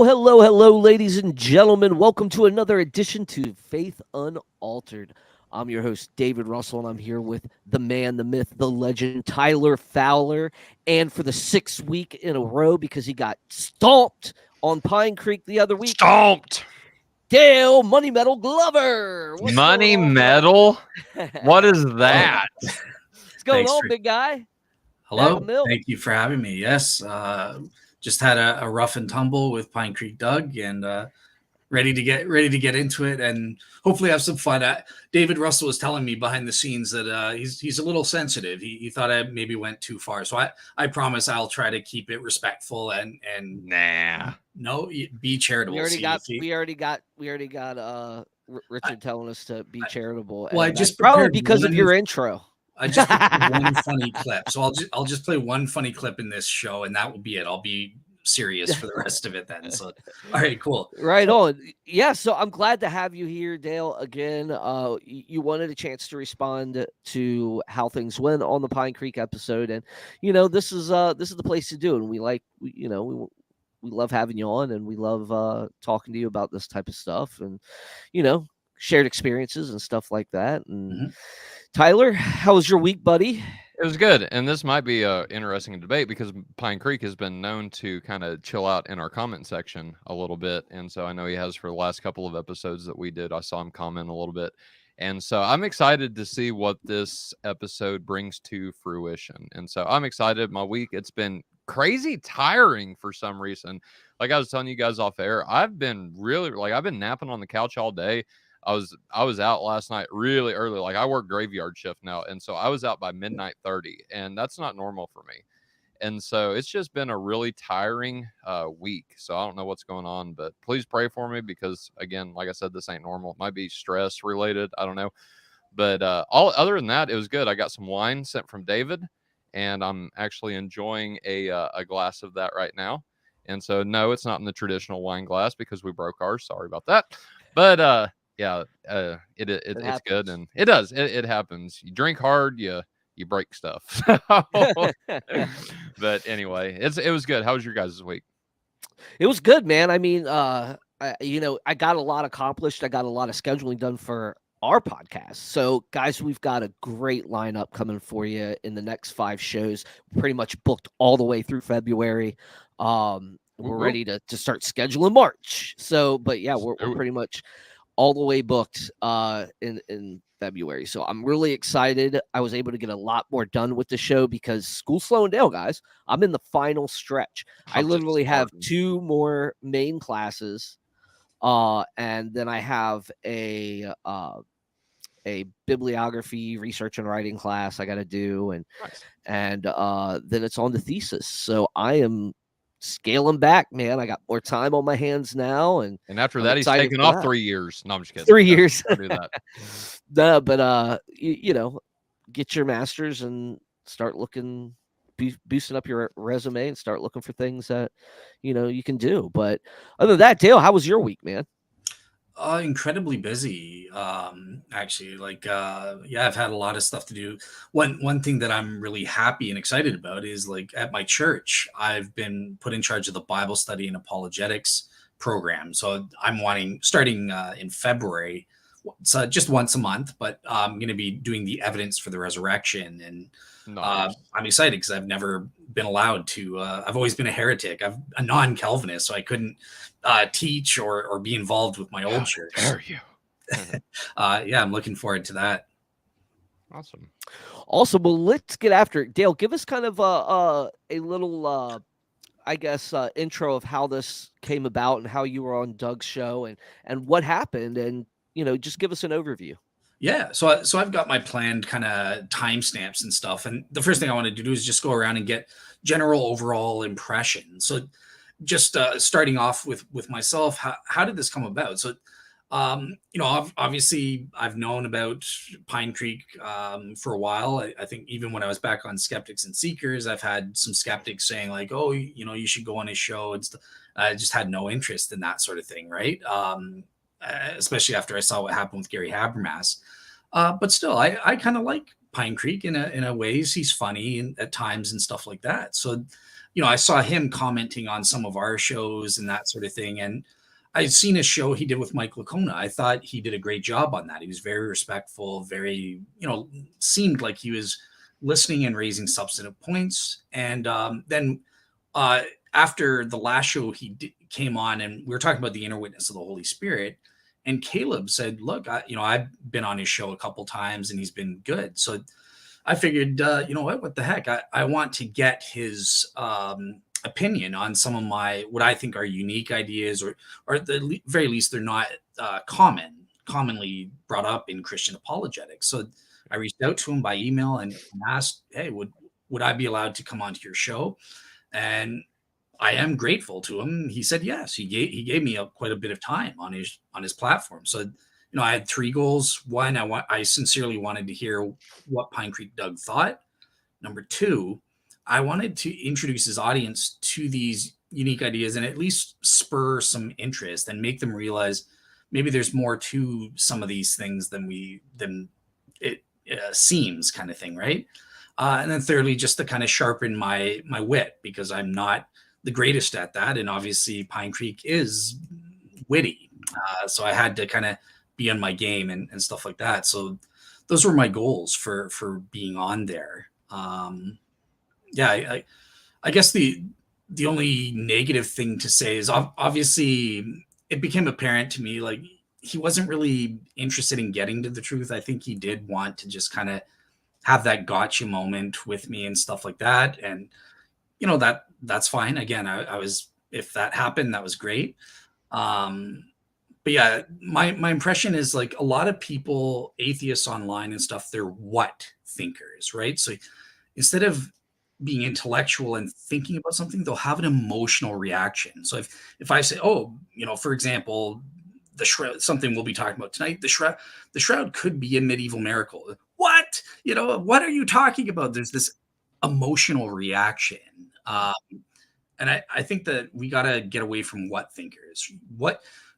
Hello, ladies and gentlemen. Welcome to another edition to Faith Unaltered. I'm your host, David Russell, and I'm here with the man, the myth, the legend, Tyler Fowler. And for the 6th week in a row, because he got stomped on Pine Creek the other week, Stomped. Dale Money Metal Glover. What's Money going on, Metal? man? What is that? What's going on, big guy? Hello. Thank you for having me. Yes. Just had a rough and tumble with Pine Creek Doug, and ready to get into it, and hopefully have some fun. David Russell was telling me behind the scenes that he's a little sensitive. He thought I maybe went too far, so I promise I'll try to keep it respectful and be charitable. We already got Richard telling us to be charitable. Well, I just probably because of your intro. I just prepared one funny clip, so I'll just play one funny clip in this show, and that will be it. I'll be serious for the rest of it then. So, all right, cool. Right on. Yeah, so I'm glad to have you here, Dale. Again, you wanted a chance to respond to how things went on the Pine Creek episode, and this is the place to do it. And we love having you on, and we love talking to you about this type of stuff, and shared experiences and stuff like that. And Tyler, how was your week, buddy? It was good, and this might be an interesting debate because Pine Creek has been known to kind of chill out in our comment section a little bit, and so I know he has for the last couple of episodes that we did. I saw him comment a little bit, and so I'm excited to see what this episode brings to fruition. And so I'm excited. My week, it's been crazy tiring for some reason. Like I was telling you guys off air, I've been napping on the couch all day. I was out last night really early. Like I work graveyard shift now, and so I was out by midnight 30, and that's not normal for me. And so it's just been a really tiring week. So I don't know what's going on, but please pray for me because, again, like I said, this ain't normal. It might be stress related. I don't know. But all other than that, it was good. I got some wine sent from David, and I'm actually enjoying a glass of that right now. And so, no, it's not in the traditional wine glass because we broke ours. Sorry about that. But yeah, it's good, and it does. It happens. You drink hard, you break stuff. But anyway, it was good. How was your guys' week? It was good, man. I mean, I got a lot accomplished. I got a lot of scheduling done for our podcast. So, guys, we've got a great lineup coming for you in the next 5 shows. Pretty much booked all the way through February. We're ready to start scheduling March. So, but yeah, we're pretty much all the way booked in February. So I'm really excited. I was able to get a lot more done with the show because school's slowing down, guys. I'm in the final stretch. I literally have 2 more main classes. And then I have a bibliography research and writing class I got to do. And, nice. And then it's on the thesis. So I am scaling back, man. I got more time on my hands now, and after that, he's taking off 3 years. No, I'm just kidding. 3 years. Don't do that. No, but get your master's and start looking, boosting up your resume, and start looking for things that you can do. But other than that, Dale, how was your week, man? Incredibly busy. Actually, I've had a lot of stuff to do. One thing that I'm really happy and excited about is like at my church, I've been put in charge of the Bible study and apologetics program. So I'm starting in February. So just once a month, but I'm going to be doing the evidence for the resurrection. And nice. I'm excited because I've never been allowed to. I've always been a heretic. I'm a non-Calvinist, so I couldn't teach or be involved with my old church. Dare you? Yeah, I'm looking forward to that. Awesome. Well, let's get after it. Dale, give us kind of a little, intro of how this came about and how you were on Doug's show and what happened, and just give us an overview. Yeah, so I've got my planned kind of timestamps and stuff, and the first thing I wanted to do is just go around and get general overall impression. So just starting off with myself, how did this come about? So, obviously I've known about Pine Creek for a while. I think even when I was back on Skeptics and Seekers, I've had some skeptics saying like, oh, you should go on his show. I just had no interest in that sort of thing, right? Especially after I saw what happened with Gary Habermas. But still, I kind of like Pine Creek in a ways. He's funny and at times and stuff like that. So, I saw him commenting on some of our shows and that sort of thing. And I'd seen a show he did with Mike Lacona. I thought he did a great job on that. He was very respectful, very, seemed like he was listening and raising substantive points. And then after the last show, came on and we were talking about the inner witness of the Holy Spirit. And Caleb said, look, I've been on his show a couple times and he's been good. So I figured, what the heck? I want to get his opinion on some of what I think are unique ideas, or at the very least, they're not commonly brought up in Christian apologetics. So I reached out to him by email and asked, hey, would I be allowed to come onto your show? And I am grateful to him. He said yes. He gave me quite a bit of time on his platform. So, I had 3 goals. One, I sincerely wanted to hear what Pine Creek Doug thought. Number 2, I wanted to introduce his audience to these unique ideas and at least spur some interest and make them realize maybe there's more to some of these things than it seems, kind of thing, right? And then thirdly, just to kind of sharpen my wit, because I'm not the greatest at that. And obviously Pine Creek is witty. So I had to kind of be on my game and stuff like that. So those were my goals for being on there. I guess the only negative thing to say is obviously it became apparent to me, like, he wasn't really interested in getting to the truth. I think he did want to just kind of have that gotcha moment with me and stuff like that. And, that's fine. Again, I was, if that happened, that was great. But yeah, my impression is, like, a lot of people, atheists online and stuff, they're what thinkers, right? So instead of being intellectual and thinking about something, they'll have an emotional reaction. So if I say, for example, the shroud, something we'll be talking about tonight, the shroud could be a medieval miracle. What? What are you talking about? There's this emotional reaction. And I think that we got to get away from what thinkers.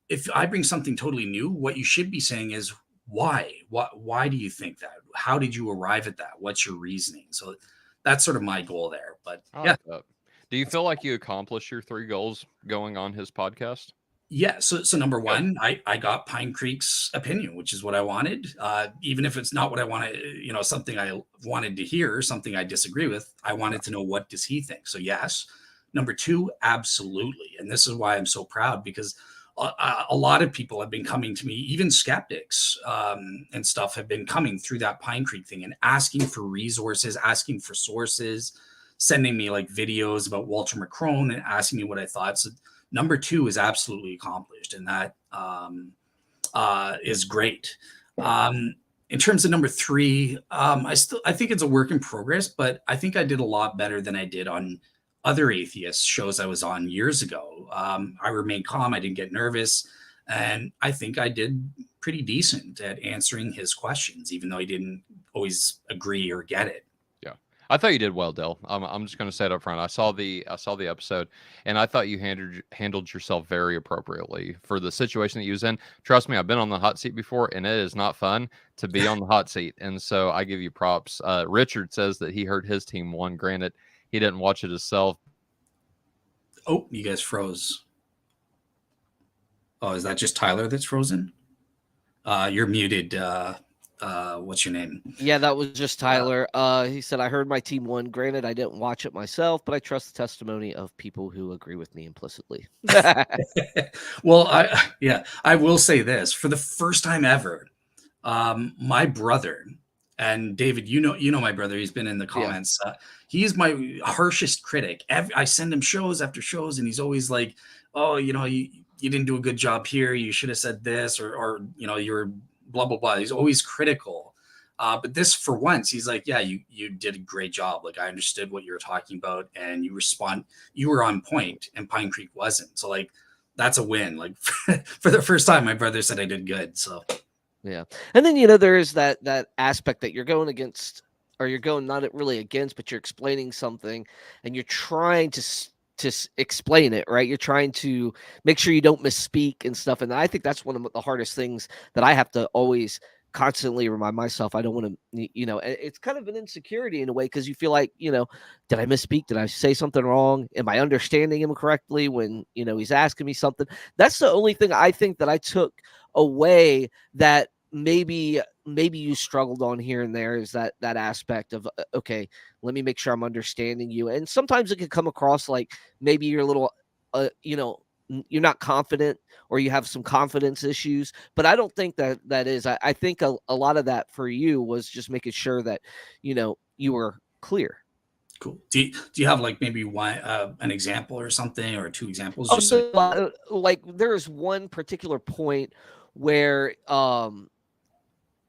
If I bring something totally new, what you should be saying is, why? Why do you think that? How did you arrive at that? What's your reasoning? So that's sort of my goal there. But I like that. Do you feel like you accomplished your 3 goals going on his podcast? Yeah. So number one, I got Pine Creek's opinion, which is what I wanted. Even if it's not what I wanted, something I wanted to hear, something I disagree with, I wanted to know, what does he think? So yes. Number 2, absolutely. And this is why I'm so proud, because a lot of people have been coming to me, even skeptics and stuff have been coming through that Pine Creek thing and asking for resources, asking for sources, sending me like videos about Walter McCrone and asking me what I thought. So number 2 is absolutely accomplished, and that is great. In terms of number 3, I think it's a work in progress, but I think I did a lot better than I did on other atheist shows I was on years ago. I remained calm. I didn't get nervous. And I think I did pretty decent at answering his questions, even though he didn't always agree or get it. Yeah, I thought you did well, Dale. I'm just going to say it up front. I saw the episode, and I thought you handled yourself very appropriately for the situation that you was in. Trust me, I've been on the hot seat before, and it is not fun to be on the hot seat. And so I give you props. Richard says that he heard his team won. Granted, he didn't watch it himself. Oh, you guys froze. Oh, is that just Tyler that's frozen? You're muted. What's your name? Yeah, that was just Tyler. He said, I heard my team won. Granted, I didn't watch it myself, but I trust the testimony of people who agree with me implicitly. Well, I will say this. For the first time ever, my brother, and David, you know my brother. He's been in the comments. Yeah. He's my harshest critic. I send him shows after shows, and he's always like, "Oh, you didn't do a good job here. You should have said this, or you're blah blah blah." He's always critical. But this, for once, he's like, "Yeah, you did a great job. Like, I understood what you were talking about, and you were on point, and Pine Creek wasn't. So, like, that's a win. Like, for the first time, my brother said I did good. So." Yeah. And then, there is that aspect that you're going against, or you're going not really against, but you're explaining something and you're trying to explain it, right? You're trying to make sure you don't misspeak and stuff. And I think that's one of the hardest things that I have to always constantly remind myself I don't want to, it's kind of an insecurity in a way, because you feel like, did I misspeak? Did I say something wrong? Am I understanding him correctly when, he's asking me something? That's the only thing I think that I took away that maybe you struggled on here and there, is that aspect of, okay, let me make sure I'm understanding you. And sometimes it can come across like maybe you're a little, you're not confident, or you have some confidence issues, but I don't think that is. I think a lot of that for you was just making sure that, you were clear. Cool. Do you have like maybe one an example or something, or two examples? Oh, Just so like there's one particular point where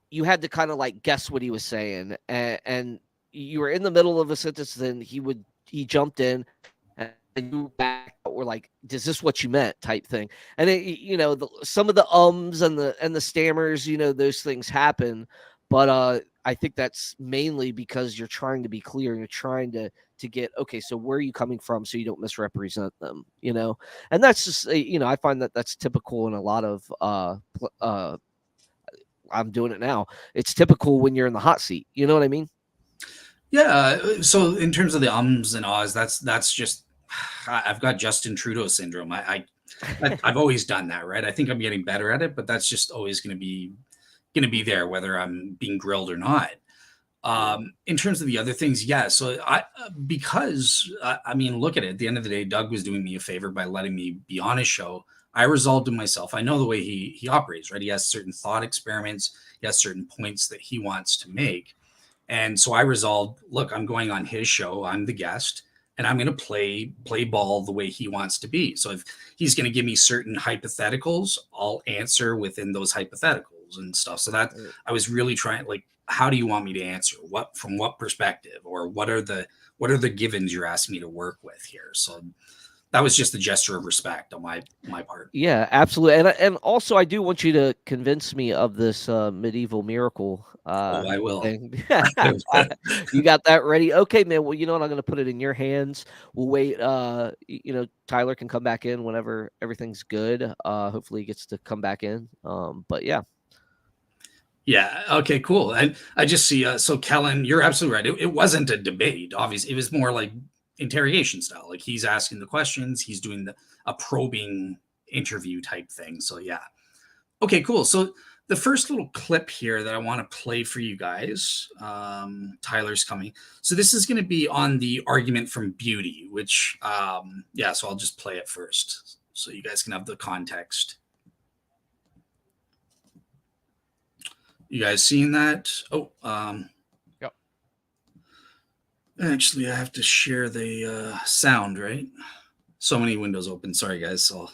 you had to kind of like guess what he was saying, and you were in the middle of a sentence, then he jumped in, and you back were like, is this what you meant, type thing. And some of the ums and the stammers, those things happen, but I think that's mainly because you're trying to be clear, and you're trying to get, okay, so where are you coming from, so you don't misrepresent them, and that's just, I find that that's typical in a lot of I'm doing it now. It's typical when you're in the hot seat. You know what I mean? yeah. So in terms of the ums and ahs, that's just, I've got Justin Trudeau syndrome. I've always done that, right? I think I'm getting better at it, but that's just always going to be there, whether I'm being grilled or not. In terms of the other things, yeah. So I mean, look at it. At the end of the day, Doug was doing me a favor by letting me be on his show. I resolved to myself. I know the way he operates, right? He has certain thought experiments. He has certain points that he wants to make. And so I resolved, look, I'm going on his show. I'm the guest, and I'm going to play ball the way he wants to be. So if he's going to give me certain hypotheticals, I'll answer within those hypotheticals and stuff. So that I was really trying, like, how do you want me to answer? What, from what perspective, or what are the givens you're asking me to work with here? So that was just a gesture of respect on my part. Yeah, absolutely. And also, I do want you to convince me of this medieval miracle. I will. Thing. You got that ready? Okay, man. Well, you know what? I'm going to put it in your hands. We'll wait. Tyler can come back in whenever everything's good. Hopefully, he gets to come back in. But yeah. Yeah. Okay, cool. And I just see, so Kellen, you're absolutely right. It wasn't a debate. Obviously, it was more like interrogation style. Like, he's asking the questions, he's doing a probing interview type thing. So yeah. Okay, cool. So the first little clip here that I want to play for you guys, Tyler's coming. So this is going to be on the argument from beauty, which, so I'll just play it first so you guys can have the context. You guys seeing that? Oh, yep. Actually, I have to share the sound, right? So many windows open. Sorry, guys. So,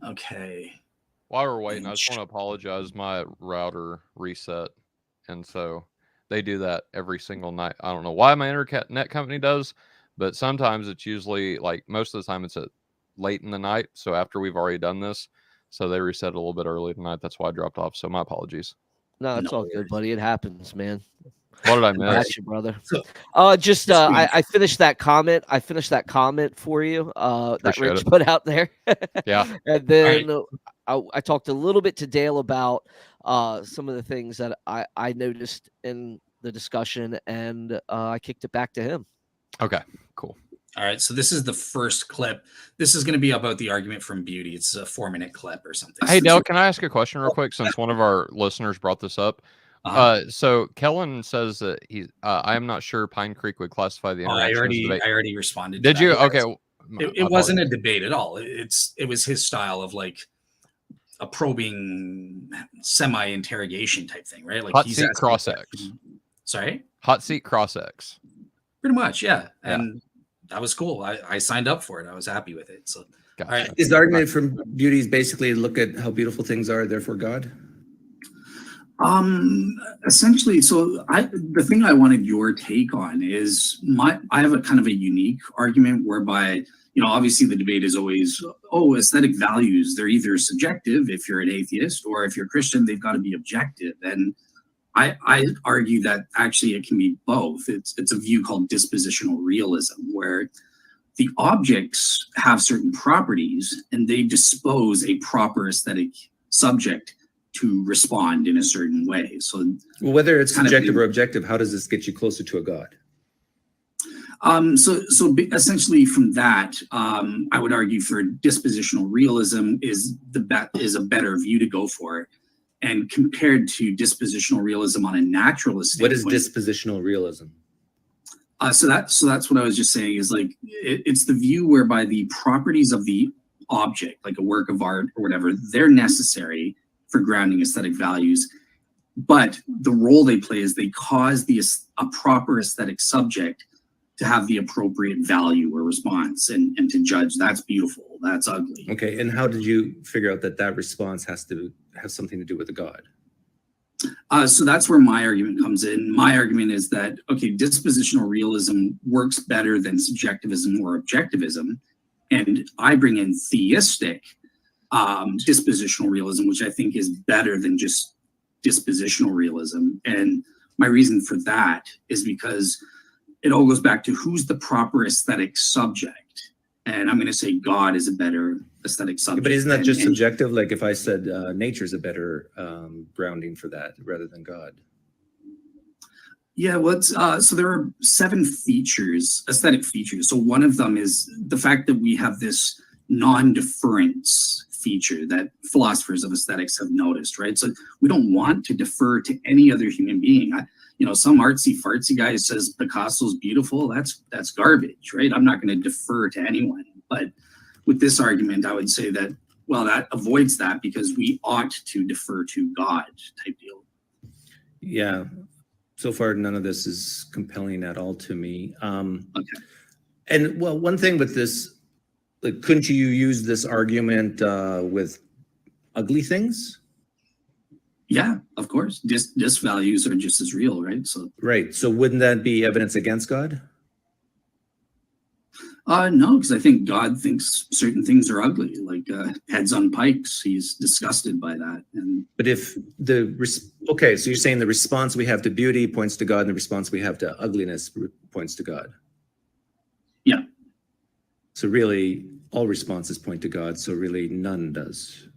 okay. While we're waiting, I just want to apologize. My router reset, and so they do that every single night. I don't know why my internet company does, but sometimes it's usually, like, most of the time it's at late in the night. So after we've already done this. So they reset a little bit early tonight. That's why I dropped off. So my apologies. No, it's all good, buddy. It happens, man. What did I miss? Got you, brother. I finished that comment. I finished that comment for you. That Rich put out there. Yeah. And then I talked a little bit to Dale about some of the things that I noticed in the discussion, and I kicked it back to him. Okay, cool. All right, so this is the first clip. This is going to be about the argument from beauty. It's a 4-minute clip or something. Hey, Dale, can I ask a question real quick, since one of our listeners brought this up? So Kellen says that I am not sure Pincreek would classify the interaction. I already responded. Did you? Okay. It wasn't a debate at all. It was his style of, like, a probing, semi-interrogation type thing, right? Like, hot seat cross X. Sorry? Hot seat cross X. Pretty much, yeah. And that was cool. I signed up for it. I was happy with it. So, gotcha. All right. Is the argument from beauty is basically look at how beautiful things are, therefore God? Essentially, so the thing I wanted your take on is I have a kind of a unique argument whereby, obviously the debate is always, aesthetic values, they're either subjective if you're an atheist, or if you're Christian, they've got to be objective. And I argue that actually it can be both. It's a view called dispositional realism, where the objects have certain properties and they dispose a proper aesthetic subject to respond in a certain way. So Well, whether it's kind of subjective or objective, how does this get you closer to a God? Essentially from that, I would argue for dispositional realism is a better view to go for. And compared to dispositional realism on a naturalist What is standpoint, dispositional realism? so that's what I was just saying is like it's the view whereby the properties of the object, like a work of art or whatever, they're necessary for grounding aesthetic values, but the role they play is they cause a proper aesthetic subject to have the appropriate value or response and to judge that's beautiful, that's ugly. Okay, and how did you figure out that response has to have something to do with the God? So that's where my argument comes in. My argument is that, okay, dispositional realism works better than subjectivism or objectivism. And I bring in theistic dispositional realism, which I think is better than just dispositional realism. And my reason for that is because it all goes back to who's the proper aesthetic subject. And I'm going to say God is a better aesthetic subject. But isn't that just subjective? Like if I said nature's a better grounding for that rather than God. Yeah, well, so there are 7 features, aesthetic features. So one of them is the fact that we have this non-deference feature that philosophers of aesthetics have noticed, right? So we don't want to defer to any other human being. Some artsy fartsy guy says Picasso's beautiful. That's garbage, right? I'm not going to defer to anyone. But with this argument, I would say that, well, that avoids that because we ought to defer to God type deal. Yeah. So far, none of this is compelling at all to me. Okay. And well, one thing with this, like, couldn't you use this argument with ugly things? Yeah, of course. Dis values are just as real, right? So Right. So wouldn't that be evidence against God? no, because I think God thinks certain things are ugly, like heads on pikes. He's disgusted by that. But if okay, so you're saying the response we have to beauty points to God, and the response we have to ugliness points to God. Yeah. So really, all responses point to God. So really, none does.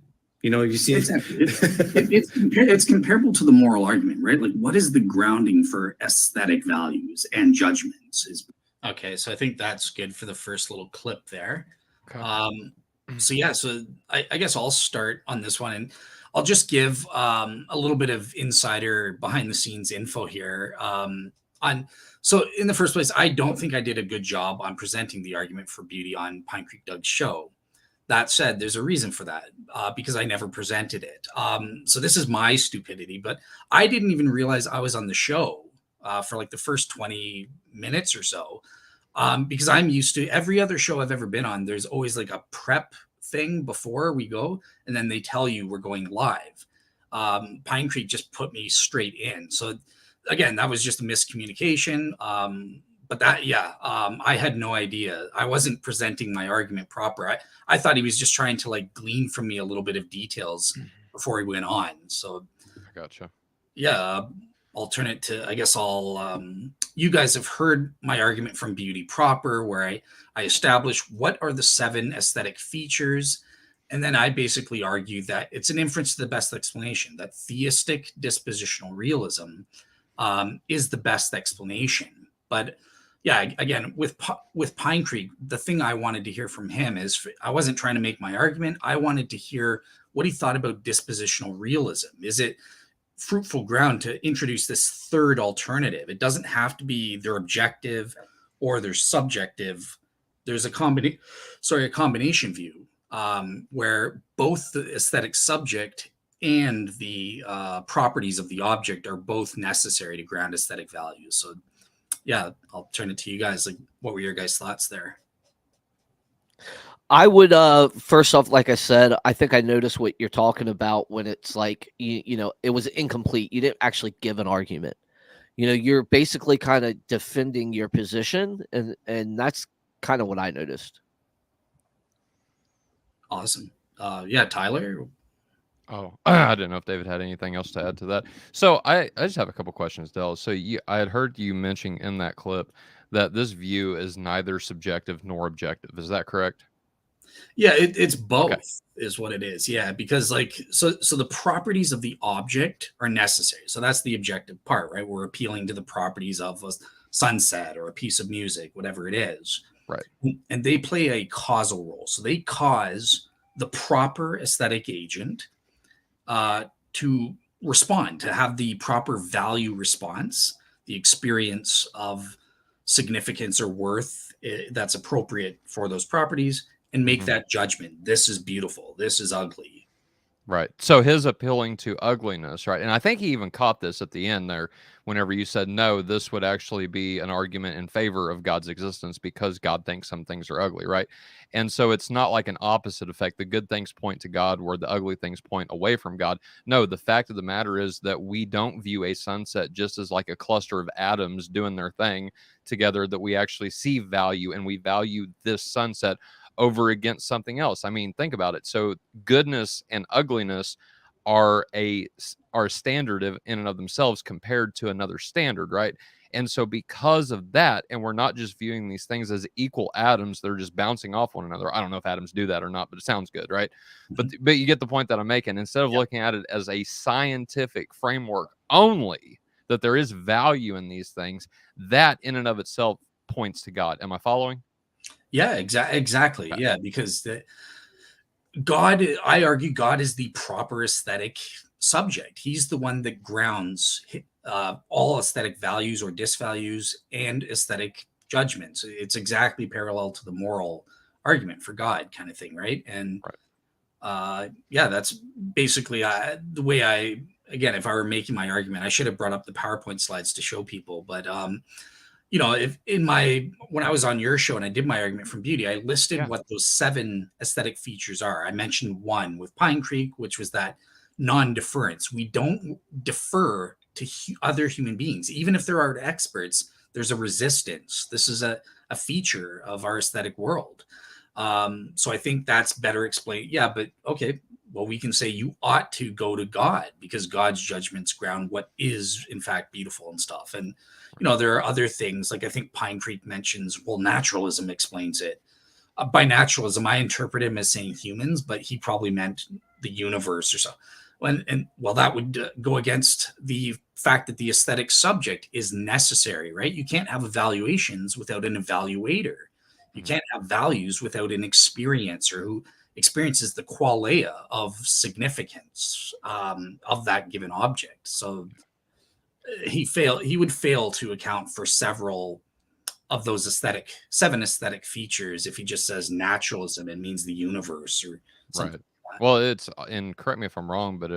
You see, exactly. It's comparable to the moral argument, right? Like, what is the grounding for aesthetic values and judgments? Okay, so I think that's good for the first little clip there. Okay. So I guess I'll start on this one, and I'll just give a little bit of insider behind the scenes info here. So in the first place, I don't think I did a good job on presenting the argument for beauty on Pincreek Doug's show. That said, there's a reason for that, because I never presented it. So this is my stupidity, but I didn't even realize I was on the show for like the first 20 minutes or so, because I'm used to every other show I've ever been on. There's always like a prep thing before we go, and then they tell you we're going live. Pincreek just put me straight in. So again, that was just a miscommunication. But I had no idea. I wasn't presenting my argument proper. I thought he was just trying to like glean from me a little bit of details before he went on. So I gotcha. Yeah, I'll turn it to, I guess you guys have heard my argument from Beauty Proper, where I establish what are the 7 aesthetic features. And then I basically argue that it's an inference to the best explanation, that theistic dispositional realism is the best explanation. But yeah, again, with Pincreek, the thing I wanted to hear from him is I wasn't trying to make my argument. I wanted to hear what he thought about dispositional realism. Is it fruitful ground to introduce this third alternative? It doesn't have to be their objective or their subjective. There's a combination view where both the aesthetic subject and the properties of the object are both necessary to ground aesthetic values. So yeah, I'll turn it to you guys. Like, what were your guys' thoughts there? I would first off, like I said, I think I noticed what you're talking about when it's like it was incomplete. You didn't actually give an argument. You're basically kind of defending your position, and that's kind of what I noticed. Awesome. Yeah, Tyler. Oh, I didn't know if David had anything else to add to that. So I just have a couple questions, Del. So I had heard you mention in that clip that this view is neither subjective nor objective. Is that correct? Yeah, it's both Okay. is what it is. Yeah, because like so the properties of the object are necessary. So that's the objective part, right? We're appealing to the properties of a sunset or a piece of music, whatever it is. Right. And they play a causal role. So they cause the proper aesthetic agent to respond, to have the proper value response, the experience of significance or worth that's appropriate for those properties, and make Mhm. that judgment. This is beautiful. This is ugly. Right. So his appealing to ugliness, right? And I think he even caught this at the end there whenever you said, no, this would actually be an argument in favor of God's existence because God thinks some things are ugly, right? And so it's not like an opposite effect. The good things point to God where the ugly things point away from God. No, the fact of the matter is that we don't view a sunset just as like a cluster of atoms doing their thing together, that we actually see value and we value this sunset over against something else. I mean, think about it. So goodness and ugliness are a standard in and of themselves compared to another standard, right? And so because of that, and we're not just viewing these things as equal atoms, they're just bouncing off one another. I don't know if atoms do that or not, but it sounds good, right? But you get the point that I'm making. Instead of looking at it as a scientific framework only, that there is value in these things, that in and of itself points to God. Am I following? Yeah, exactly. Okay. Yeah, because God, I argue, God is the proper aesthetic subject. He's the one that grounds all aesthetic values or disvalues and aesthetic judgments. It's exactly parallel to the moral argument for God, kind of thing, right? And yeah, that's basically the way I. Again, if I were making my argument, I should have brought up the PowerPoint slides to show people, but you know, if in my when I was on your show and I did my argument from beauty, I listed Yeah. what those 7 aesthetic features are. I mentioned one with Pine Creek, which was that non-deference. We don't defer to other human beings, even if there are experts. There's a resistance. This is a feature of our aesthetic world. So I think that's better explained. Yeah, but okay, well, we can say you ought to go to God because God's judgments ground what is in fact beautiful and stuff. And you know, there are other things like I think Pine Creek mentions, well, naturalism explains it. By naturalism, I interpret him as saying humans, but he probably meant the universe or so. And well, that would go against the fact that the aesthetic subject is necessary, right? You can't have evaluations without an evaluator. You can't have values without an experiencer who experiences the qualia of significance of that given object. So he would fail to account for several of those 7 aesthetic features if he just says naturalism and means the universe or something. Right. Well, it's and correct me if I'm wrong, but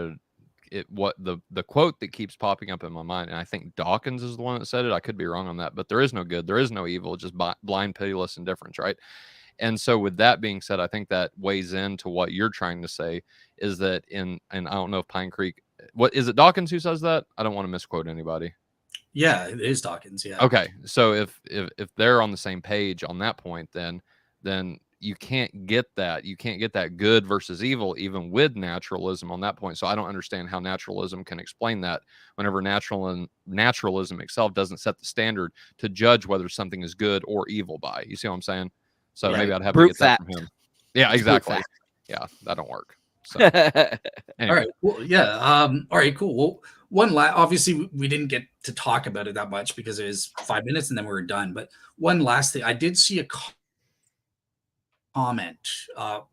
what the quote that keeps popping up in my mind, and I think Dawkins is the one that said it. I could be wrong on that, but there is no good, there is no evil, just blind, pitiless indifference, right? And so, with that being said, I think that weighs into what you're trying to say is that and I don't know if Pine Creek, what is it, Dawkins who says that? I don't want to misquote anybody. Yeah, it is Dawkins. Yeah. Okay, so if they're on the same page on that point, then you can't get that. You can't get that good versus evil even with naturalism on that point. So I don't understand how naturalism can explain that whenever naturalism itself doesn't set the standard to judge whether something is good or evil by. You see what I'm saying? So Yeah, maybe I'd have to brute get that fact. from him. Yeah, It's brute exactly. fact. Yeah, that don't work. So All anyway, right. Well, yeah. All right. Cool. Well, obviously we didn't get to talk about it that much because it was 5 minutes and then we were done. But one last thing, I did see a comment. Oh,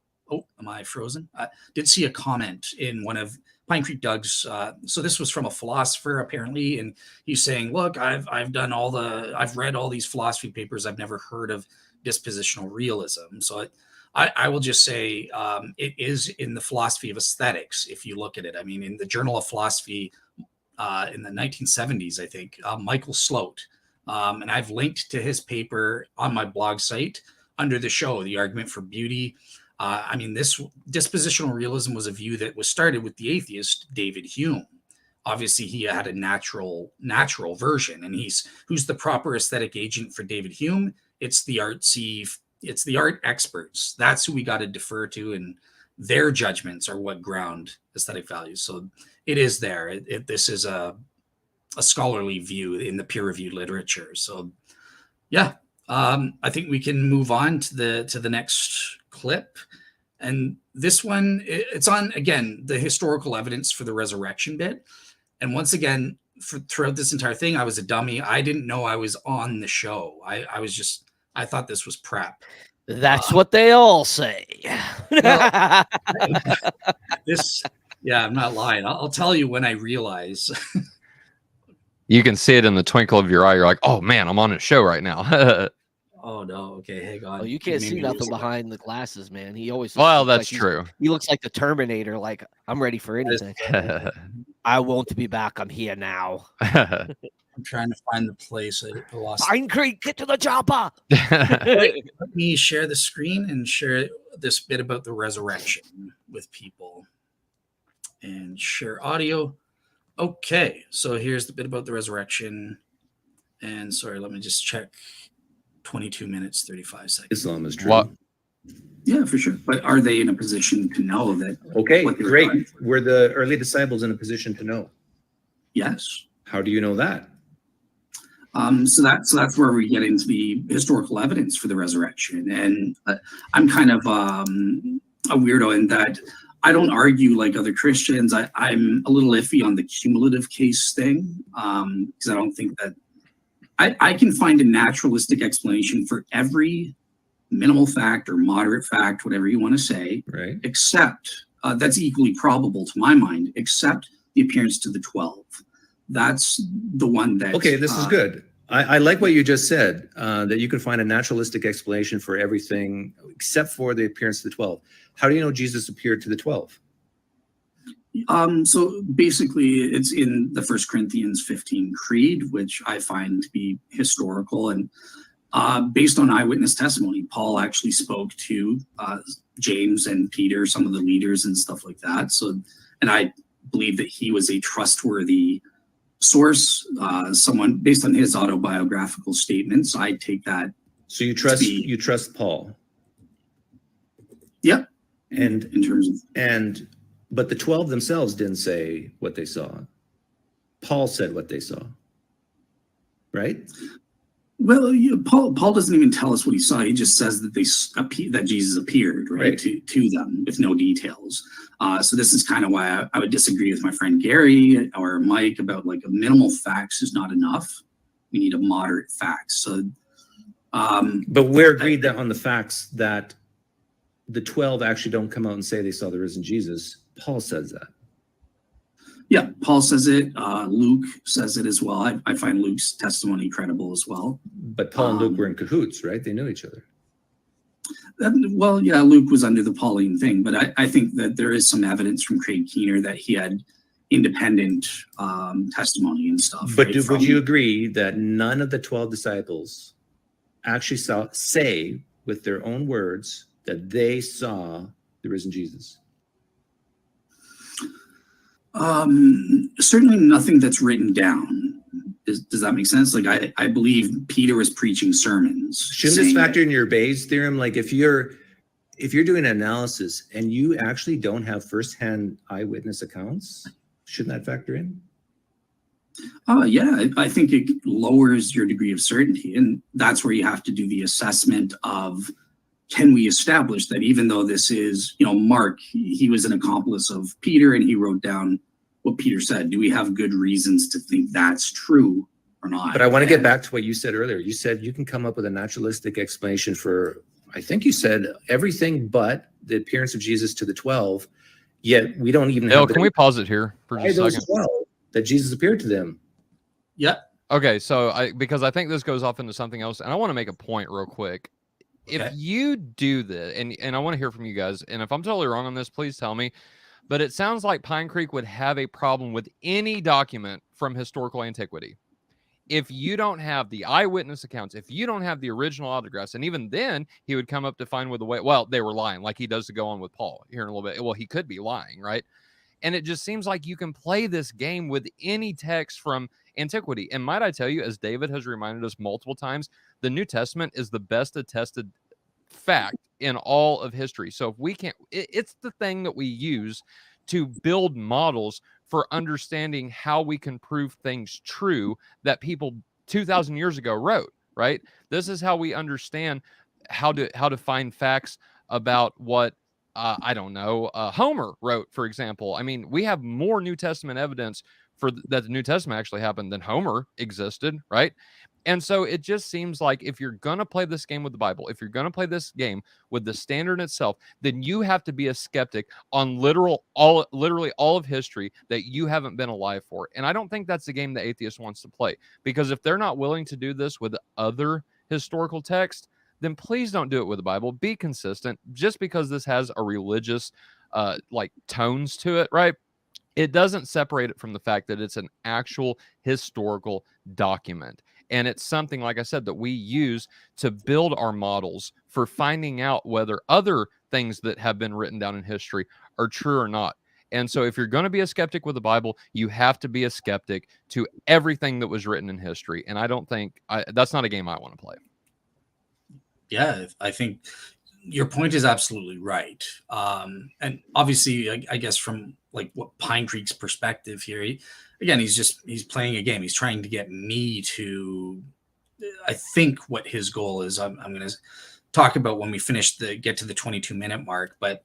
am I frozen? I did see a comment in one of Pine Creek Doug's. So this was from a philosopher apparently, and he's saying, "Look, I've read all these philosophy papers. I've never heard of dispositional realism." So I will just say it is in the philosophy of aesthetics. If you look at it, I mean, in the Journal of Philosophy in the 1970s, I think Michael Sloat, and I've linked to his paper on my blog site under the show, The Argument for Beauty. I mean, this dispositional realism was a view that was started with the atheist David Hume. Obviously, he had a natural version, and who's the proper aesthetic agent for David Hume? It's the art experts. That's who we got to defer to, and their judgments are what ground aesthetic values. So it is there. This is a scholarly view in the peer-reviewed literature. So yeah. I think we can move on to the next clip. And this one, it's on, again, the historical evidence for the resurrection bit. And once again, throughout this entire thing, I was a dummy. I didn't know I was on the show. I thought this was prep. That's what they all say. Well, I'm not lying. I'll tell you when I realize. You can see it in the twinkle of your eye. You're like, oh man, I'm on a show right now. Oh no. Okay. Hang on. Oh, you can't see nothing behind the glasses, man. He always well, that's true. He looks like the Terminator. Like, I'm ready for anything. I won't be back. I'm here now. I'm trying to find the place. I lost. Pincreek, get to the chopper. Let me share the screen and share this bit about the resurrection with people. And share audio. Okay, so here's the bit about the resurrection. And sorry, let me just check. 22 minutes, 35 seconds. Islam is true. What? Yeah, for sure. But are they in a position to know that? Okay, great. Were the early disciples in a position to know? Yes. How do you know that? So that's where we get into the historical evidence for the resurrection. And I'm kind of a weirdo in that I don't argue like other Christians. I'm a little iffy on the cumulative case thing because I don't think that I can find a naturalistic explanation for every minimal fact or moderate fact, whatever you want to say, right? Except that's equally probable to my mind, except the appearance to the 12. That's the one that. Okay, this is good. I like what you just said, that you can find a naturalistic explanation for everything except for the appearance of the 12. How do you know Jesus appeared to the 12? So basically it's in the 1 Corinthians 15 creed, which I find to be historical and based on eyewitness testimony. Paul actually spoke to James and Peter, some of the leaders and stuff like that. So, and I believe that he was a trustworthy source, someone based on his autobiographical statements. I take that. So you trust Paul? Yeah. And in terms of, but the 12 themselves didn't say what they saw. Paul said what they saw, right? Well, Paul doesn't even tell us what he saw. He just says that that Jesus appeared, right. To them with no details. So this is kind of why I would disagree with my friend Gary or Mike about like a minimal facts is not enough. We need a moderate facts. So, but we're agreed that on the facts that the 12 actually don't come out and say they saw the risen Jesus. Paul says that. Yeah, Paul says it. Luke says it as well. I find Luke's testimony credible as well. But Paul and Luke were in cahoots, right? They knew each other. Well, yeah, Luke was under the Pauline thing, but I think that there is some evidence from Craig Keener that he had independent testimony and stuff. But would you agree that none of the 12 disciples actually say with their own words that they saw the risen Jesus? Certainly nothing that's written down. Does that make sense? Like I believe Peter was preaching sermons. Shouldn't this factor in your Bayes theorem? Like if you're doing an analysis and you actually don't have firsthand eyewitness accounts, shouldn't that factor in? Yeah, I think it lowers your degree of certainty, and that's where you have to do the assessment of, can we establish that even though this is, Mark, he was an accomplice of Peter and he wrote down what Peter said. Do we have good reasons to think that's true or not? But I want to get back to what you said earlier. You said you can come up with a naturalistic explanation for, I think you said everything but the appearance of Jesus to the 12, yet we don't even have. Can we pause it here for just a second? That Jesus appeared to them. Yep. Okay, so because I think this goes off into something else, and I want to make a point real quick. Okay. If you do this, and I want to hear from you guys, and if I'm totally wrong on this, please tell me, but it sounds like Pincreek would have a problem with any document from historical antiquity. If you don't have the eyewitness accounts, if you don't have the original autographs, and even then he would come up to find with the way, well, they were lying, like he does to go on with Paul here in a little bit. Well, he could be lying, right? And it just seems like you can play this game with any text from antiquity. And might I tell you, as David has reminded us multiple times, the New Testament is the best attested fact in all of history. So if we can't, it's the thing that we use to build models for understanding how we can prove things true that people 2,000 years ago wrote, right? This is how we understand how to find facts about what I don't know, Homer wrote, for example. I mean, we have more New Testament evidence that the New Testament actually happened than Homer existed, right? And so it just seems like if you're going to play this game with the Bible, if you're going to play this game with the standard itself, then you have to be a skeptic on literally all of history that you haven't been alive for. And I don't think that's the game the atheist wants to play, because if they're not willing to do this with other historical text, then please don't do it with the Bible. Be consistent. Just because this has a religious like tones to it, right? It doesn't separate it from the fact that it's an actual historical document. And it's something, like I said, that we use to build our models for finding out whether other things that have been written down in history are true or not. And so if you're going to be a skeptic with the Bible, you have to be a skeptic to everything that was written in history. And I don't think that's not a game I want to play. Yeah, I think your point is absolutely right. And obviously, I guess from like what Pine Creek's perspective here, he's playing a game. He's trying to get me to, I think what his goal is, I'm going to talk about when we get to the 22-minute mark, but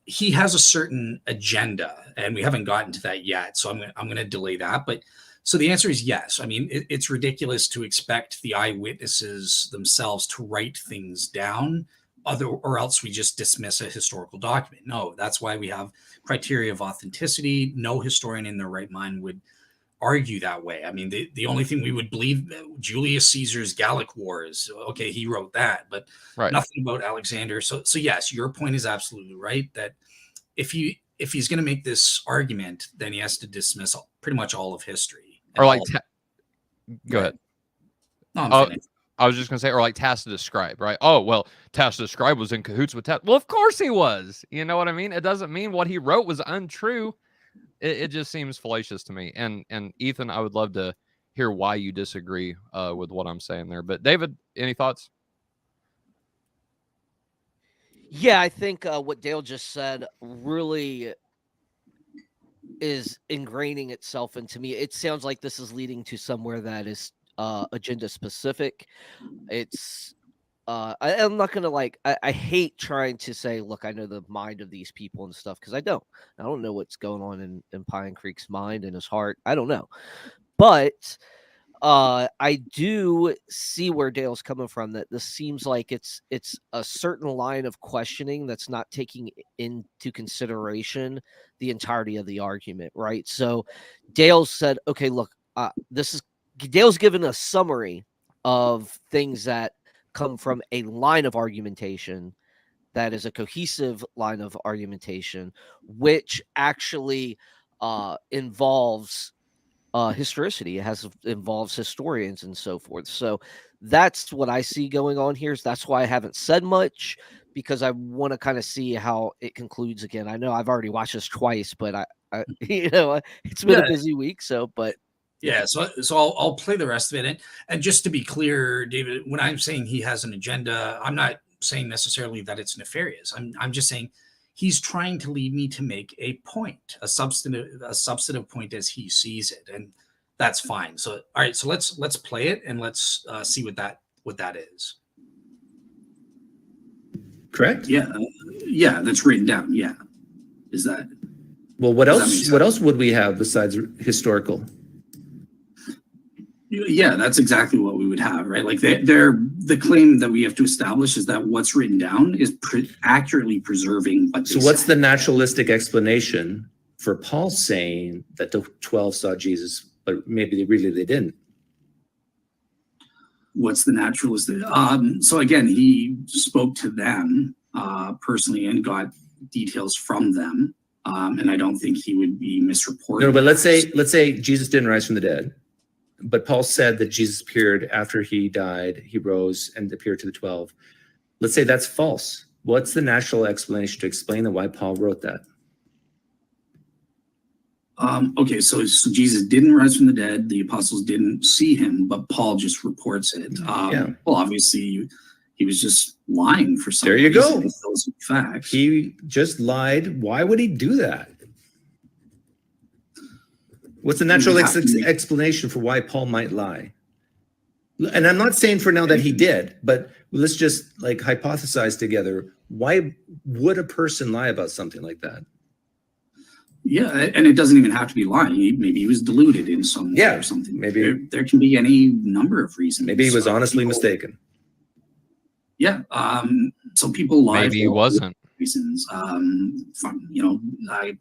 he has a certain agenda and we haven't gotten to that yet. So I'm going to delay that. But so the answer is yes. I mean, it's ridiculous to expect the eyewitnesses themselves to write things down, or else we just dismiss a historical document. No, that's why we have criteria of authenticity. No historian in their right mind would argue that way. I mean, the only thing we would believe, Julius Caesar's Gallic Wars, okay, he wrote that, but nothing about Alexander. So yes, your point is absolutely right, that if he's going to make this argument, then he has to dismiss pretty much all of history. Or like, go ahead. No, I'm finished. I was just going to say, or like Tacitus Scribe, right? Oh, well, Tacitus Scribe was in cahoots with Tacitus. Well, of course he was. You know what I mean? It doesn't mean what he wrote was untrue. It just seems fallacious to me. And Ethan, I would love to hear why you disagree with what I'm saying there. But David, any thoughts? Yeah, I think what Dale just said really is ingraining itself into me. It sounds like this is leading to somewhere that is agenda specific. It's I'm not gonna I hate trying to say, look, I know the mind of these people and stuff, because I don't know what's going on in Pine Creek's mind and his heart. I don't know, but I do see where Dale's coming from, that this seems like it's a certain line of questioning that's not taking into consideration the entirety of the argument, right? So Dale said, okay, look, Dale's given a summary of things that come from a line of argumentation that is a cohesive line of argumentation, which actually involves historicity. It involves historians and so forth. So that's what I see going on here. That's why I haven't said much, because I want to kind of see how it concludes again. I know I've already watched this twice, but I it's been a busy week. So, but yeah, so I'll play the rest of it. And just to be clear, David, when I'm saying he has an agenda, I'm not saying necessarily that it's nefarious. I'm just saying he's trying to lead me to make a point, a substantive point as he sees it, and that's fine. So all right, so let's play it and let's see what that is. Correct? Yeah, that's written down. Yeah, is that? Well, what else? What else would we have besides historical? Yeah, that's exactly what we would have, right? Like the claim that we have to establish is that what's written down is accurately preserving what they So what's say. the naturalistic explanation for Paul saying that the 12 saw Jesus, but maybe they didn't? What's the naturalistic? So again, he spoke to them personally and got details from them, and I don't think he would be misreporting. No, but let's say Jesus didn't rise from the dead. But Paul said that Jesus appeared after he died, he rose and appeared to the 12. Let's say that's false. What's the natural explanation to explain why Paul wrote that? Okay, so Jesus didn't rise from the dead. The apostles didn't see him, but Paul just reports it. Well, obviously, he was just lying for some reason. There you go. Those facts. He just lied. Why would he do that? What's the natural explanation for why Paul might lie? And I'm not saying for now that he did, but let's just like hypothesize together. Why would a person lie about something like that? Yeah, and it doesn't even have to be lying. Maybe he was deluded in some way or something. Maybe there can be any number of reasons. Maybe he was honestly mistaken. Yeah, some people lie. Maybe he wasn't. Reasons,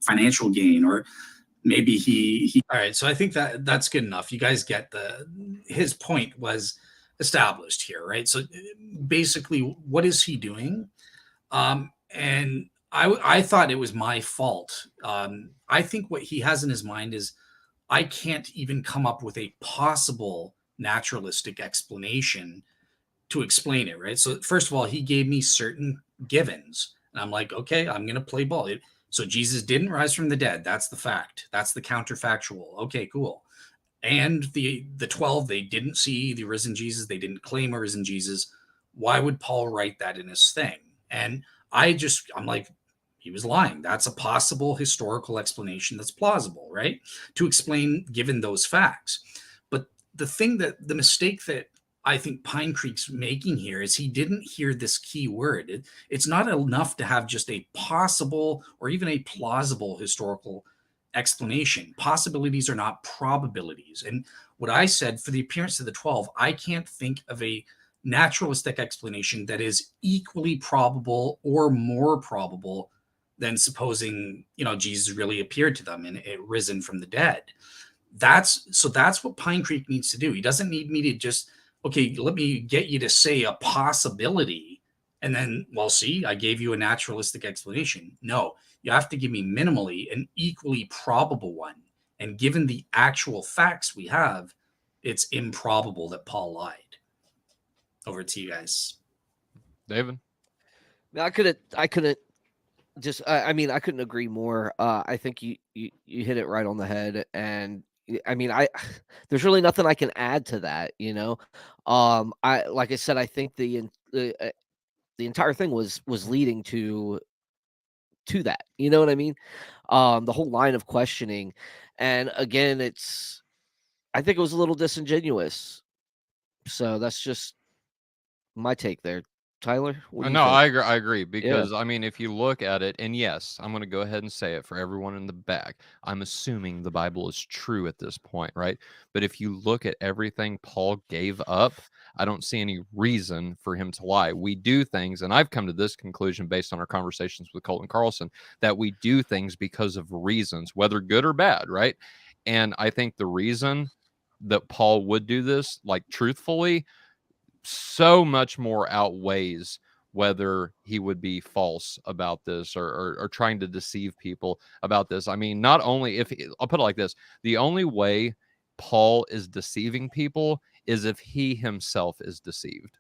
financial gain, or maybe he. All right, so I think that's good enough. You guys get his point was established here, right? So basically, what is he doing? And I thought it was my fault. I think what he has in his mind is I can't even come up with a possible naturalistic explanation to explain it, right? So first of all, he gave me certain givens, and I'm like, okay, I'm going to play ball. So Jesus didn't rise from the dead. That's the fact. That's the counterfactual. Okay, cool. And the 12, they didn't see the risen Jesus. They didn't claim a risen Jesus. Why would Paul write that in his thing? And I'm like, he was lying. That's a possible historical explanation that's plausible, right? To explain given those facts. But the mistake that I think Pine Creek's making here is he didn't hear this key word. It's not enough to have just a possible or even a plausible historical explanation. Possibilities are not probabilities. And what I said for the appearance of the 12, I can't think of a naturalistic explanation that is equally probable or more probable than supposing, Jesus really appeared to them and it risen from the dead. That's what Pine Creek needs to do. He doesn't need me to just, okay, let me get you to say a possibility and then, well, see, I gave you a naturalistic explanation. No, you have to give me minimally an equally probable one. And given the actual facts we have, it's improbable that Paul lied. Over to you guys. David? I couldn't agree more. I think you hit it right on the head. And I mean, there's really nothing I can add to that, like I said, I think the entire thing was leading to that, you know what I mean? The whole line of questioning. And again, I think it was a little disingenuous. So that's just my take there. Tyler, what do you No, think? I agree because I mean, if you look at it, and yes, I'm going to go ahead and say it for everyone in the back. I'm assuming the Bible is true at this point, right? But if you look at everything Paul gave up, I don't see any reason for him to lie. We do things, and I've come to this conclusion based on our conversations with Colton Carlson, that we do things because of reasons, whether good or bad, right? And I think the reason that Paul would do this, like truthfully, so much more outweighs whether he would be false about this or trying to deceive people about this. I mean, not only I'll put it like this, the only way Paul is deceiving people is if he himself is deceived.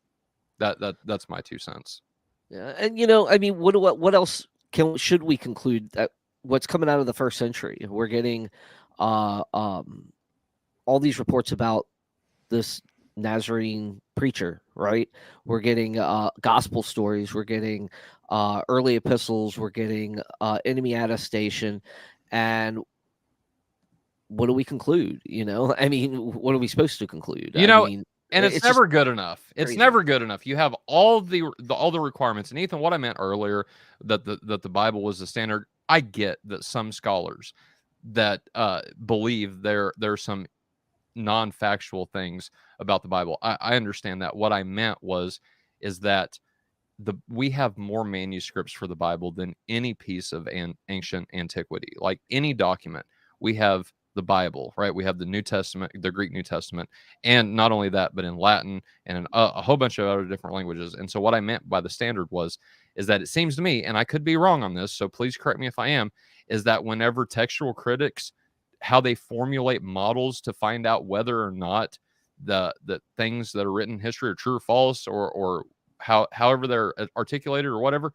That's my 2 cents. Yeah, and I mean, what else should we conclude that what's coming out of the first century? We're getting all these reports about this Nazarene preacher, right? We're getting gospel stories, we're getting early epistles, we're getting enemy attestation, and what do we conclude? I mean, what are we supposed to conclude? And it's never good enough. It's never good enough. You have all the requirements. And Ethan, what I meant earlier, that the Bible was the standard. I get that some scholars that believe there's some non-factual things about the Bible. I understand that. What I meant is that we have more manuscripts for the Bible than any piece of ancient antiquity. Like any document, we have the Bible, right? We have the New Testament, the Greek New Testament, and not only that, but in Latin and in a whole bunch of other different languages. And so what I meant by the standard is that it seems to me, and I could be wrong on this, so please correct me if I am, is that whenever textual critics, how they formulate models to find out whether or not the things that are written in history are true or false, or however they're articulated or whatever.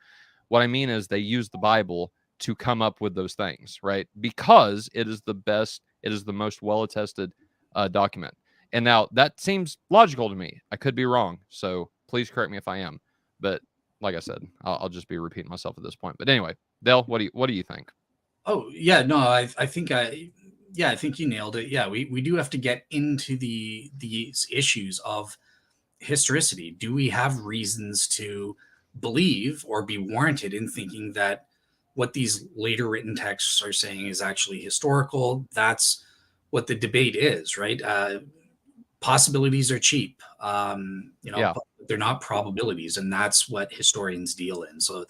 What I mean is they use the Bible to come up with those things, right? Because it is the best, it is the most well-attested document. And now that seems logical to me. I could be wrong, so please correct me if I am. But like I said, I'll just be repeating myself at this point. But anyway, Dale, what do you think? Oh yeah, no, I think I think you nailed it. Yeah, we do have to get into these issues of historicity? Do we have reasons to believe or be warranted in thinking that what these later written texts are saying is actually historical? That's what the debate is, right? Possibilities are cheap. Yeah. But they're not probabilities, and that's what historians deal in. So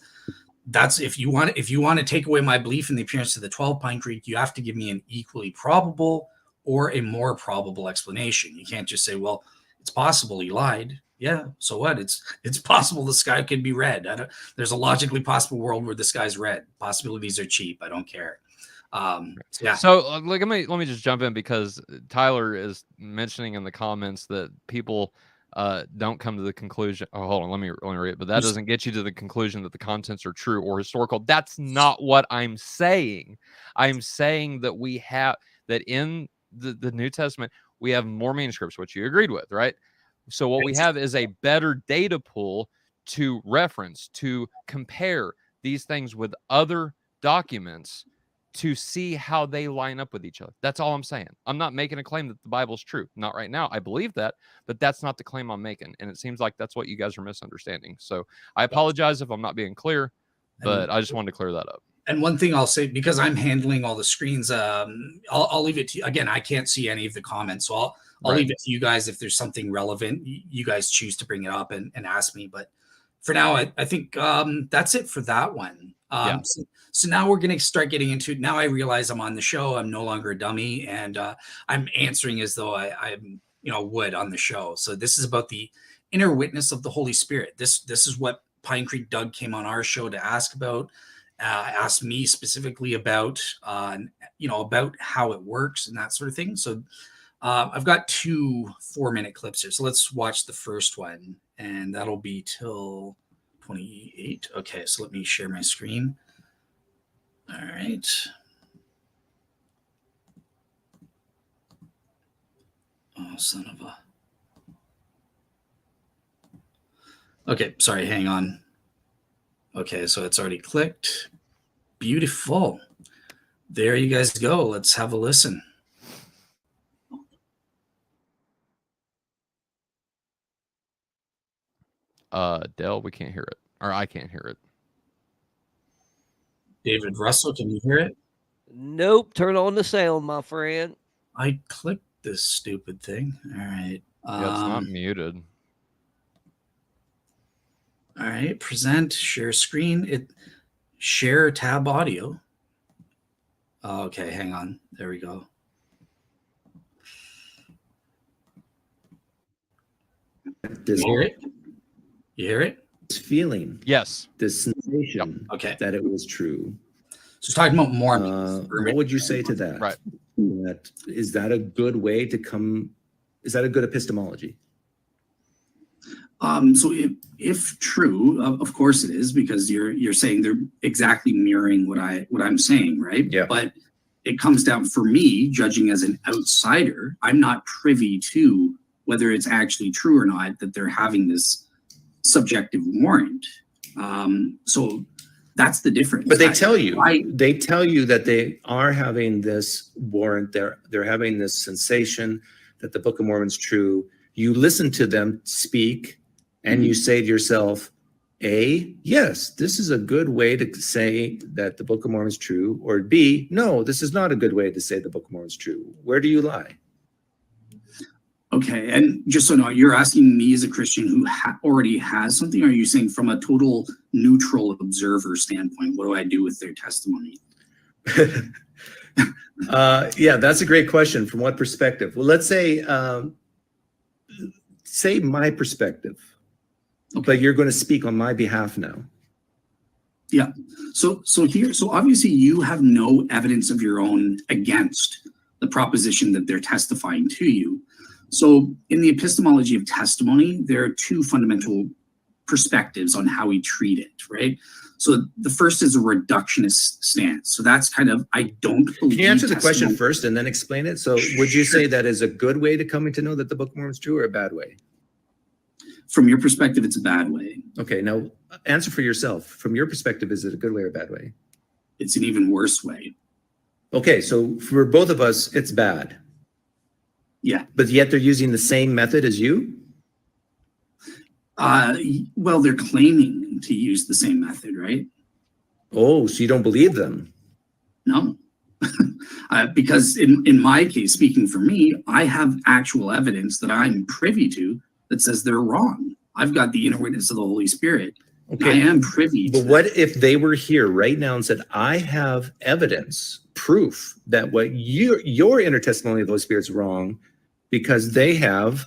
that's if you want to take away my belief in the appearance of the 12 Pine Creek, you have to give me an equally probable or a more probable explanation. You can't just say, well, it's possible he lied. Yeah, so what? It's possible the sky could be red. There's a logically possible world where the sky's red. Possibilities are cheap. I don't care. Yeah. So let me just jump in, because Tyler is mentioning in the comments that people don't come to the conclusion. Oh, hold on, let me read it. But that doesn't get you to the conclusion that the contents are true or historical. That's not what I'm saying. I'm saying that we have that in the New Testament, we have more manuscripts, which you agreed with, right? So what we have is a better data pool to reference, to compare these things with other documents to see how they line up with each other. That's all I'm saying. I'm not making a claim that the Bible's true. Not right now. I believe that, but that's not the claim I'm making. And it seems like that's what you guys are misunderstanding. So I apologize if I'm not being clear, but I just wanted to clear that up. And one thing I'll say, because I'm handling all the screens, I'll leave it to you. Again, I can't see any of the comments, so I'll leave it to you guys. If there's something relevant, you guys choose to bring it up and ask me. But for now, I think that's it for that one. So now we're going to start getting into, now I realize I'm on the show. I'm no longer a dummy, and I'm answering as though I'm would on the show. So this is about the inner witness of the Holy Spirit. This is what Pine Creek Doug came on our show to ask about. Asked me specifically about about how it works and that sort of thing. So I've got 2 4-minute clips here. So let's watch the first one, and that'll be till 28. Okay, so let me share my screen. All right. Oh, son of a. Okay, sorry, hang on. Okay, so it's already clicked. Beautiful. There you guys go. Let's have a listen. Dale, we can't hear it. Or I can't hear it. David Russell, can you hear it? Nope. Turn on the sound, my friend. I clicked this stupid thing. All right. Yeah, it's not muted. All right. Present, share screen. Share tab audio. Oh, okay, hang on. There we go. You hear it? You hear it? This feeling, Yes. this sensation Okay. that it was true. So talking about Mormons. What would you say to that? Right. Is that a good way to come? Is that a good epistemology? So if true, of course it is, because you're saying they're exactly mirroring what I'm saying, right? Yeah. But it comes down, for me, judging as an outsider, I'm not privy to whether it's actually true or not that they're having this subjective warrant. So that's the difference. But they tell you that they are having this warrant. They're having this sensation that the Book of Mormon's true. You listen to them speak, and you say to yourself, A, yes, this is a good way to say that the Book of Mormon is true, or B, no, this is not a good way to say the Book of Mormon is true. Where do you lie? Okay, and just so now, you're asking me as a Christian who already has something, or are you saying from a total neutral observer standpoint, what do I do with their testimony? Yeah, that's a great question. From what perspective? Well, let's say my perspective, Okay. but you're going to speak on my behalf now. Yeah. So obviously you have no evidence of your own against the proposition that they're testifying to you. So in the epistemology of testimony, there are 2 fundamental perspectives on how we treat it, right? So the first is a reductionist stance. So that's kind of, I don't believe. Can you answer the question first and then explain it? So would you say that is a good way to coming to know that the Book of Mormon is true, or a bad way? From your perspective, it's a bad way. Okay, now answer for yourself. From your perspective, is it a good way or a bad way? It's an even worse way. Okay, so for both of us, it's bad. Yeah. But yet they're using the same method as you? Well, they're claiming to use the same method, right? Oh, so you don't believe them? No. Because in my case, speaking for me, I have actual evidence that I'm privy to that says they're wrong. I've got the inner witness of the Holy Spirit. Okay. I am privy to But what if they were here right now and said, I have evidence, proof that what your inner testimony of the Holy Spirit is wrong because they have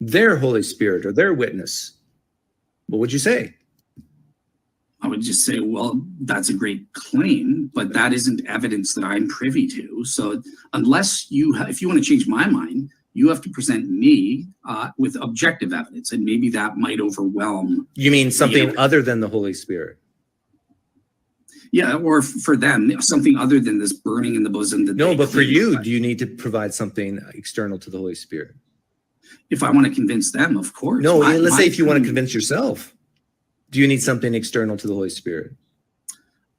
their Holy Spirit or their witness? What would you say? I would just say, well, that's a great claim, but that isn't evidence that I'm privy to. So unless if you want to change my mind, you have to present me with objective evidence, and maybe that might overwhelm. You mean something other than the Holy Spirit? Yeah, or for them, something other than this burning in the bosom. No, but for you, do you need to provide something external to the Holy Spirit? If I want to convince them, of course. No, let's say if you want to convince yourself, do you need something external to the Holy Spirit?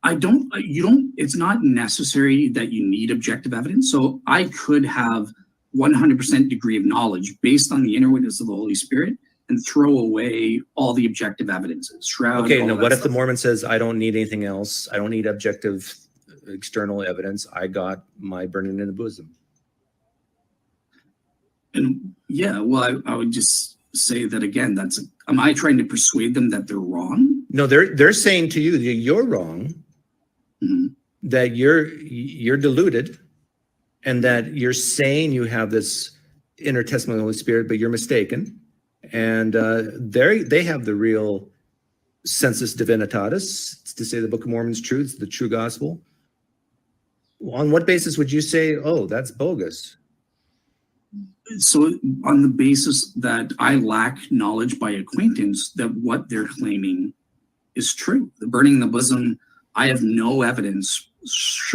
It's not necessary that you need objective evidence. So I could have 100% degree of knowledge based on the inner witness of the Holy Spirit and throw away all the objective evidences. Okay, now what if the Mormon says, I don't need anything else? I don't need objective external evidence. I got my burning in the bosom. And yeah, well, I would just say that again, am I trying to persuade them that they're wrong? No, they're saying to you that you're wrong, that you're deluded, and that you're saying you have this inner testimony of the Holy Spirit, but you're mistaken. And they have the real sensus divinitatis, to say the Book of Mormon's true, it's the true gospel. On what basis would you say, oh, that's bogus? So on the basis that I lack knowledge by acquaintance that what they're claiming is true. The burning in the bosom, I have no evidence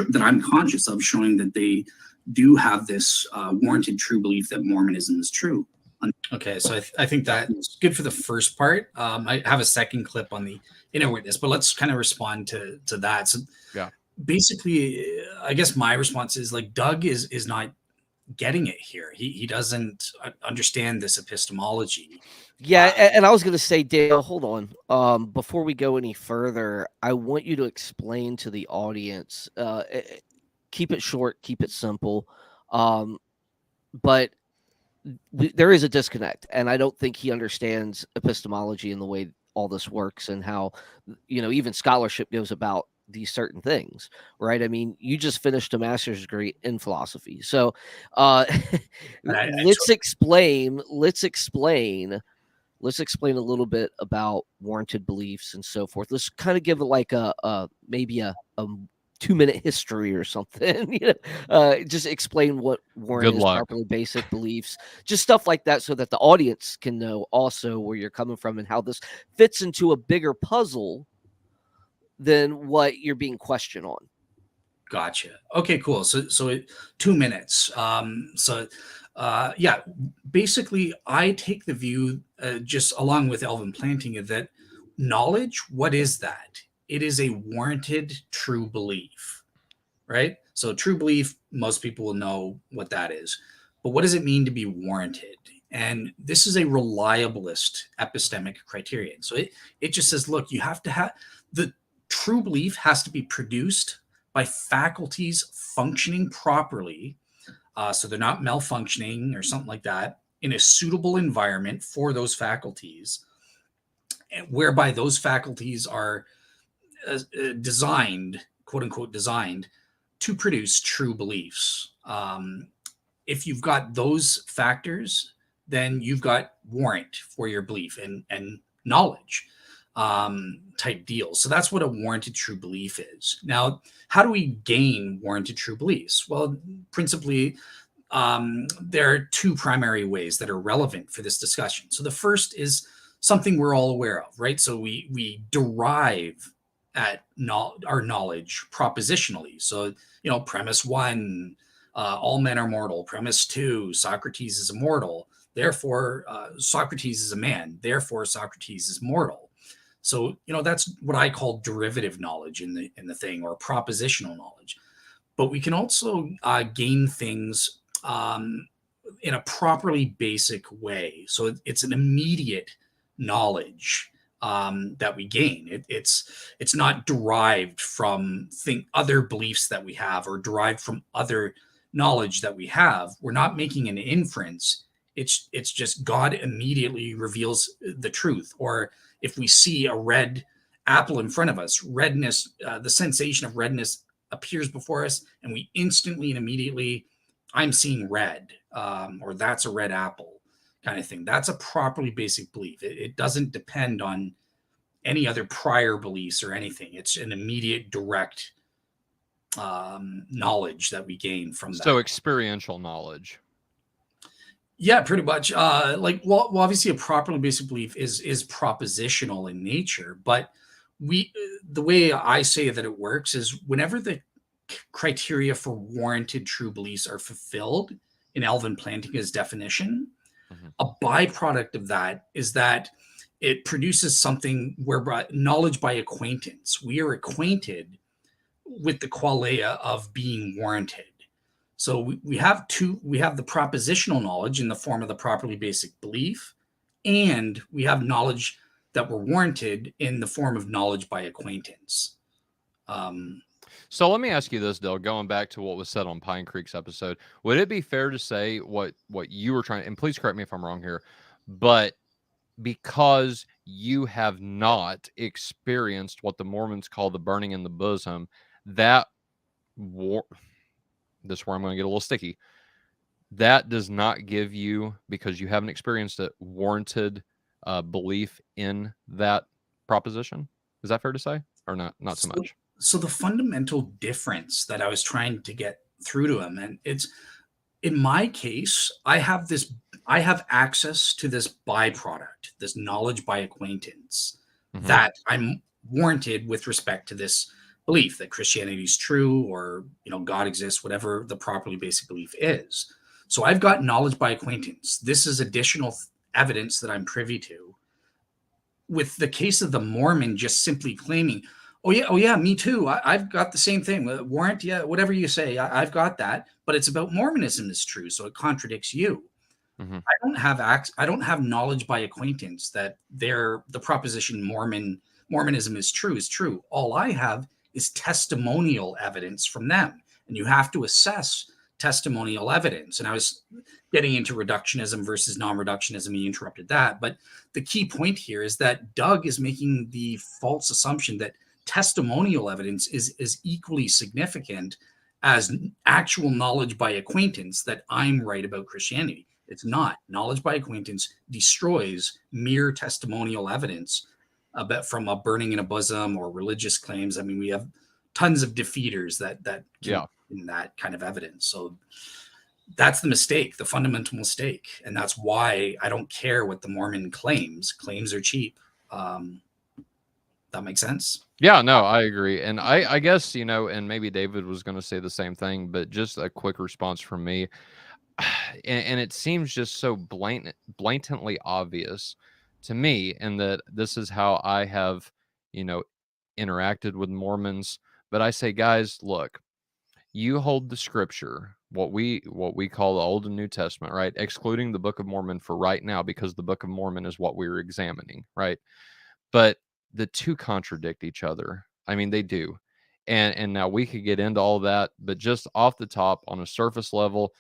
that I'm conscious of showing that they do have this warranted true belief that Mormonism is true. Okay, so I think that's good for the first part. I have a second clip on the inner witness, but let's kind of respond to that. So yeah, basically, I guess my response is like Doug is not getting it here. He doesn't understand this epistemology. Yeah, and I was going to say, Dale, hold on. Before we go any further, I want you to explain to the audience. Keep it short, keep it simple. But there is a disconnect, and I don't think he understands epistemology and the way all this works and how, even scholarship goes about these certain things, right? I mean, you just finished a master's degree in philosophy. So let's explain a little bit about warranted beliefs and so forth. Let's kind of give like maybe a 2-minute history or something. Just explain what warrant is, properly basic beliefs, just stuff like that, so that the audience can know also where you're coming from and how this fits into a bigger puzzle than what you're being questioned on. Gotcha. Okay, cool. So 2 minutes. Yeah, basically I take the view, just along with Elvin Planting, that knowledge, what is that? It is a warranted true belief, right? So true belief, most people will know what that is. But what does it mean to be warranted? And this is a reliabilist epistemic criterion. So it just says, look, you have to have the true belief has to be produced by faculties functioning properly, so they're not malfunctioning or something like that, in a suitable environment for those faculties, and whereby those faculties are designed, quote unquote, designed to produce true beliefs. If you've got those factors, then you've got warrant for your belief and knowledge type deal. So that's what a warranted true belief is. Now, how do we gain warranted true beliefs? Well, principally, there are two primary ways that are relevant for this discussion. So the first is something we're all aware of, right? So we derive our knowledge propositionally. So, premise 1, all men are mortal. Premise 2, Socrates is immortal. Therefore, Socrates is a man. Therefore, Socrates is mortal. So, that's what I call derivative knowledge in the thing, or propositional knowledge. But we can also gain things in a properly basic way. So it's an immediate knowledge that we gain. It's not derived from other beliefs that we have, or derived from other knowledge that we have. We're not making an inference. It's just God immediately reveals the truth. Or if we see a red apple in front of us, redness, the sensation of redness appears before us, and we instantly and immediately, I'm seeing red, or that's a red apple, kind of thing. That's a properly basic belief. It doesn't depend on any other prior beliefs or anything. It's an immediate, direct knowledge that we gain from that. So experiential knowledge. Yeah, pretty much. Well, obviously, a properly basic belief is propositional in nature, but the way I say that it works is whenever the criteria for warranted true beliefs are fulfilled in Alvin Plantinga's definition, a byproduct of that is that it produces something whereby knowledge by acquaintance. We are acquainted with the qualia of being warranted. So we have the propositional knowledge in the form of the properly basic belief, and we have knowledge that we're warranted in the form of knowledge by acquaintance. So let me ask you this, Dale, going back to what was said on Pine Creek's episode, would it be fair to say what you were trying, and please correct me if I'm wrong here, but because you have not experienced what the Mormons call the burning in the bosom, that this is where I'm going to get a little sticky, that does not give you, because you haven't experienced it, warranted belief in that proposition? Is that fair to say, or not so much? So the fundamental difference that I was trying to get through to him, and it's, in my case, I have access to this byproduct, this knowledge by acquaintance, that I'm warranted with respect to this belief that Christianity is true, or God exists, whatever the properly basic belief is. So I've got knowledge by acquaintance. This is additional evidence that I'm privy to. With the case of the Mormon just simply claiming, oh yeah, me too, I've got the same thing, warrant, yeah, whatever you say, I've got that, but it's about Mormonism is true, so it contradicts you. I don't have knowledge by acquaintance that the proposition Mormonism is true. All I have is testimonial evidence from them, and you have to assess testimonial evidence. And I was getting into reductionism versus non-reductionism. You interrupted that, but the key point here is that Doug is making the false assumption that testimonial evidence is equally significant as actual knowledge by acquaintance that I'm right about Christianity. It's not. Knowledge by acquaintance destroys mere testimonial evidence from a burning in a bosom or religious claims. I mean, we have tons of defeaters that in that kind of evidence. So that's the mistake, the fundamental mistake. And that's why I don't care what the Mormon claims. Claims are cheap. That makes sense? Yeah, no, I agree. And I guess, and maybe David was going to say the same thing, but just a quick response from me. And it seems just so blatantly obvious to me, and that this is how I have, interacted with Mormons. But I say, guys, look, you hold the scripture, what we call the Old and New Testament, right? Excluding the Book of Mormon for right now, because the Book of Mormon is what we're examining, right? But the two contradict each other. I mean, they do. And now we could get into all that, but just off the top, on a surface level,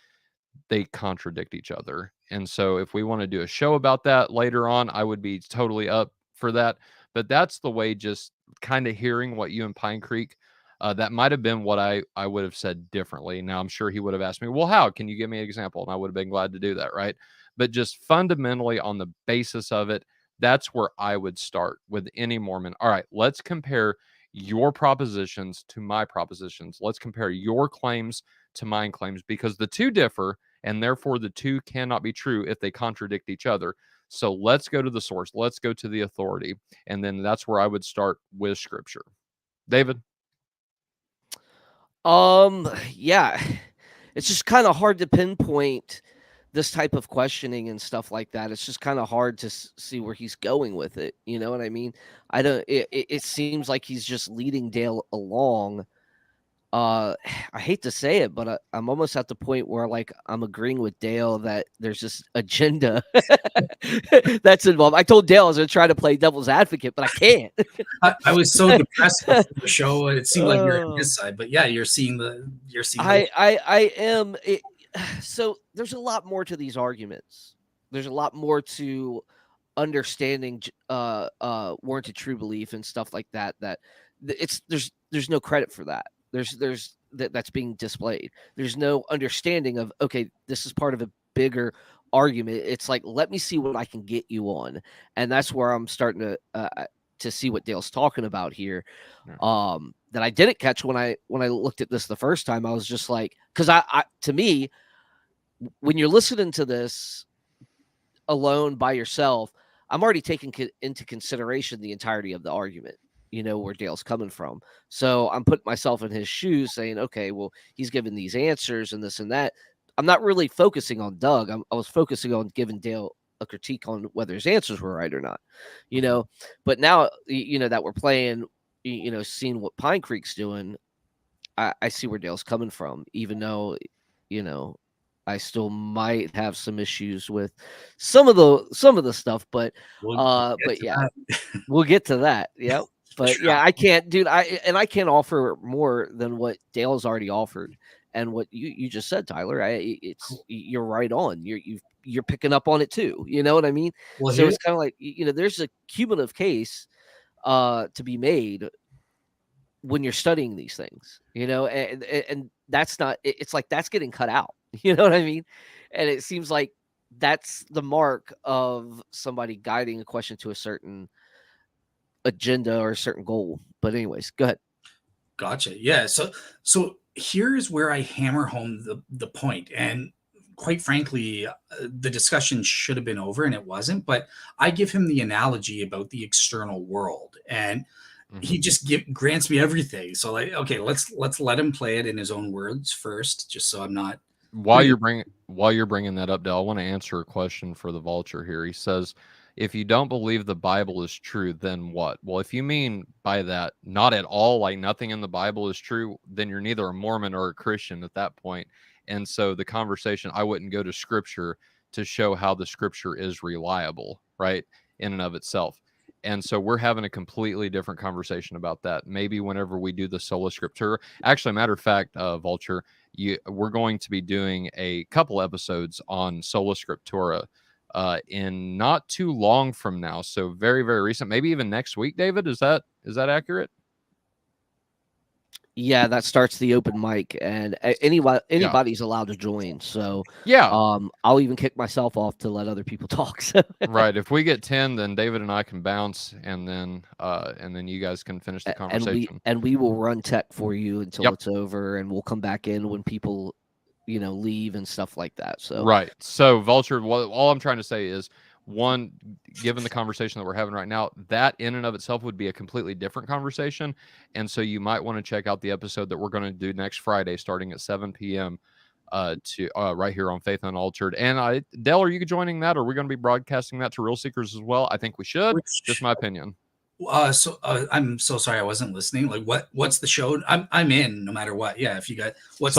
they contradict each other. And so if we want to do a show about that later on, I would be totally up for that. But that's the way, just kind of hearing what you and Pine Creek, that might have been what I would have said differently. Now, I'm sure he would have asked me, well, how? Can you give me an example? And I would have been glad to do that, right? But just fundamentally on the basis of it, that's where I would start with any Mormon. All right, let's compare your propositions to my propositions. Let's compare your claims to mine claims, because the two differ, and therefore the two cannot be true if they contradict each other. So let's go to the source. Let's go to the authority. And then that's where I would start with scripture. David? Yeah, it's just kind of hard to pinpoint this type of questioning and stuff like that. It's just kind of hard to see where he's going with it. You know what I mean? It seems like he's just leading Dale along, I hate to say it, but I'm almost at the point where like I'm agreeing with Dale that there's this agenda that's involved. I told Dale I was going to try to play devil's advocate, but I can't. I was so depressed before the show, and it seemed like you're on Oh. his side. But yeah, you're seeing the I am. So there's a lot more to these arguments. There's a lot more to understanding warranted true belief and stuff like that. There's no credit for that. That's being displayed. There's no understanding of, okay, this is part of a bigger argument. It's like, let me see what I can get you on, and that's where I'm starting to see what Dale's talking about here. Yeah. That I didn't catch when I looked at this the first time. I was just like, because I to me, when you're listening to this alone by yourself, I'm already taking into consideration the entirety of the argument, where Dale's coming from. So I'm putting myself in his shoes saying, okay, well, he's giving these answers and this and that. I'm not really focusing on Doug. I was focusing on giving Dale a critique on whether his answers were right or not, but now, that we're playing, seeing what Pine Creek's doing, I see where Dale's coming from, even though, I still might have some issues with some of the stuff, but yeah, we'll get to that. Yep. But yeah, I can't, dude. I can't offer more than what Dale's already offered, and what you just said, Tyler. You're right on. You're picking up on it too. You know what I mean? Well, so it's kind of like, there's a cumulative case to be made when you're studying these things, and that's not. It's like that's getting cut out. You know what I mean? And it seems like that's the mark of somebody guiding a question to a certain agenda or a certain goal. But anyways, go ahead. Gotcha. Yeah. So here's where I hammer home the point. And quite frankly, the discussion should have been over, and it wasn't. But I give him the analogy about the external world, and he just grants me everything. So like, okay, let's let him play it in his own words first, just so I'm not. While you're bringing that up, Dale, I want to answer a question for the Vulture here. He says, if you don't believe the Bible is true, then what? Well, if you mean by that not at all, like nothing in the Bible is true, then you're neither a Mormon or a Christian at that point. And so the conversation, I wouldn't go to Scripture to show how the Scripture is reliable, right, in and of itself. And so we're having a completely different conversation about that. Maybe whenever we do the Sola Scriptura, actually, matter of fact, Vulture, we're going to be doing a couple episodes on Sola Scriptura in not too long from now. So very, very recent, maybe even next week, David. Is that accurate? Yeah, that starts the open mic, and anybody's allowed to join. So yeah, I'll even kick myself off to let other people talk. So. Right. If we get 10, then David and I can bounce, and then you guys can finish the conversation. And we will run tech for you until it's over, and we'll come back in when people, leave and stuff like that. So right. So Vulture, all I'm trying to say is, one, given the conversation that we're having right now, that in and of itself would be a completely different conversation. And so you might want to check out the episode that we're going to do next Friday, starting at 7 p.m. To right here on Faith Unaltered. And Dale, are you joining that? Or are we going to be broadcasting that to Real Seekers as well? I think we should. Just my opinion. I'm so sorry I wasn't listening. Like, what's the show? I'm in no matter what. Yeah, if you got what's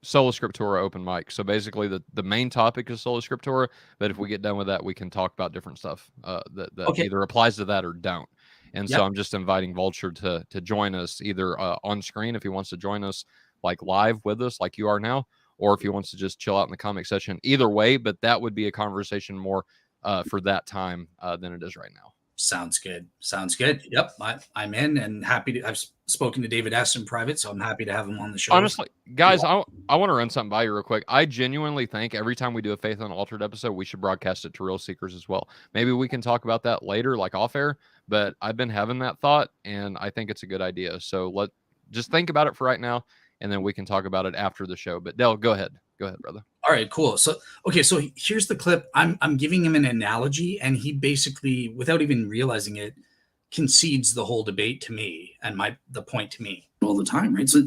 Sola Scriptura open mic. So basically, the main topic is Sola Scriptura. But if we get done with that, we can talk about different stuff that either applies to that or don't. And so I'm just inviting Vulture to join us either on screen if he wants to join us like live with us, like you are now, or if he wants to just chill out in the comic section. Either way, but that would be a conversation more for that time than it is right now. Sounds good. Yep, I'm in and happy to. I've spoken to David S. in private, so I'm happy to have him on the show. Honestly, guys, I want to run something by you real quick. I genuinely think every time we do a Faith Unaltered episode, we should broadcast it to Real Seekers as well. Maybe we can talk about that later, like off air. But I've been having that thought, and I think it's a good idea. So just think about it for right now, and then we can talk about it after the show. But Dale, go ahead, brother. All right, cool. So here's the clip. I'm giving him an analogy, and he basically, without even realizing it, concedes the whole debate to me and the point to me all the time, right? So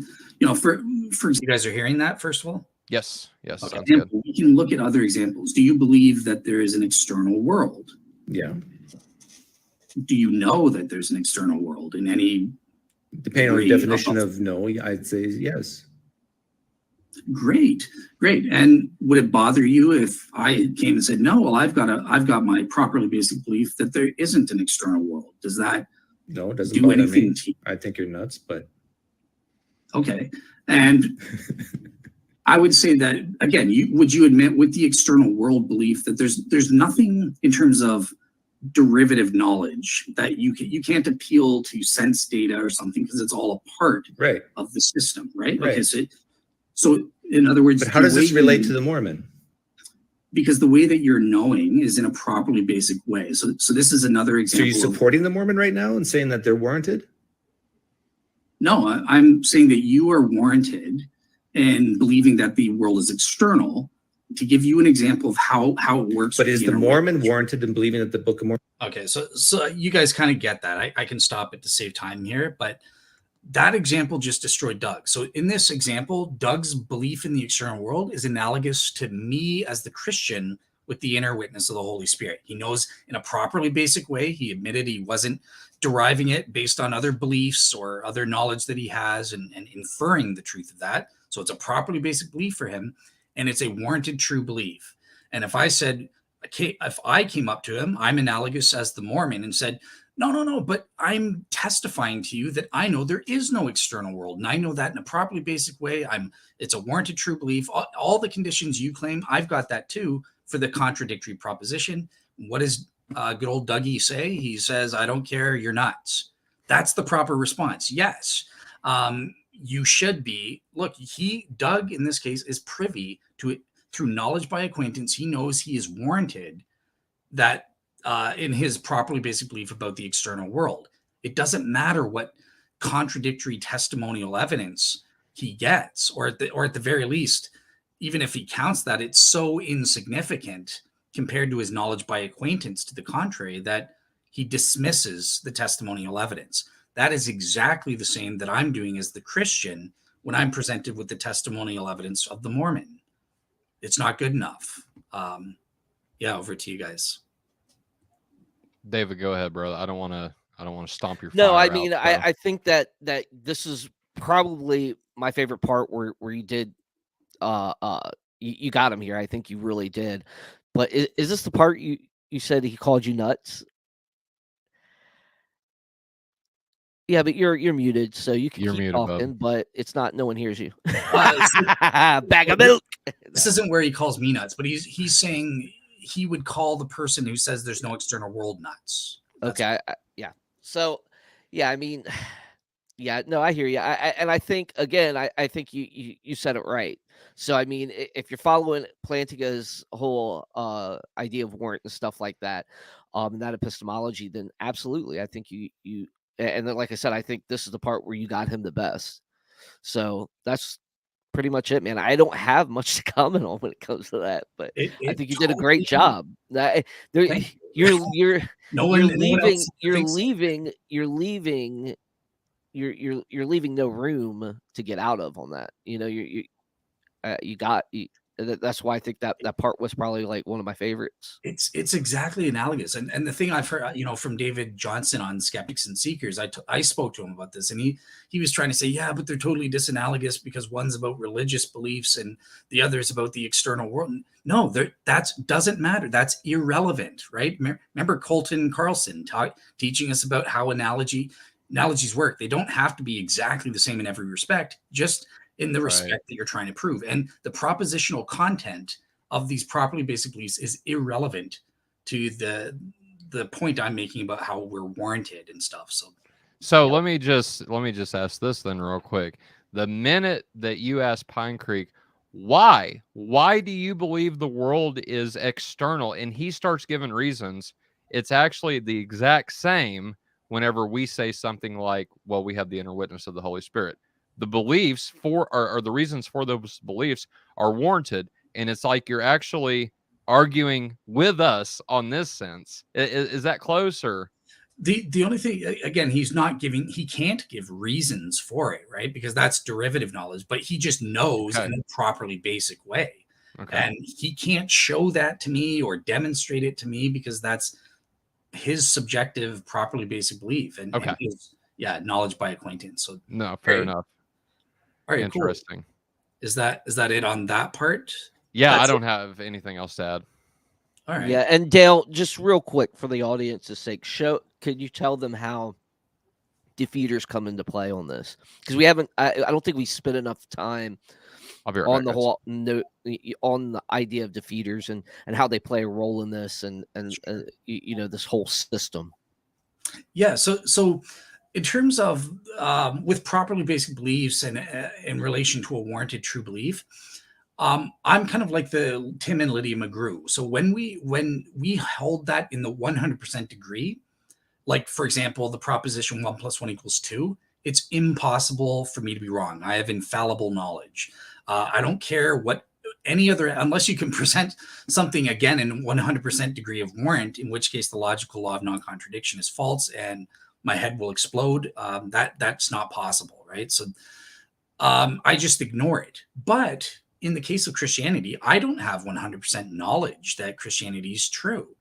for you guys are hearing that first of all. Yes. Okay. Sounds good. We can look at other examples. Do you believe that there is an external world? Yeah. Do you know that there's an external world in any Depending on the Great. definition of no, I'd say yes. Great. And would it bother you if I came and said, no, well, I've got my properly basic belief that there isn't an external world? Does that No, it doesn't do bother anything me. to you? I think you're nuts, but Okay. And I would say that, again, would you admit with the external world belief that there's nothing in terms of derivative knowledge that you can't appeal to sense data or something because it's all a part right. of the system, right? Right. Okay, so in other words, But how does this relate to the Mormon? Because the way that you're knowing is in a properly basic way. So this is another So are example. you supporting the Mormon right now and saying that they're warranted? No, I'm saying that you are warranted in believing that the world is external. To give you an example of how it works. But is the Mormon warranted in believing that the Book of Mormon? Okay, so you guys kind of get that. I can stop it to save time here, but that example just destroyed Doug. So in this example, Doug's belief in the external world is analogous to me as the Christian with the inner witness of the Holy Spirit. He knows in a properly basic way. He admitted he wasn't deriving it based on other beliefs or other knowledge that he has and inferring the truth of that. So it's a properly basic belief for him, and it's a warranted true belief. And if I said, okay, if I came up to him, I'm analogous as the Mormon and said, no, but I'm testifying to you that I know there is no external world. And I know that in a properly basic way. It's a warranted true belief. All the conditions you claim, I've got that too for the contradictory proposition. What does good old Dougie say? He says, I don't care, you're nuts. That's the proper response. Yes. You should be. Look, Doug in this case is privy to it through knowledge by acquaintance. He knows he is warranted that in his properly basic belief about the external world. It doesn't matter what contradictory testimonial evidence he gets, or at the very least, even if he counts that, it's so insignificant compared to his knowledge by acquaintance to the contrary that he dismisses the testimonial evidence. That is exactly the same that I'm doing as the Christian when I'm presented with the testimonial evidence of the Mormon. It's not good enough. Over to you guys. David, go ahead, brother. I don't want to stomp your. No, fire I mean, out, I think that this is probably my favorite part where you did, you got him here. I think you really did. But is this the part you said he called you nuts? Yeah, but you're muted, so you can keep muted, talking, but it's not. No one hears you. Uh, Bag of milk. This isn't where he calls me nuts, but he's saying he would call the person who says there's no external world nuts. Okay. Yeah. So, yeah, I mean, yeah, no, I hear you. And I think, again, I think you said it right. So, I mean, if you're following Plantinga's whole idea of warrant and stuff like that, and that epistemology, then absolutely, I think you and then, like I said, I think this is the part where you got him the best. So that's pretty much it, man. I don't have much to comment on when it comes to that, but I think you did a great job. You're leaving no room to get out of on that. You know, that's why I think that part was probably like one of my favorites. It's exactly analogous. And the thing I've heard, from David Johnson on Skeptics and Seekers, I spoke to him about this, and he was trying to say, yeah, but they're totally disanalogous because one's about religious beliefs and the other is about the external world. No, that doesn't matter. That's irrelevant, right? Remember Colton Carlson teaching us about how analogies work. They don't have to be exactly the same in every respect, just in the respect that you're trying to prove. And the propositional content of these properly basic beliefs is irrelevant to the point I'm making about how we're warranted and stuff. So let me just ask this then real quick. The minute that you ask Pine Creek, why do you believe the world is external? And he starts giving reasons. It's actually the exact same whenever we say something like, well, we have the inner witness of the Holy Spirit. The beliefs or the reasons for those beliefs are warranted. And it's like you're actually arguing with us on this sense. Is that close? Or the only thing, again, he can't give reasons for it, right? Because that's derivative knowledge, but he just knows in a properly basic way. Okay. And he can't show that to me or demonstrate it to me because that's his subjective, properly basic belief. And knowledge by acquaintance. So No, fair enough. all right, Interesting. cool. Is that it on that part? Yeah, That's I don't have anything else to add. All right. Yeah, and Dale, just real quick for the audience's sake, could you tell them how defeaters come into play on this? Because we haven't, I don't think we spent enough time I'll be right on back, the guys. whole on the idea of defeaters and how they play a role in this and this whole system. Yeah. So in terms of with properly basic beliefs and in relation to a warranted true belief, I'm kind of like the Tim and Lydia McGrew. So when we hold that in the 100% degree, like for example, the proposition 1 + 1 = 2, it's impossible for me to be wrong. I have infallible knowledge. I don't care what any other, unless you can present something again in 100% degree of warrant, in which case the logical law of non-contradiction is false and my head will explode. That's not possible, right? So I just ignore it. But in the case of Christianity, I don't have 100% knowledge that Christianity is true.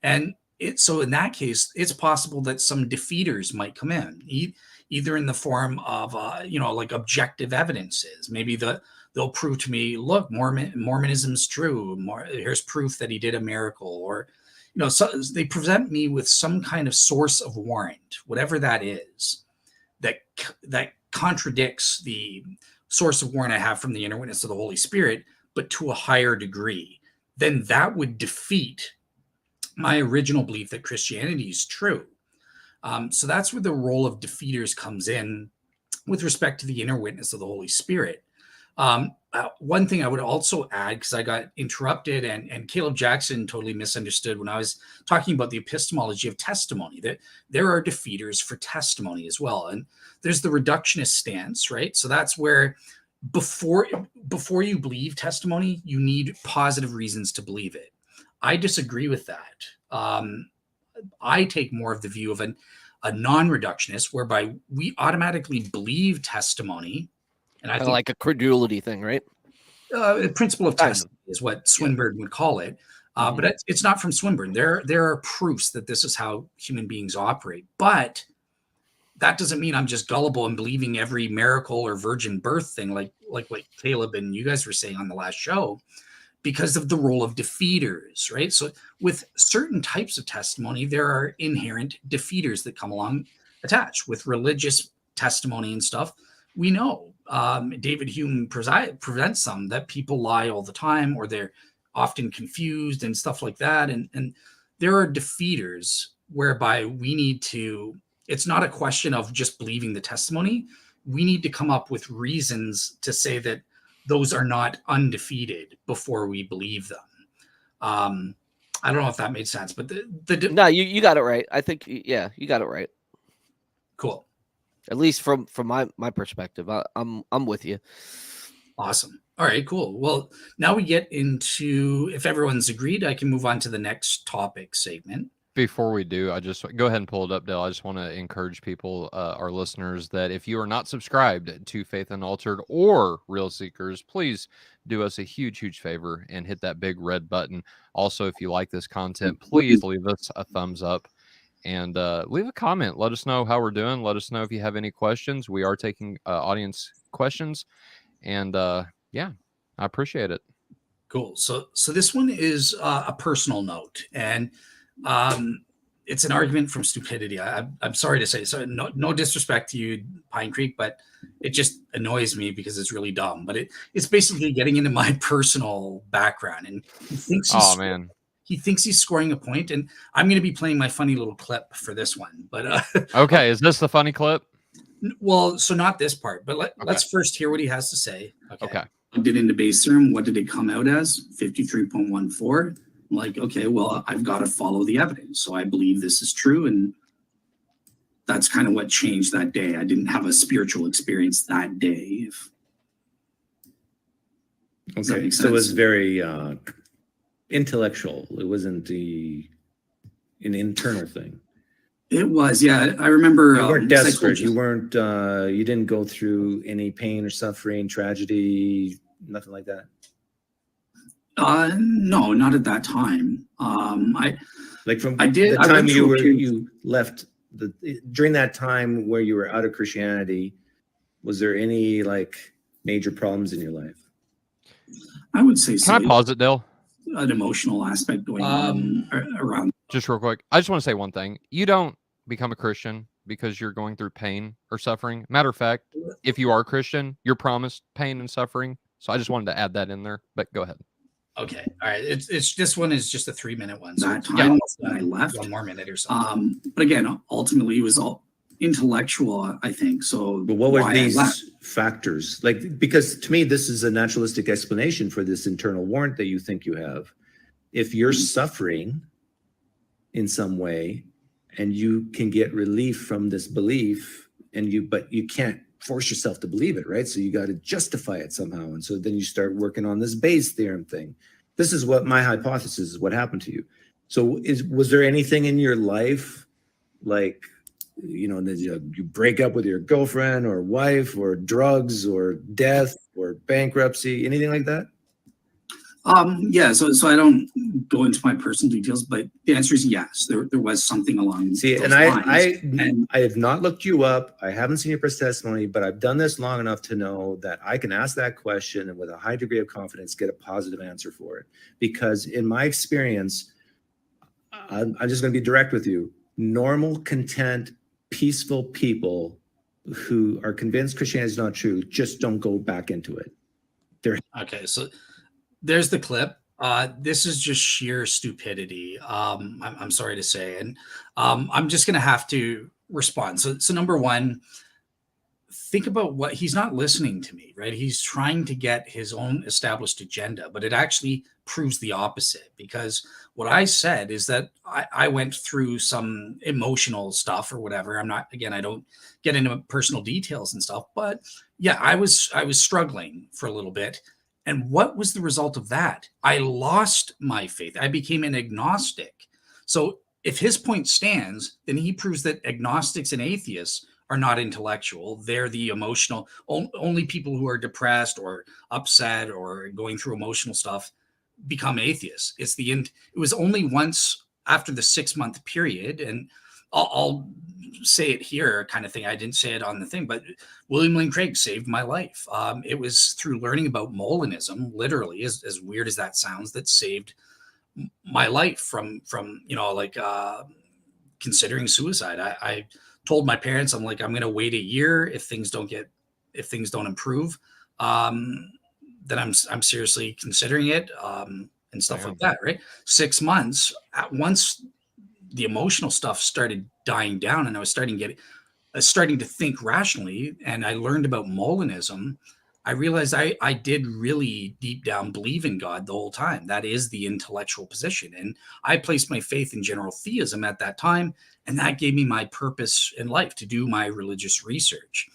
And so in that case, it's possible that some defeaters might come in, either in the form of, like objective evidences. Maybe they'll prove to me, look, Mormonism is true. Here's proof that he did a miracle. Or, so they present me with some kind of source of warrant, whatever that is, that contradicts the source of warrant I have from the inner witness of the Holy Spirit, but to a higher degree. Then that would defeat my original belief that Christianity is true. So that's where the role of defeaters comes in with respect to the inner witness of the Holy Spirit. One thing I would also add, because I got interrupted and Caleb Jackson totally misunderstood when I was talking about the epistemology of testimony, that there are defeaters for testimony as well. And there's the reductionist stance, right? So that's where before you believe testimony, you need positive reasons to believe it. I disagree with that. I take more of the view of a non-reductionist, whereby we automatically believe testimony. And I think like a credulity thing, right? The principle of testimony is what Swinburne would call it. But it's not from Swinburne. There are proofs that this is how human beings operate. But that doesn't mean I'm just gullible and believing every miracle or virgin birth thing, like what Caleb and you guys were saying on the last show, because of the role of defeaters, right? So with certain types of testimony, there are inherent defeaters that come along attached. With religious testimony and stuff, we know David Hume prevents some, that people lie all the time, or they're often confused and stuff like that. And there are defeaters whereby we need to, it's not a question of just believing the testimony. We need to come up with reasons to say that those are not undefeated before we believe them. I don't know if that made sense, but no, you got it right. I think, yeah, you got it right. Cool. At least from my perspective, I'm with you. Awesome. All right, cool. Well, now we get into, if everyone's agreed, I can move on to the next topic segment. Before we do, I just go ahead and pull it up, Dale. I just want to encourage people, our listeners, that if you are not subscribed to Faith Unaltered or Real Seekers, please do us a huge favor and hit that big red button. Also, if you like this content, please leave us a thumbs up and leave a comment. Let us know how we're doing. Let us know if you have any questions. We are taking audience questions, and yeah, I appreciate it. Cool. So this one is a personal note, and it's an argument from stupidity. I'm sorry to say, so no disrespect to you, Pine Creek, but it just annoys me because it's really dumb. But it's basically getting into my personal background, and he thinks he thinks he's scoring a point, and I'm going to be playing my funny little clip for this one. But okay, is this the funny clip? Well, so not this part, but let's first hear what he has to say. Okay. Did into base theorem, what did it come out as? 53.14. Like, okay, well, I've got to follow the evidence. So I believe this is true. And that's kind of what changed that day. I didn't have a spiritual experience that day. Okay, so it was very intellectual. It wasn't an internal thing. It was, yeah. I remember. You weren't desperate. You weren't. You didn't go through any pain or suffering, tragedy, nothing like that. No, not at that time. You left during that time where you were out of Christianity, was there any like major problems in your life? I would say Can I pause it, Dale? an emotional aspect going on around. Just real quick, I just want to say one thing. You don't become a Christian because you're going through pain or suffering. Matter of fact, if you are Christian, you're promised pain and suffering. So I just wanted to add that in there, but go ahead. Okay. All right. It's this one is just a 3-minute one. So That time when I left, 1 more minute or something. but again, ultimately it was all intellectual, I think. So But what were why I these left. factors? Like, because to me, this is a naturalistic explanation for this internal warrant that you think you have. If you're suffering in some way and you can get relief from this belief but you can't force yourself to believe it, right? So you got to justify it somehow. And so then you start working on this Bayes theorem thing. This is what my hypothesis is, what happened to you. So was there anything in your life, like, you know, you break up with your girlfriend or wife or drugs or death or bankruptcy, anything like that? Yeah, so I don't go into my personal details, but the answer is yes. There was something along See, those and lines. I have not looked you up. I haven't seen your press testimony, but I've done this long enough to know that I can ask that question and with a high degree of confidence get a positive answer for it. Because in my experience, I'm just going to be direct with you. Normal, content, peaceful people who are convinced Christianity is not true just don't go back into it. Okay, so there's the clip. This is just sheer stupidity. I'm sorry to say, and I'm just gonna have to respond. So number one, think about what he's not listening to me, right? He's trying to get his own established agenda, but it actually proves the opposite, because what I said is that I went through some emotional stuff or whatever. I don't get into personal details and stuff, but yeah, I was struggling for a little bit. And what was the result of that? I lost my faith. I became an agnostic. So if his point stands, then he proves that agnostics and atheists are not intellectual. They're the emotional, only people who are depressed or upset or going through emotional stuff become atheists. It was only once after the 6-month period, and I'll say it here kind of thing. I didn't say it on the thing, but William Lane Craig saved my life. It was through learning about Molinism, literally, as weird as that sounds, that saved my life from considering suicide. I told my parents, I'm like, I'm going to wait a year. If things don't improve, then I'm seriously considering it, and stuff like that. Right. 6 months once the emotional stuff started dying down and I was starting to think rationally, and I learned about Molinism, I realized I did really deep down believe in God the whole time. That is the intellectual position. And I placed my faith in general theism at that time, and that gave me my purpose in life to do my religious research.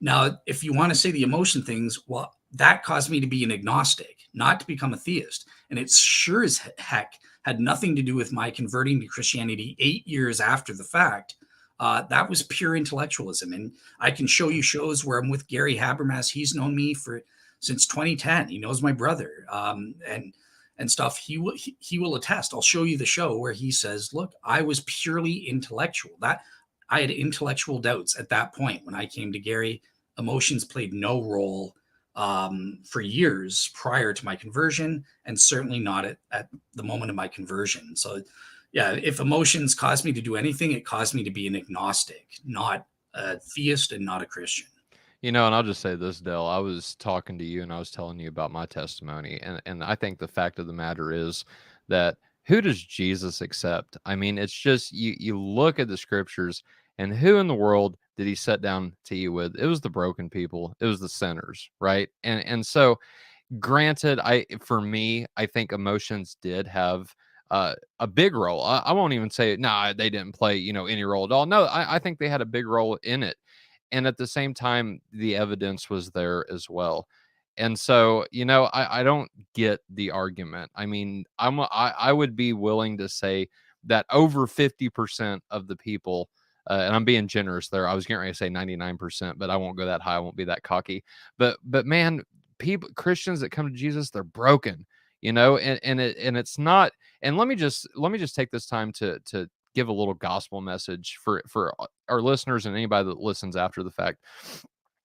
Now, if you want to say the emotion things, well, that caused me to be an agnostic, not to become a theist. And it sure as heck had nothing to do with my converting to Christianity 8 years after the fact. That was pure intellectualism. And I can show you shows where I'm with Gary Habermas. He's known me since 2010. He knows my brother, and stuff. He will attest. I'll show you the show where he says, look, I was purely intellectual. That I had intellectual doubts at that point when I came to Gary. Emotions played no role for years prior to my conversion, and certainly not at the moment of my conversion. So yeah, if emotions caused me to do anything, it caused me to be an agnostic, not a theist and not a Christian. You know, and I'll just say this, Dale, I was talking to you and I was telling you about my testimony. And I think the fact of the matter is that who does Jesus accept? I mean, it's just, you look at the scriptures, and who in the world did he sit down to eat with? It was the broken people. It was the sinners, right? And so granted, for me, I think emotions did have a big role. I won't even say, nah, they didn't play, any role at all. No, I think they had a big role in it. And at the same time, the evidence was there as well. And so, I don't get the argument. I mean, I would be willing to say that over 50% of the people, and I'm being generous there. I was getting ready to say 99%, but I won't go that high. I won't be that cocky. But man, Christians that come to Jesus, they're broken, and it's not. And let me just take this time to give a little gospel message for our listeners and anybody that listens after the fact.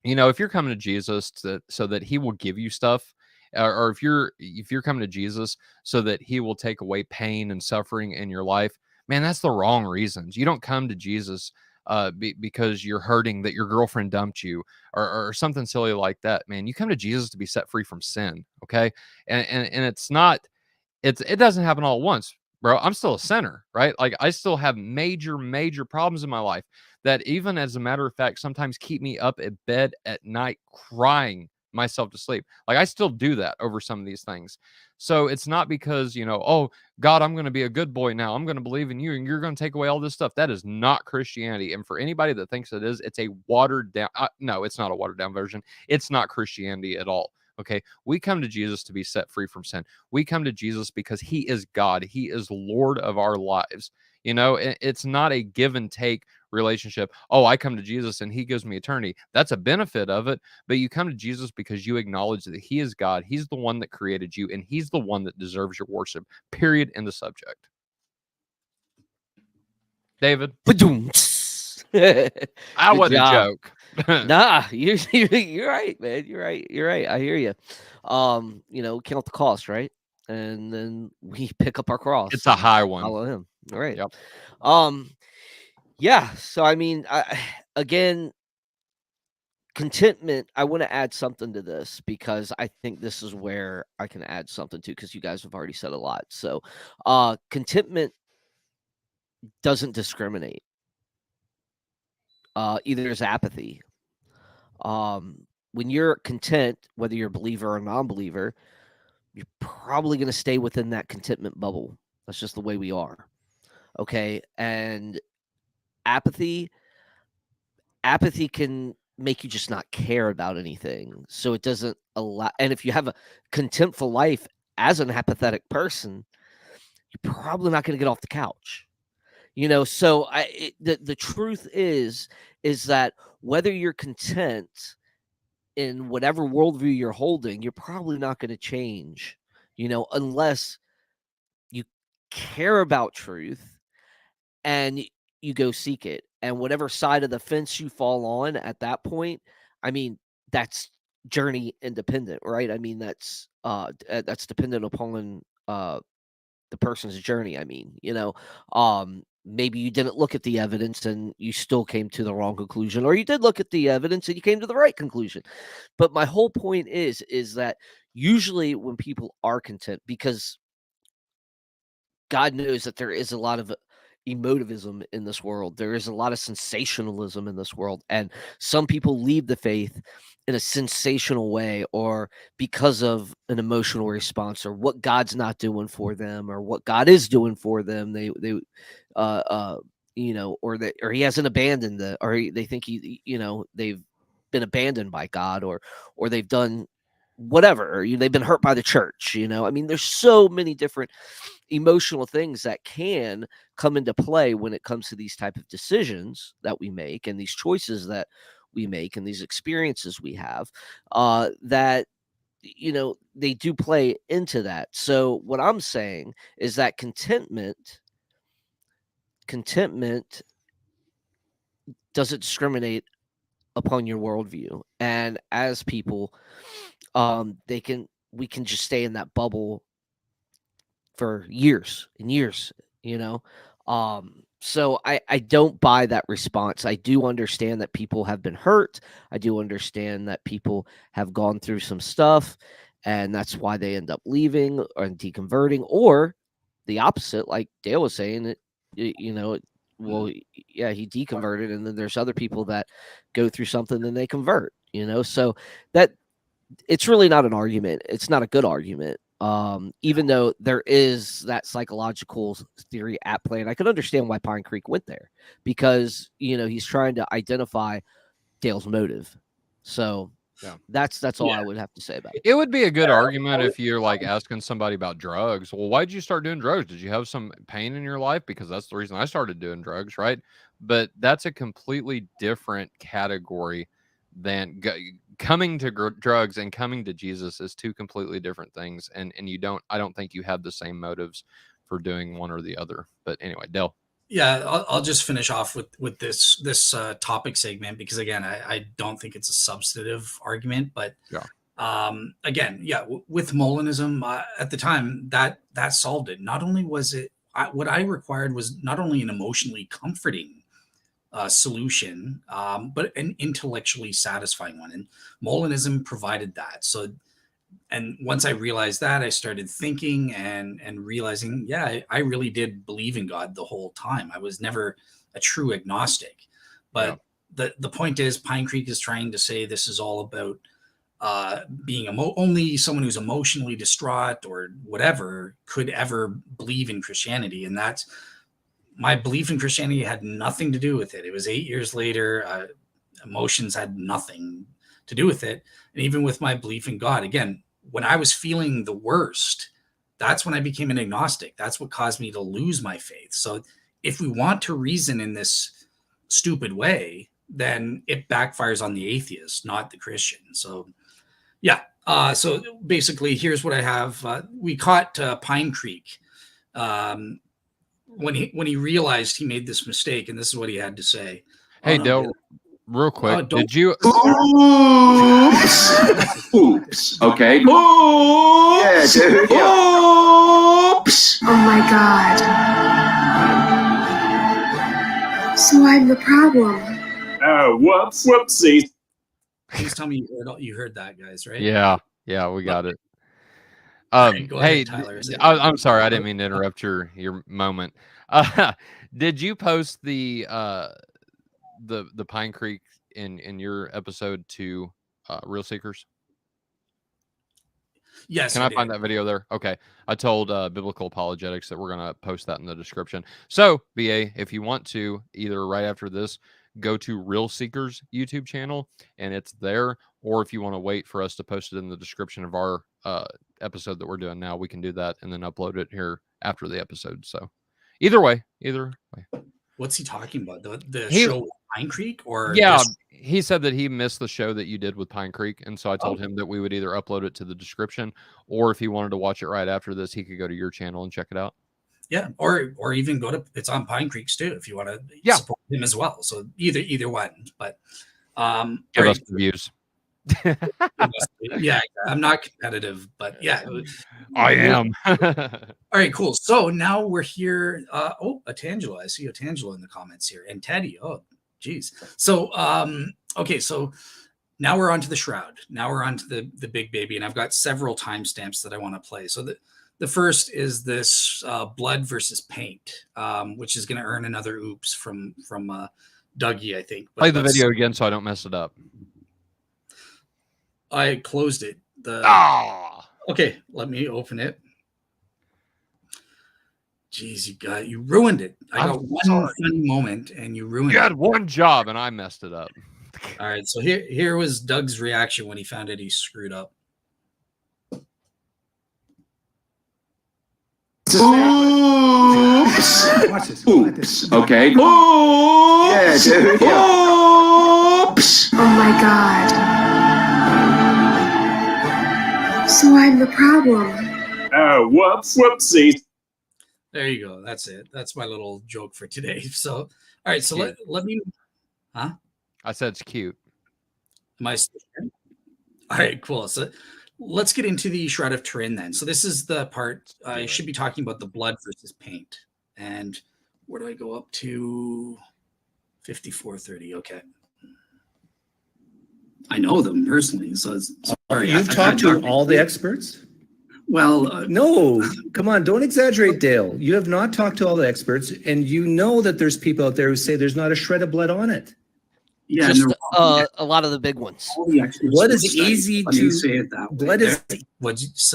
You know, if you're coming to Jesus so that he will give you stuff, or if you're coming to Jesus so that he will take away pain and suffering in your life, man, that's the wrong reasons. You don't come to Jesus because you're hurting that your girlfriend dumped you, or something silly like that, man. You come to Jesus to be set free from sin, okay? And it's not, it doesn't happen all at once, bro. I'm still a sinner, right? Like, I still have major problems in my life that, even as a matter of fact, sometimes keep me up at bed at night crying myself to sleep. Like, I still do that over some of these things. So it's not because, you know, oh God, I'm going to be a good boy now, I'm going to believe in you and you're going to take away all this stuff. That is not Christianity. And for anybody that thinks it is, it's a watered down, no, it's not a watered down version. It's not Christianity at all. Okay, we come to Jesus to be set free from sin. We come to Jesus because he is God. He is Lord of our lives. You know, it's not a give and take relationship. Oh, I come to Jesus and he gives me eternity. That's a benefit of it. But you come to Jesus because you acknowledge that he is God. He's the one that created you, and he's the one that deserves your worship. Period. In the subject. David. I wasn't a joke. Nah, you're right, man. You're right. I hear you. You know, count the cost, right? And then we pick up our cross. It's a high one. Follow him. All right. Yep. Yeah. So I mean, again, contentment. I want to add something to this because I think this is where I can add something to, because you guys have already said a lot. So, contentment doesn't discriminate. Either there's apathy. When you're content, whether you're a believer or non-believer, you're probably going to stay within that contentment bubble. That's just the way we are. Okay. And apathy can make you just not care about anything. So it doesn't allow, and if you have a contentful life as an apathetic person, you're probably not going to get off the couch. You know, so the truth is that whether you're content in whatever worldview you're holding, you're probably not going to change, you know, unless you care about truth and you go seek it. And whatever side of the fence you fall on at that point, I mean, that's journey independent, right? I mean, that's dependent upon the person's journey. I mean, you know, maybe you didn't look at the evidence and you still came to the wrong conclusion, or you did look at the evidence and you came to the right conclusion. But my whole point is that usually when people are content, because God knows that there is a lot of emotivism in this world, there is a lot of sensationalism in this world, and some people leave the faith in a sensational way, or because of an emotional response, or what God's not doing for them, or what God is doing for them. They you know, or he hasn't abandoned they think you know, they've been abandoned by God, or they've done whatever, or they've been hurt by the church. You know, I mean, there's so many different emotional things that can come into play when it comes to these type of decisions that we make, and these choices that we make, and these experiences we have, that, you know, they do play into that. So what I'm saying is that contentment doesn't discriminate upon your worldview. And as people, we can just stay in that bubble for years and years, you know. So I don't buy that response. I do understand that people have been hurt. I do understand that people have gone through some stuff, and that's why they end up leaving or deconverting, or the opposite, like Dale was saying, you know, well, yeah, he deconverted, and then there's other people that go through something and they convert, you know. So that it's really not an argument. It's not a good argument. Even though there is that psychological theory at play, and I can understand why Pincreek went there, because, you know, he's trying to identify Dale's motive. So yeah, that's all I would have to say about it. It would be a good argument if you're like asking somebody about drugs. Well, why did you start doing drugs? Did you have some pain in your life? Because that's the reason I started doing drugs, right? But that's a completely different category than coming to drugs and coming to Jesus is two completely different things. And I don't think you have the same motives for doing one or the other. But anyway, Dale. Yeah, I'll just finish off with this topic segment, because again, I don't think it's a substantive argument, but Yeah. again, yeah, with Molinism at the time, that solved it. Not only was it what I required was not only an emotionally comforting solution, but an intellectually satisfying one, and Molinism provided that. So, and once I realized that, I started thinking and realizing, yeah, I really did believe in God the whole time. I was never a true agnostic. But the point is, Pine Creek is trying to say this is all about being only someone who's emotionally distraught or whatever could ever believe in Christianity. And that's my belief in Christianity had nothing to do with it. It was 8 years later. Emotions had nothing to do with it. And even with my belief in God, again, when I was feeling the worst, that's when I became an agnostic. That's what caused me to lose my faith. So if we want to reason in this stupid way, then it backfires on the atheist, not the Christian. So yeah. So basically, here's what I have. We caught Pine Creek when he realized he made this mistake, and this is what he had to say. Hey, Dale, real quick, did you? Oops. Oops. Okay. Oops. Yeah, dude. Oops. Oh my God. So I'm the problem. Oh, whoops. Whoopsie. Please tell me you heard that, guys, right? Yeah, we got it. Right, go hey, ahead, Tyler. I'm sorry, I didn't mean to interrupt your moment. Did you post the Pine Creek in your episode to Real Seekers? Yes. Can I find that video there? Okay. I told Biblical Apologetics that we're going to post that in the description. So, BA, if you want to, either right after this, go to Real Seekers YouTube channel, and it's there. Or if you want to wait for us to post it in the description of our episode that we're doing now, we can do that and then upload it here after the episode. So, either way. What's he talking about? The show Pine Creek, or yeah, he said that he missed the show that you did with Pine Creek, and so I told him that we would either upload it to the description, or if he wanted to watch it right after this, he could go to your channel and check it out. Yeah, or even go to, it's on Pine Creek's too if you want to support him as well. So either one, but give us the views. Yeah, I'm not competitive, but yeah, I am. All right, cool. So now we're here. Otangelo, I see Otangelo in the comments here, and Teddy. Oh, geez. So okay, so now we're on to the shroud. Now we're on to the big baby, and I've got several timestamps that I want to play. So the first is this blood versus paint, which is going to earn another oops from Dougie, I think. But play the video again so I don't mess it up. I closed it. Okay, let me open it. Jeez, you ruined it. I got one funny moment and you ruined it. You had one job and I messed it up. All right, so here was Doug's reaction when he found out he screwed up. Oops. Oops. Okay. Oops. Yeah, dude. Oops. Oh my God. So I'm the problem. Oh, whoops. Whoopsie. There you go. That's it. That's my little joke for today. So, all right. So let me. Huh? I said it's cute. Am I? All right. Cool. So let's get into the Shroud of Turin then. So this is the part I should be talking about, the blood versus paint. And where do I go up to? 5430. Okay. I know them personally, so sorry. You've talked to all the experts? Well, no, come on, don't exaggerate, Dale. You have not talked to all the experts, and you know that there's people out there who say there's not a shred of blood on it. Yeah, just a lot of the big ones. Blood is easy to say it that way. Blood is.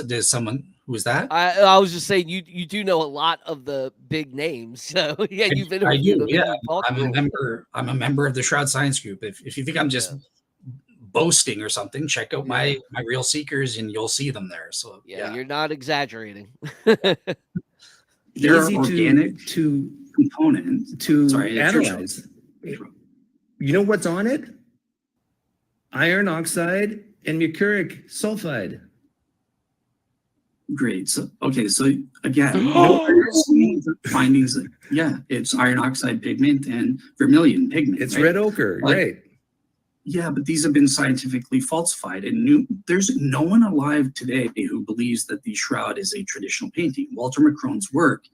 Did someone who was that? I was just saying you do know a lot of the big names, so yeah, you've been. I do. Yeah, I'm a member of the Shroud Science Group. If you think I'm just boasting or something, check out my Real Seekers and you'll see them there. So yeah. You're not exaggerating. They're organic to component to analyze. You know what's on it? Iron oxide and mercuric sulfide. Great. So, okay. So again, the findings that, yeah, it's iron oxide pigment and vermilion pigment. It's right? red ochre. Like, Right. Yeah, but these have been scientifically falsified, and there's no one alive today who believes that the shroud is a traditional painting. Walter McCrone's work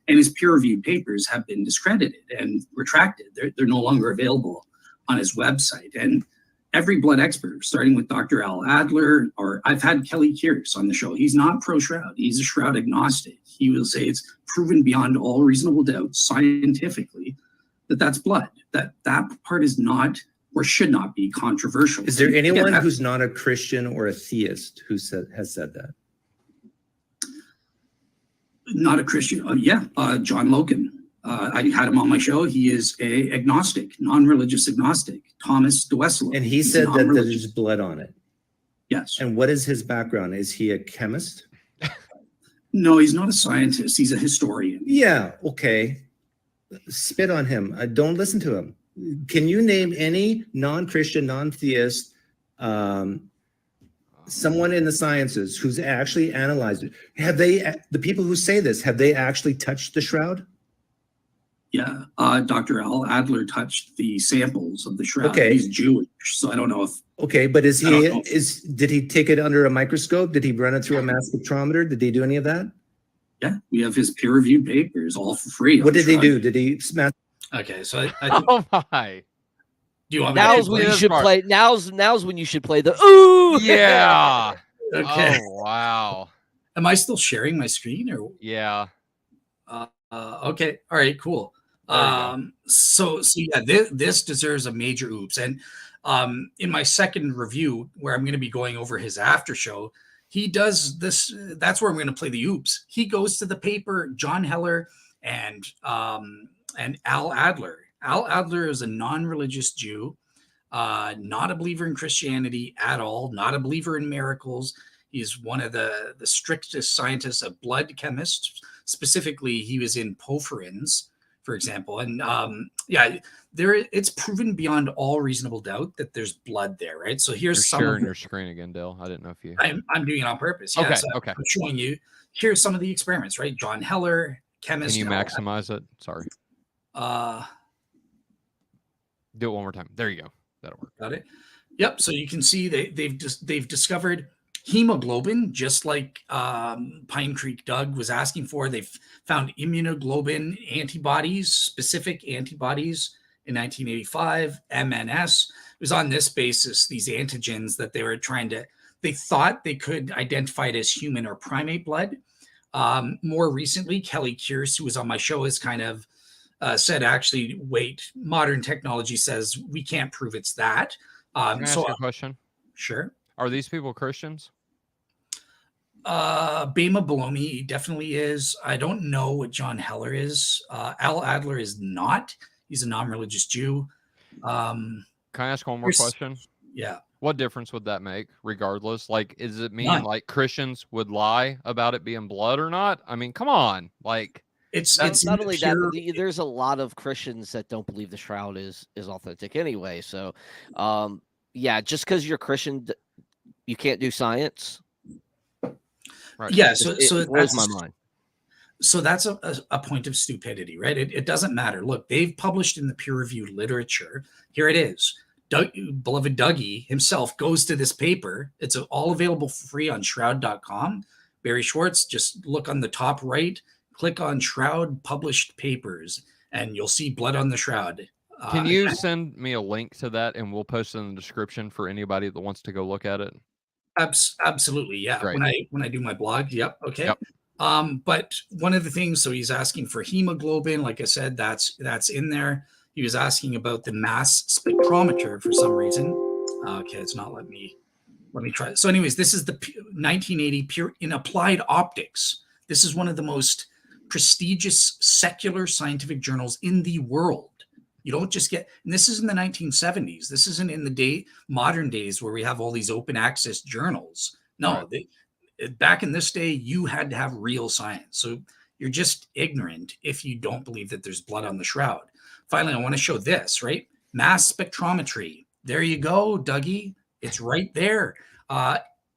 and his peer-reviewed papers have been discredited and retracted. They're no longer available on his website. And every blood expert, starting with Dr. Al Adler, or I've had Kelly Kearse on the show. He's not pro-shroud. He's a shroud agnostic. He will say it's proven beyond all reasonable doubt scientifically that that's blood. That part is not or should not be controversial. Is there anyone who's not a Christian or a theist who has said that? Not a Christian? John Logan. I had him on my show. He is a agnostic, non-religious agnostic. Thomas DeWesselo. And he said that there's blood on it. Yes. And what is his background? Is he a chemist? No, he's not a scientist. He's a historian. Yeah. Okay. Spit on him. Don't listen to him. Can you name any non-Christian, non-theist, someone in the sciences who's actually analyzed it? The people who say this, have they actually touched the shroud? Yeah. Dr. Al Adler touched the samples of the shroud. Okay. He's Jewish, so I don't know if. Okay, but did he take it under a microscope? Did he run it through a mass spectrometer? Did he do any of that? Yeah, we have his peer-reviewed papers all for free. What did he do? Did he smash? Okay, so I Oh my. do you want me Now's to when play you this should part? play. Now's when you should play the ooh. Yeah. Okay. Oh wow. Am I still sharing my screen or? Yeah. Okay. All right. Cool. There you go. So yeah, this deserves a major oops. And in my second review, where I'm going to be going over his after show, he does this. That's where I'm going to play the oops. He goes to the paper, John Heller and Al Adler. Al Adler is a non-religious Jew, not a believer in Christianity at all, not a believer in miracles. He's one of the strictest scientists of blood chemists. Specifically, he was in porphyrins, for example. And it's proven beyond all reasonable doubt that there's blood there, right? So here's You're some sharing of your screen again, Dale. I didn't know if you. I'm doing it on purpose. Yeah, Okay, so okay. I'm showing you. Here's some of the experiments, right? John Heller, chemist. Can you maximize it? Sorry. Do it one more time. There you go. That'll work. Got it. Yep. So you can see they've discovered hemoglobin, just like Pine Creek Doug was asking for. They've found immunoglobulin antibodies, specific antibodies in 1985. MNS. It was on this basis, these antigens that they were they thought they could identify it as human or primate blood. More recently, Kelly Kearse, who was on my show, has kind of said, actually, wait, modern technology says we can't prove it's that. Can I ask you a question? Sure. Are these people Christians? Bema Balomi definitely is. I don't know what John Heller is. Al Adler is not. He's a non-religious Jew. Can I ask one more question? Yeah. What difference would that make, regardless? Like, does it mean None. like Christians would lie about it being blood or not? I mean, come on, like. It's Not only that, pure- but there's a lot of Christians that don't believe the shroud is authentic anyway. So, yeah, just because you're Christian, you can't do science. Right. Yeah. So It blows my mind. So that's a point of stupidity, right? It doesn't matter. Look, they've published in the peer-reviewed literature. Here it is. Beloved Dougie himself goes to this paper. It's all available for free on shroud.com. Barry Schwartz, just look on the top right, click on Shroud published papers, and you'll see blood on the shroud. Can you send me a link to that, and we'll post it in the description for anybody that wants to go look at it? Absolutely, yeah. Great. When I do my blog, yep, okay. Yep. But one of the things, so he's asking for hemoglobin. Like I said, that's in there. He was asking about the mass spectrometer for some reason. Okay, it's not letting me. Let me try. So, anyways, this is the 1980 pure in applied optics. This is one of the most prestigious secular scientific journals in the world. You don't just get, and this is in the 1970s. This isn't in the modern days where we have all these open access journals. No, back in this day, you had to have real science. So you're just ignorant if you don't believe that there's blood on the shroud. Finally, I want to show this, right? Mass spectrometry. There you go, Dougie. It's right there.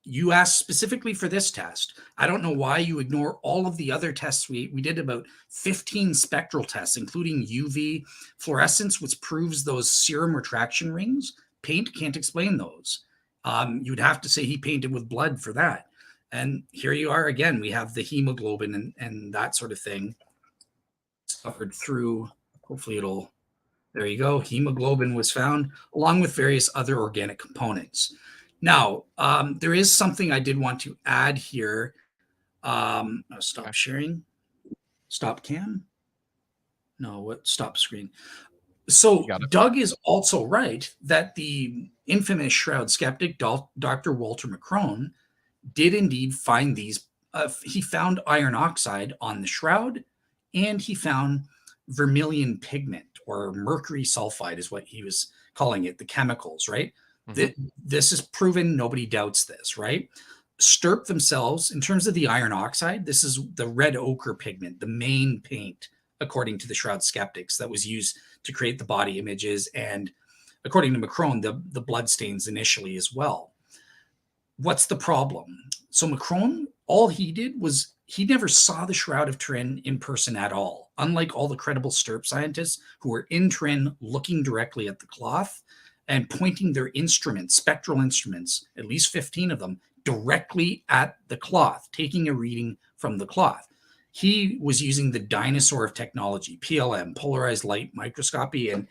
you asked specifically for this test. I don't know why you ignore all of the other tests. We did about 15 spectral tests, including UV fluorescence, which proves those serum retraction rings. Paint can't explain those. You'd have to say he painted with blood for that. And here you are again. We have the hemoglobin and that sort of thing suffered through. Hopefully it'll, there you go. Hemoglobin was found along with various other organic components. Now, there is something I did want to add here. Stop sharing. Stop cam. No, what? Stop screen. So Doug is also right that the infamous shroud skeptic, Dr. Walter Macron, did indeed find these. He found iron oxide on the shroud, and he found vermilion pigment, or mercury sulfide is what he was calling it, the chemicals, right? This is proven. Nobody doubts this, right? Stirp themselves, in terms of the iron oxide, this is the red ochre pigment, the main paint, according to the shroud skeptics, that was used to create the body images, and according to Macron, the blood stains initially as well. What's the problem? So Macron, all he did was he never saw the Shroud of Turin in person at all, unlike all the credible Stirp scientists who were in Turin looking directly at the cloth and pointing their instruments, spectral instruments, at least 15 of them, directly at the cloth, taking a reading from the cloth. He was using the dinosaur of technology, PLM, polarized light microscopy, and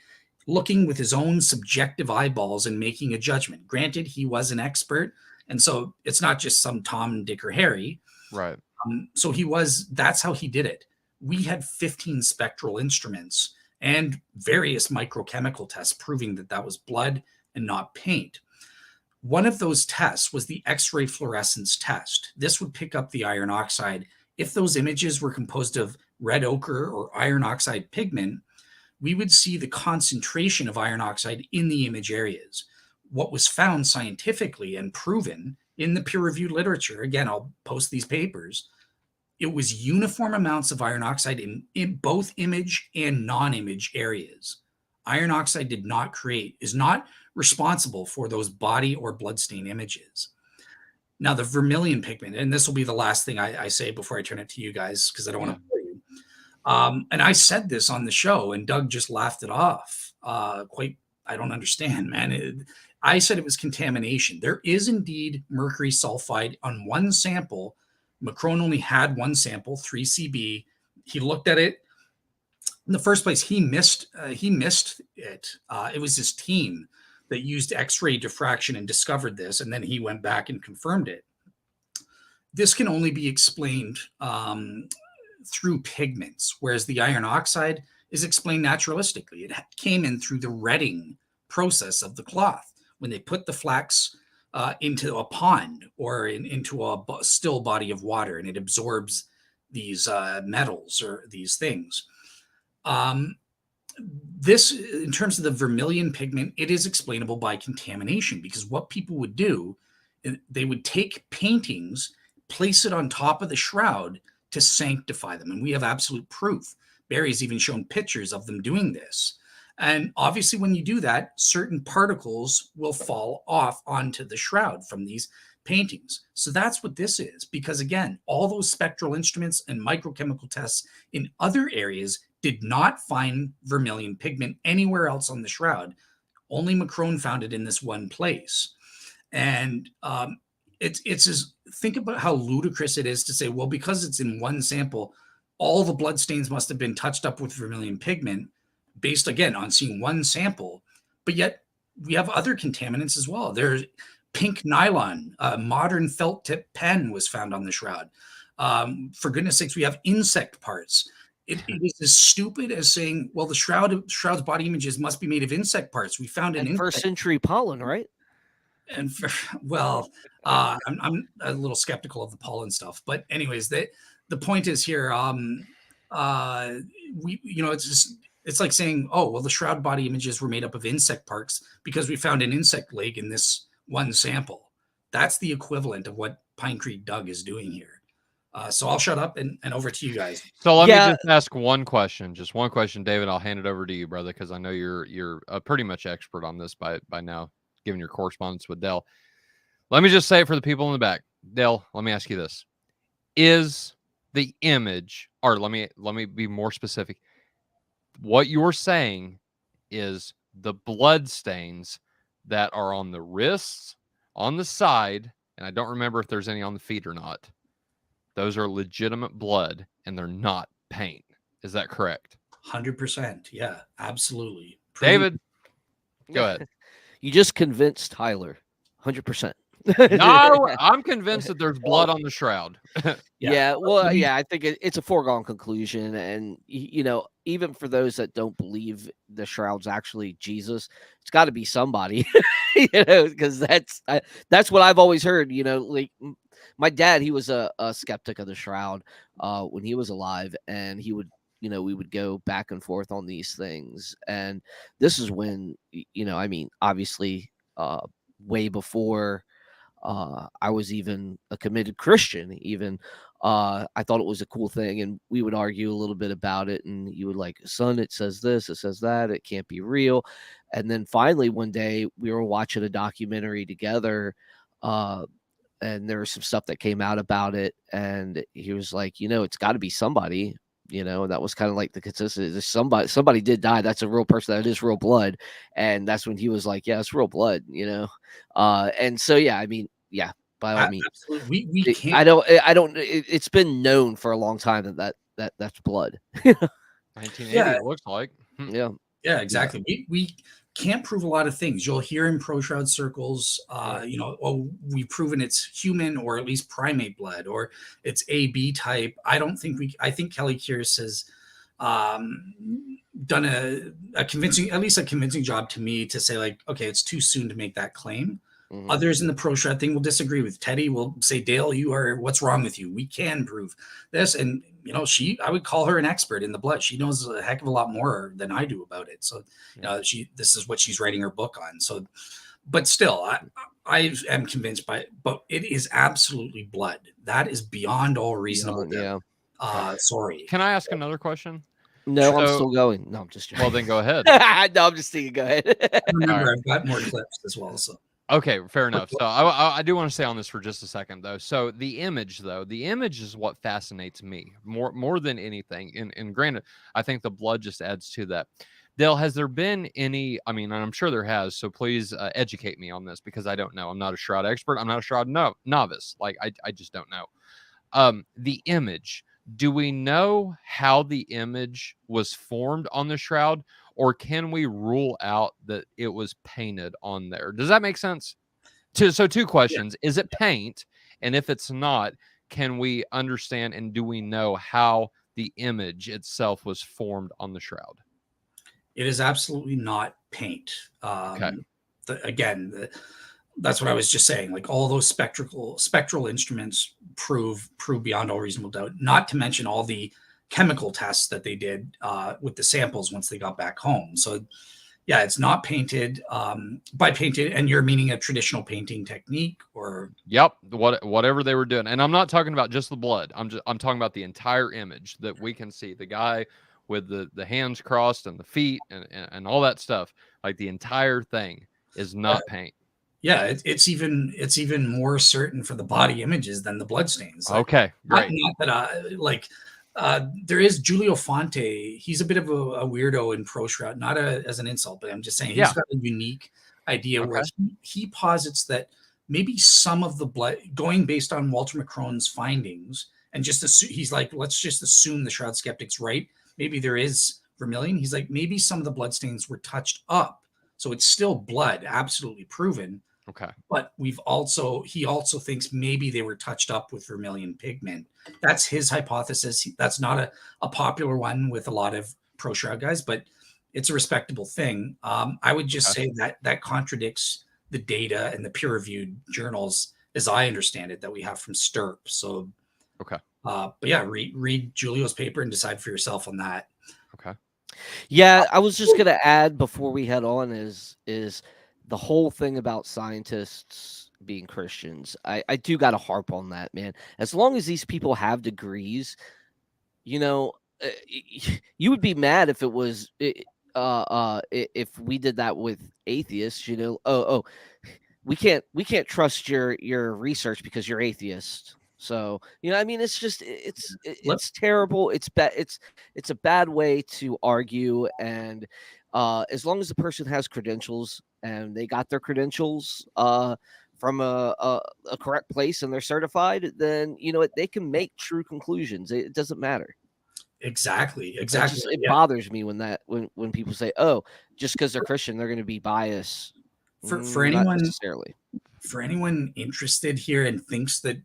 looking with his own subjective eyeballs and making a judgment. Granted, he was an expert, and so it's not just some Tom, Dick, or Harry. Right. So that's how he did it. We had 15 spectral instruments and various microchemical tests proving that that was blood and not paint. One of those tests was the X-ray fluorescence test. This would pick up the iron oxide. If those images were composed of red ochre or iron oxide pigment, we would see the concentration of iron oxide in the image areas. What was found scientifically and proven in the peer-reviewed literature, again, I'll post these papers, it was uniform amounts of iron oxide in both image and non-image areas. Iron oxide is not responsible for those body or bloodstain images. Now, the vermilion pigment, and this will be the last thing I say before I turn it to you guys, because I don't want to bore you. And I said this on the show, and Doug just laughed it off. I don't understand, man. I said it was contamination. There is indeed mercury sulfide on one sample. Macron only had one sample, 3CB. He looked at it. In the first place, he missed it. It was his team that used X-ray diffraction and discovered this, and then he went back and confirmed it. This can only be explained through pigments, whereas the iron oxide is explained naturalistically. It came in through the retting process of the cloth. When they put the flax into a pond or into a still body of water, and it absorbs these metals or these things. This, in terms of the vermilion pigment, it is explainable by contamination, because what people would do, they would take paintings, place it on top of the shroud to sanctify them. And we have absolute proof. Barry's even shown pictures of them doing this. And obviously, when you do that, certain particles will fall off onto the shroud from these paintings. So that's what this is, because again, all those spectral instruments and microchemical tests in other areas did not find vermilion pigment anywhere else on the shroud. Only Macron found it in this one place. And think about how ludicrous it is to say, well, because it's in one sample, all the bloodstains must have been touched up with vermilion pigment, based again on seeing one sample. But yet we have other contaminants as well. There's pink nylon, a modern felt tip pen was found on the shroud. For goodness sakes, we have insect parts. It is as stupid as saying, well, the shroud's body images must be made of insect parts. We found an first century pollen, right? And I'm a little skeptical of the pollen stuff, but anyways, the point is here, it's like saying, oh, well, the shroud body images were made up of insect parts because we found an insect leg in this one sample. That's the equivalent of what Pincreek Doug is doing here. So I'll shut up and over to you guys. So let me just ask one question, David. I'll hand it over to you, brother, because I know you're pretty much expert on this by now, given your correspondence with Dell. Let me just say it for the people in the back. Dale, let me ask you this. Is the image, or let me be more specific. What you're saying is the blood stains that are on the wrists, on the side, and I don't remember if there's any on the feet or not. Those are legitimate blood and they're not paint. Is that correct? 100%. Yeah, absolutely. David, go ahead. You just convinced Tyler, 100%. No, I'm convinced that there's blood on the shroud. Yeah, well, yeah, I think it's a foregone conclusion, and you know, even for those that don't believe the shroud's actually Jesus, it's got to be somebody, you know, because that's what I've always heard. You know, like my dad, he was a skeptic of the shroud when he was alive, and he would, you know, we would go back and forth on these things, and this is when, you know, I mean, obviously, way before. I was even a committed Christian. Even I thought it was a cool thing, and we would argue a little bit about it. And you would like, son, it says this, it says that, it can't be real. And then finally, one day, we were watching a documentary together, and there was some stuff that came out about it. And he was like, you know, it's got to be somebody. You know, and that was kind of like the consistency. Somebody did die. That's a real person. That is real blood. And that's when he was like, yeah, it's real blood, you know? And so, yeah, I mean, yeah, by all means, Absolutely. We can't. I don't, it's been known for a long time that's blood. 1980, Yeah. it looks like. Yeah. Yeah, exactly. We can't prove a lot of things. You'll hear in pro shroud circles, you know, oh, we've proven it's human or at least primate blood, or it's AB type. I think Kelly Kierce has done a convincing, at least a convincing job to me to say like, okay, it's too soon to make that claim. Mhm. Others in the pro shroud thing will disagree with Teddy. Will say, Dale, what's wrong with you? We can prove this. And, you know, I would call her an expert in the blood. She knows a heck of a lot more than I do about it. So, you know, this is what she's writing her book on. So, but still, I am convinced but it is absolutely blood. That is beyond all reasonable doubt. Yeah. Sorry. Can I ask another question? No, I'm So- still going. No, I'm just joking. Well, then go ahead. No, I'm just thinking. Go ahead. Remember, I've got more clips as well. So. Okay, fair enough. So I do want to stay on this for just a second, though. So the image is what fascinates me more than anything. And granted, I think the blood just adds to that. Dale, has there been any? I mean, and I'm sure there has. So please educate me on this because I don't know. I'm not a shroud expert. I'm not a shroud novice. Like I just don't know. The image. Do we know how the image was formed on the shroud? Or can we rule out that it was painted on there? Does that make sense? So two questions. Yeah. Is it paint? And if it's not, can we understand and do we know how the image itself was formed on the shroud? It is absolutely not paint. Okay. That's what I was just saying. Like all those spectral instruments prove beyond all reasonable doubt, not to mention all the chemical tests that they did with the samples once they got back home. So yeah, it's not painted by painted. And you're meaning a traditional painting technique or? Yep. Whatever they were doing. And I'm not talking about just the blood. I'm talking about the entire image that we can see the guy with the hands crossed and the feet and all that stuff. Like the entire thing is not paint. Yeah. It's even more certain for the body images than the blood stains. Like, okay. Great. Not that there is Giulio Fonte. He's a bit of a weirdo in pro shroud, not as an insult, but I'm just saying he's got a unique idea where he posits that maybe some of the blood, going based on Walter McCrone's findings, and he's like, let's just assume the shroud skeptic's right. Maybe there is vermilion. He's like, maybe some of the blood stains were touched up, so it's still blood, absolutely proven. Okay. But he also thinks maybe they were touched up with vermilion pigment. That's his hypothesis. That's not a popular one with a lot of pro shroud guys, but it's a respectable thing. I would just say that contradicts the data and the peer-reviewed journals, as I understand it, that we have from STIRP. So, okay. But yeah, read Julio's paper and decide for yourself on that. Okay. Yeah, I was just gonna add before we head on is the whole thing about scientists being Christians. I do got to harp on that, man. As long as these people have degrees, you know, you would be mad if it was if we did that with atheists, you know. we can't trust your research because you're atheist. So, I mean, it's just it's terrible. It's a bad way to argue. And as long as the person has credentials and they got their credentials from a correct place and they're certified, then they can make true conclusions. It doesn't matter. Exactly. It bothers me when people say, "Oh, just because they're Christian, they're going to be biased." For Not anyone necessarily. For anyone interested here and thinks that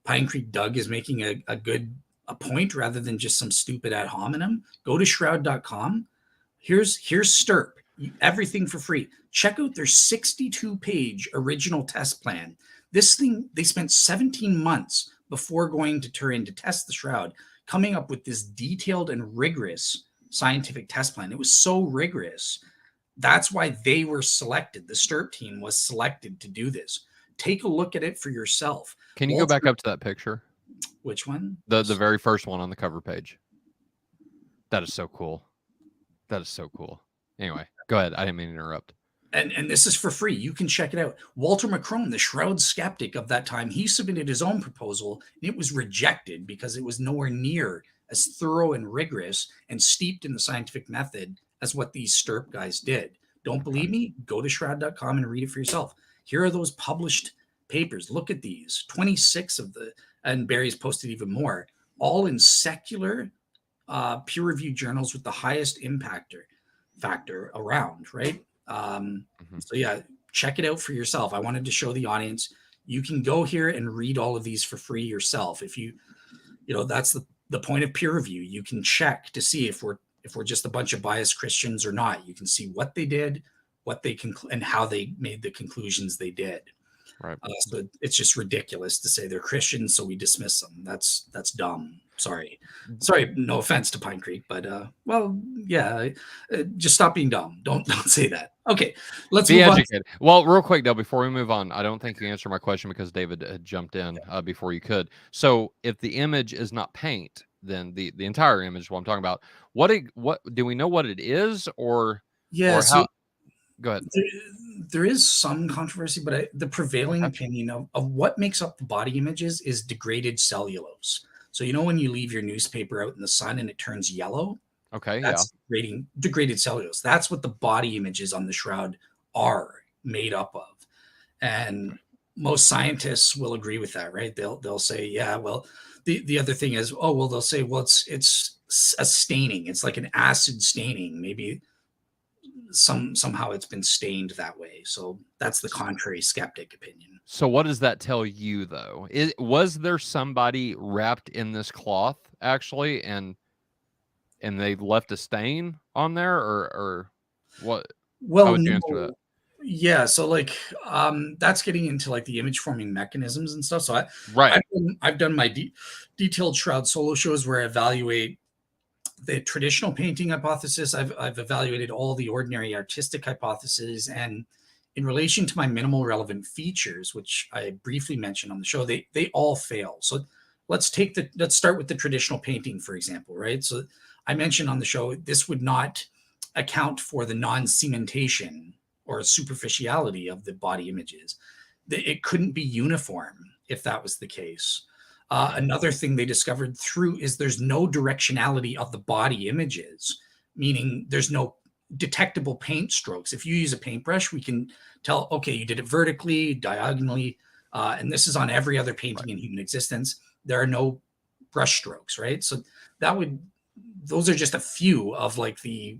Pincreek Doug is making a point rather than just some stupid ad hominem, go to shroud.com. Here's Stirp. Everything for free. Check out their 62-page original test plan. This thing, they spent 17 months before going to Turin to test the shroud, coming up with this detailed and rigorous scientific test plan. It was so rigorous. That's why they were selected. The Stirp team was selected to do this. Take a look at it for yourself. Can you go back up to that picture? Which one? The very first one on the cover page. That is so cool. That is so cool. Anyway, go ahead. I didn't mean to interrupt. And this is for free. You can check it out. Walter Macron, the Shroud skeptic of that time, he submitted his own proposal, and it was rejected because it was nowhere near as thorough and rigorous and steeped in the scientific method as what these Stirp guys did. Don't believe me? Go to shroud.com and read it for yourself. Here are those published papers. Look at these. 26 of and Barry's posted even more, all in secular peer-reviewed journals with the highest factor around, right? So yeah, check it out for yourself. I wanted to show the audience. You can go here and read all of these for free yourself. If that's the point of peer review. You can check to see if we're just a bunch of biased Christians or not. You can see what they did, and how they made the conclusions they did. Right. So it's just ridiculous to say they're Christians, so we dismiss them. That's dumb. Sorry. No offense to Pincreek, but just stop being dumb. Don't say that. Okay, let's be move educated. Well, real quick though, before we move on, I don't think you answered my question because David had jumped in before you could. So if the image is not paint, then the entire image is what I'm talking about. What do we know what it is, or yeah? Or how, go ahead. There is some controversy, but the prevailing opinion of what makes up the body images is degraded cellulose. So when you leave your newspaper out in the sun and it turns yellow, okay, that's degraded cellulose. That's what the body images on the shroud are made up of, and most scientists will agree with that, right? They'll say, yeah, well, the other thing is, they'll say, well, it's a staining. It's like an acid staining. Maybe somehow it's been stained that way. So that's the contrary skeptic opinion. So what does that tell you though? Was there somebody wrapped in this cloth actually, and they left a stain on there, or what? Well, how would you answer that? Yeah, so that's getting into the image forming mechanisms and stuff. So I've done my detailed shroud solo shows where I evaluate the traditional painting hypothesis. I've evaluated all the ordinary artistic hypotheses, and in relation to my minimal relevant features, which I briefly mentioned on the show, they all fail. So let's start with the traditional painting, for example, right? So I mentioned on the show, this would not account for the non-cementation or superficiality of the body images. It couldn't be uniform if that was the case. Another thing they discovered is there's no directionality of the body images, meaning there's no detectable paint strokes. If you use a paintbrush, we can tell, okay, you did it vertically, diagonally, and this is on every other painting in human existence. There are no brush strokes, right? So those are just a few of the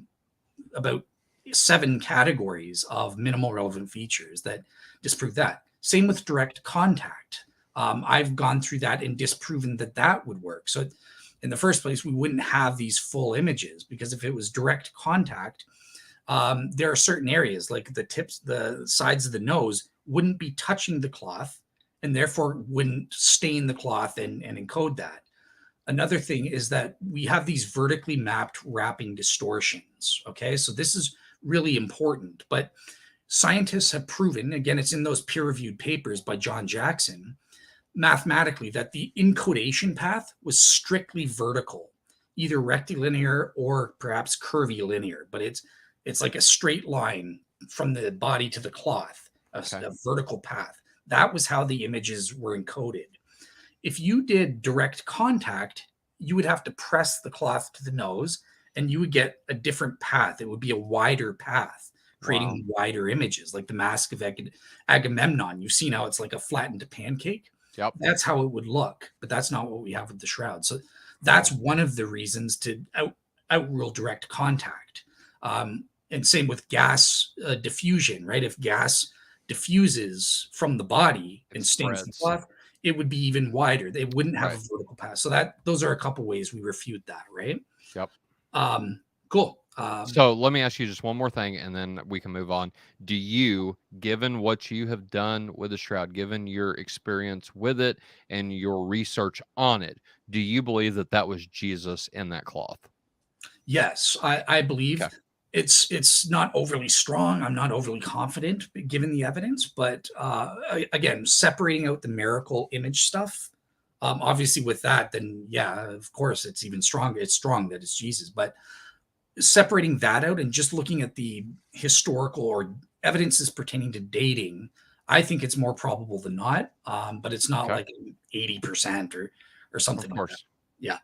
about 7 categories of minimal relevant features that disprove that. Same with direct contact. I've gone through that and disproven that would work. So in the first place, we wouldn't have these full images, because if it was direct contact, there are certain areas like the tips, the sides of the nose wouldn't be touching the cloth, and therefore wouldn't stain the cloth and encode that. Another thing is that we have these vertically mapped wrapping distortions. Okay, so this is really important, but scientists have proven, again, it's in those peer-reviewed papers by John Jackson, mathematically, that the encodation path was strictly vertical, either rectilinear or perhaps curvilinear, but it's like a straight line from the body to the cloth. a vertical path. That was how the images were encoded. If you did direct contact, you would have to press the cloth to the nose and you would get a different path. It would be a wider path, creating wider images, like the Mask of Agamemnon. You've seen how it's like a flattened pancake. Yep. That's how it would look, but that's not what we have with the shroud. So that's one of the reasons to outrule direct contact. And same with gas diffusion, right? If gas diffuses from the body and stains the cloth, it would be even wider. They wouldn't have a vertical path. So those are a couple ways we refute that, right? Yep. Cool. So let me ask you just one more thing, and then we can move on. Do you, given what you have done with the shroud, given your experience with it and your research on it, do you believe that that was Jesus in that cloth? Yes, I believe. Okay. It's not overly strong. I'm not overly confident given the evidence, but again, separating out the miracle image stuff, obviously with that, then yeah, of course it's even stronger. It's strong that it's Jesus, but separating that out and just looking at the historical or evidences pertaining to dating, I think it's more probable than not, but it's not like 80% or something like that. Yeah.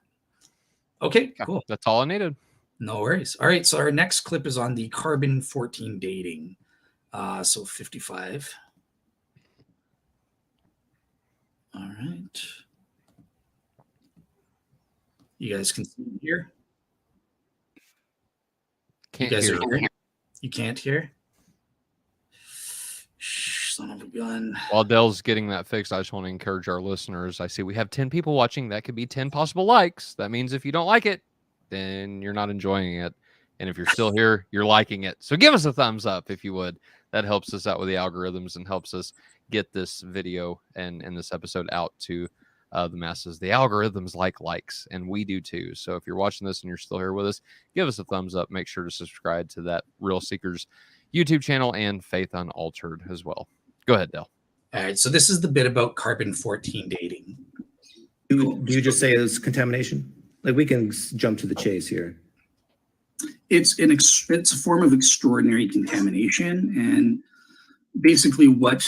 Okay, cool. That's all I needed. No worries. All right, so our next clip is on the carbon-14 dating. So 55. All right. You guys can see here. Can't you guys hear. are here? You can't hear? Son of a gun. While Dell's getting that fixed, I just want to encourage our listeners. I see we have 10 people watching. That could be 10 possible likes. That means if you don't like it, then you're not enjoying it. And if you're still here, you're liking it. So give us a thumbs up if you would. That helps us out with the algorithms and helps us get this video and this episode out to the masses. The algorithms like likes, and we do too. So if you're watching this and you're still here with us, give us a thumbs up. Make sure to subscribe to that Real Seekers YouTube channel and Faith Unaltered as well. Go ahead, Del. All right, so this is the bit about carbon-14 dating. Do you just say it's contamination? Like, we can jump to the chase here. It's a form of extraordinary contamination, and basically what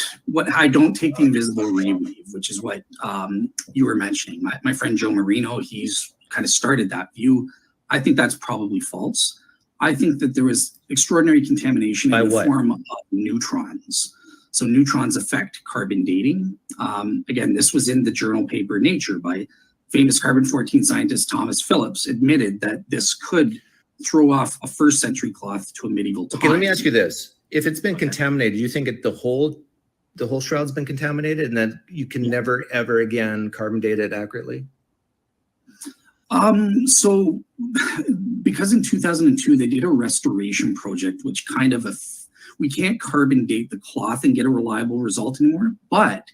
I don't take the invisible reweave, which is what you were mentioning. My friend Joe Marino, he's kind of started that view. I think that's probably false. I think that there was extraordinary contamination in the form of neutrons. So neutrons affect carbon dating. Again, this was in the journal paper Nature by famous carbon-14 scientist Thomas Phillips, admitted that this could throw off a first century cloth to a medieval time. Okay, let me ask you this. If it's been contaminated, do you think the whole shroud's been contaminated and that you can never, ever again carbon date it accurately? So because in 2002, they did a restoration project, which kind of, we can't carbon date the cloth and get a reliable result anymore. But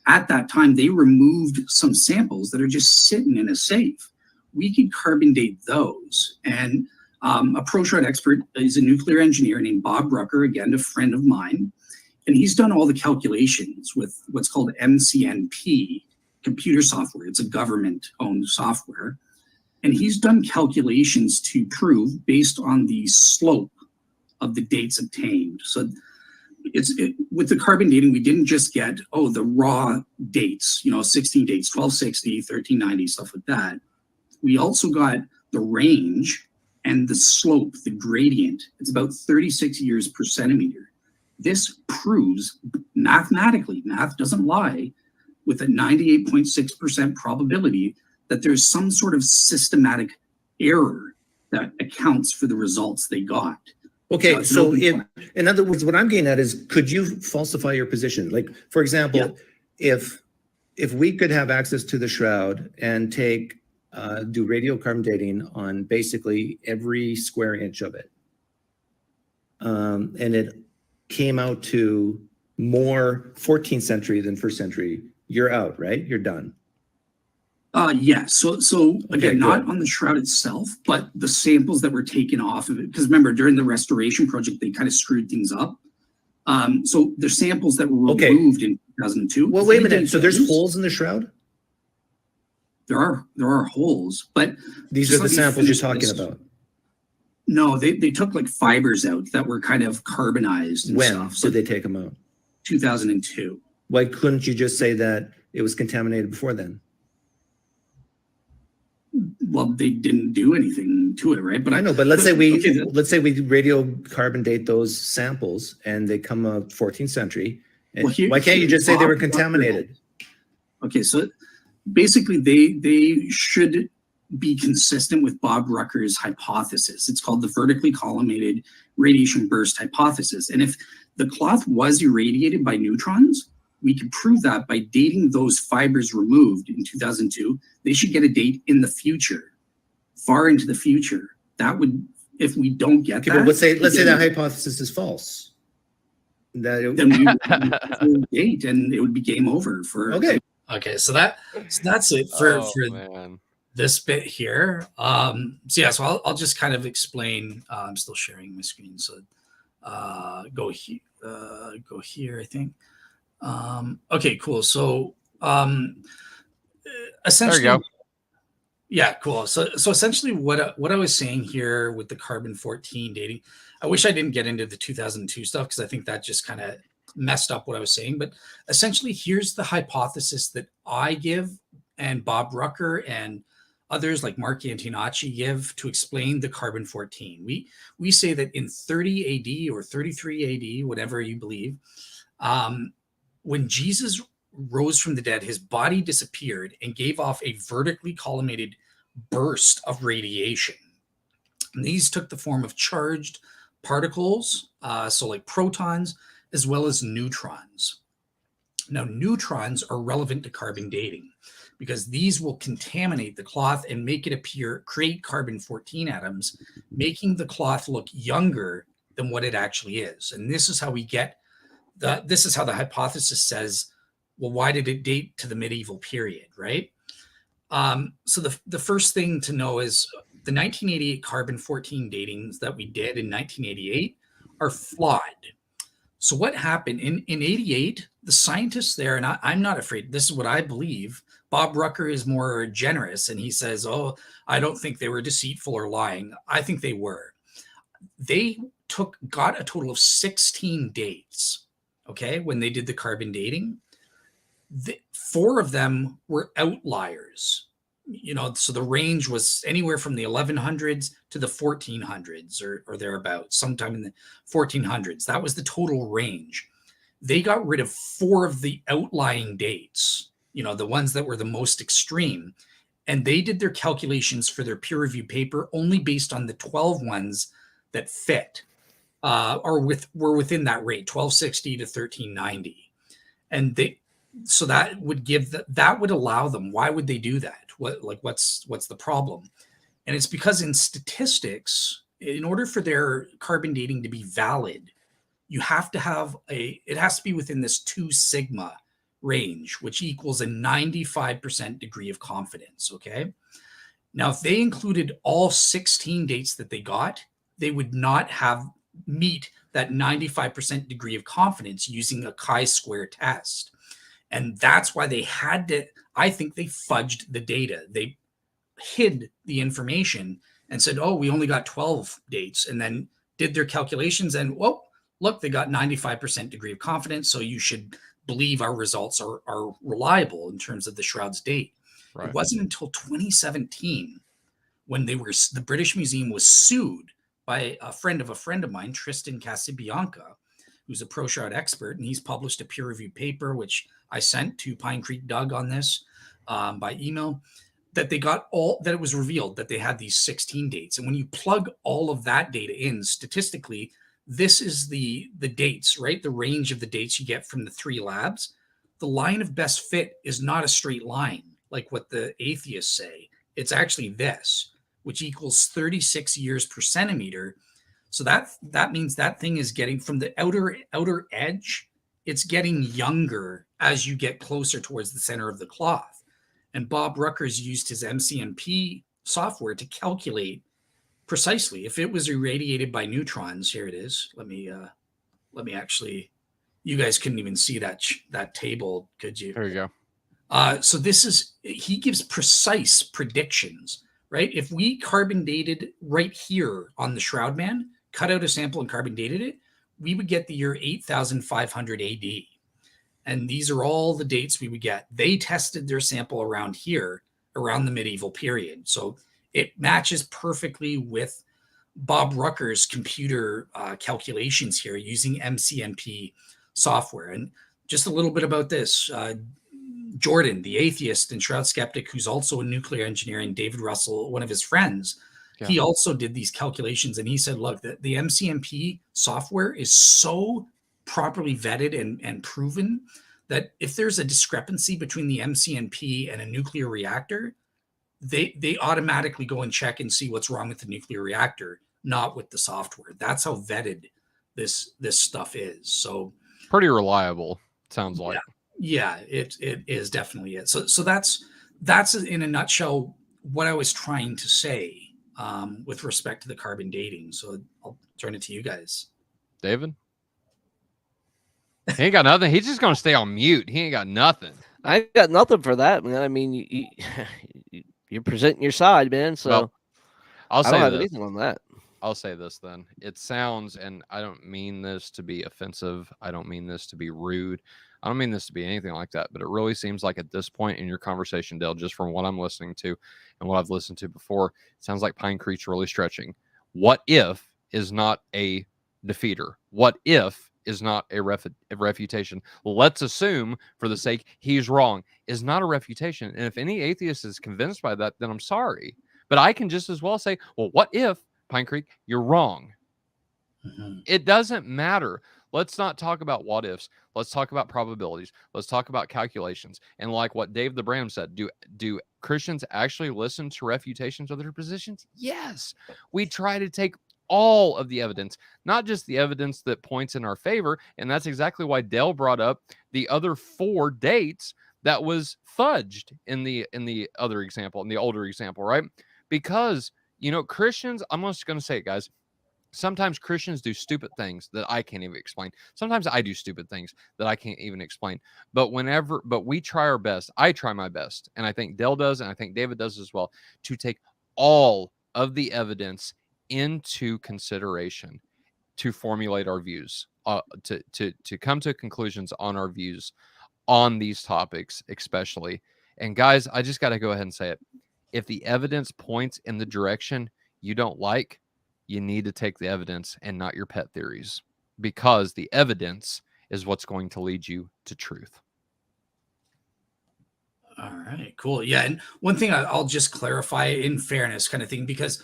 at that time, they removed some samples that are just sitting in a safe. We could carbon date those. And a pro-shroud expert is a nuclear engineer named Bob Rucker, again, a friend of mine. And he's done all the calculations with what's called MCNP computer software. It's a government-owned software. And he's done calculations to prove, based on the slope of the dates obtained. So with the carbon dating, we didn't just get, the raw dates, 16 dates, 1260, 1390, stuff like that. We also got the range and the slope, the gradient. It's about 36 years per centimeter. This proves mathematically, math doesn't lie, with a 98.6% probability that there's some sort of systematic error that accounts for the results they got. Okay, so in other words, what I'm getting at is, could you falsify your position? Like, for example, if we could have access to the shroud and do radiocarbon dating on basically every square inch of it, and it came out to more 14th century than first century, you're out, right? You're done. Yes. So again, not on the shroud itself, but the samples that were taken off of it. Because remember, during the restoration project, they kind of screwed things up. So the samples that were removed in 2002. Well, wait a minute. So there's holes in the shroud? There are holes, but these are the samples you're talking about. No, they took like fibers out that were kind of carbonized and stuff. So did they take them out? 2002. Why couldn't you just say that it was contaminated before then? Well, they didn't do anything to it, right? But I know, but let's say we okay, radiocarbon date those samples and they come of 14th century. Well, Why can't you just say they were contaminated? Okay, so basically they should be consistent with Bob Rucker's hypothesis. It's called the vertically collimated radiation burst hypothesis. And if the cloth was irradiated by neutrons, we could prove that by dating those fibers removed in 2002. They should get a date in the future, far into the future. That would, if we don't get Okay, that, but let's say that hypothesis is false. then we would date and it would be game over for. Okay, so that's it for Man. this bit here. So I'll just kind of explain. I'm still sharing my screen, so go here, I think. Okay, cool. So essentially, there you go. Yeah, cool. So essentially what I was saying here with the carbon-14 dating, I wish I didn't get into the 2002 stuff because I think that just kind of messed up what I was saying. But essentially, here's the hypothesis that I give and Bob Rucker and others like Mark Antonacci give to explain the carbon-14. We say that in 30 AD or 33 AD, whatever you believe, when Jesus rose from the dead, his body disappeared and gave off a vertically collimated burst of radiation. And these took the form of charged particles, so like protons, as well as neutrons. Now, neutrons are relevant to carbon dating because these will contaminate the cloth and make it create carbon-14 atoms, making the cloth look younger than what it actually is. And this is how we get this is how the hypothesis says, well, why did it date to the medieval period, right? So the first thing to know is the 1988 carbon-14 datings that we did in 1988 are flawed. So what happened in 88, the scientists there, and I'm not afraid, this is what I believe. Bob Rucker is more generous and he says, oh, I don't think they were deceitful or lying. I think they were. They got a total of 16 dates, okay, when they did the carbon dating. 4 of them were outliers, so the range was anywhere from the 1100s to the 1400s or thereabouts, sometime in the 1400s. That was the total range. They got rid of 4 of the outlying dates, the ones that were the most extreme, and they did their calculations for their peer review paper only based on the 12 ones that fit or were within that rate, 1260 to 1390. And so that would allow them. Why would they do that? What's the problem? And it's because in statistics, in order for their carbon dating to be valid, you have to have it has to be within this 2 sigma range, which equals a 95% degree of confidence. Okay. Now, if they included all 16 dates that they got, they would not meet that 95% degree of confidence using a chi-square test. And that's why they had to, I think they fudged the data. They hid the information and said, oh, we only got 12 dates, and then did their calculations and, well, look, they got 95% degree of confidence. So you should believe our results are reliable in terms of the shroud's date. Right. It wasn't until 2017 when the British Museum was sued by a friend of mine, Tristan Casabianca, who's a pro-shroud expert, and he's published a peer-reviewed paper, which I sent to Pincreek Doug on this by email, that it was revealed that they had these 16 dates. And when you plug all of that data in statistically, this is the dates, right? The range of the dates you get from the 3 labs. The line of best fit is not a straight line like what the atheists say. It's actually this, which equals 36 years per centimeter. So that means that thing is getting from the outer edge, it's getting younger as you get closer towards the center of the cloth. And Bob Rucker's used his MCMP software to calculate precisely if it was irradiated by neutrons. Here it is. Let me actually, you guys couldn't even see that table, could you? There you go. So he gives precise predictions, right? If we carbon dated right here on the Shroud Man, cut out a sample and carbon dated it, we would get the year 8500 AD. And these are all the dates we would get. They tested their sample around here, around the medieval period. So it matches perfectly with Bob Rucker's computer calculations here using MCMP software. And just a little bit about this. Jordan, the atheist and shroud skeptic, who's also a nuclear engineer, and David Russell, one of his friends, he also did these calculations, and he said, look, the MCMP software is so properly vetted and proven that if there's a discrepancy between the MCMP and a nuclear reactor, they automatically go and check and see what's wrong with the nuclear reactor, not with the software. That's how vetted this stuff is. So pretty reliable, sounds like. Yeah, it is definitely it. So that's in a nutshell what I was trying to say with respect to the carbon dating. So I'll turn it to you guys. David? He ain't got nothing. He's just going to stay on mute. He ain't got nothing. I ain't got nothing for that, man. I mean, you're presenting your side, man. So well, I don't have anything on that. I'll say this then. It sounds, and I don't mean this to be offensive. I don't mean this to be rude. I don't mean this to be anything like that, but it really seems like at this point in your conversation, Dale, just from what I'm listening to and what I've listened to before, it sounds like Pine Creek's really stretching. What if is not a defeater? What if is not a refutation? Let's assume, for the sake, he's wrong, is not a refutation. And if any atheist is convinced by that, then I'm sorry. But I can just as well say, well, what if, Pine Creek, you're wrong? Mm-hmm. It doesn't matter. Let's not talk about what ifs. Let's talk about probabilities. Let's talk about calculations. And like what Dave the Branham said, do Christians actually listen to refutations of their positions? Yes. We try to take all of the evidence, not just the evidence that points in our favor. And that's exactly why Dale brought up the other 4 dates that was fudged in the other example, in the older example, right? Because, you know, Christians, I'm just going to say it, guys. Sometimes Christians do stupid things that I can't even explain. Sometimes I do stupid things that I can't even explain. But we try our best. I try my best. And I think Dale does. And I think David does as well, to take all of the evidence into consideration to formulate our views, to come to conclusions on our views on these topics, especially. And guys, I just got to go ahead and say it. If the evidence points in the direction you don't like, you need to take the evidence and not your pet theories, because the evidence is what's going to lead you to truth. All right, cool. Yeah. And one thing I'll just clarify in fairness kind of thing, because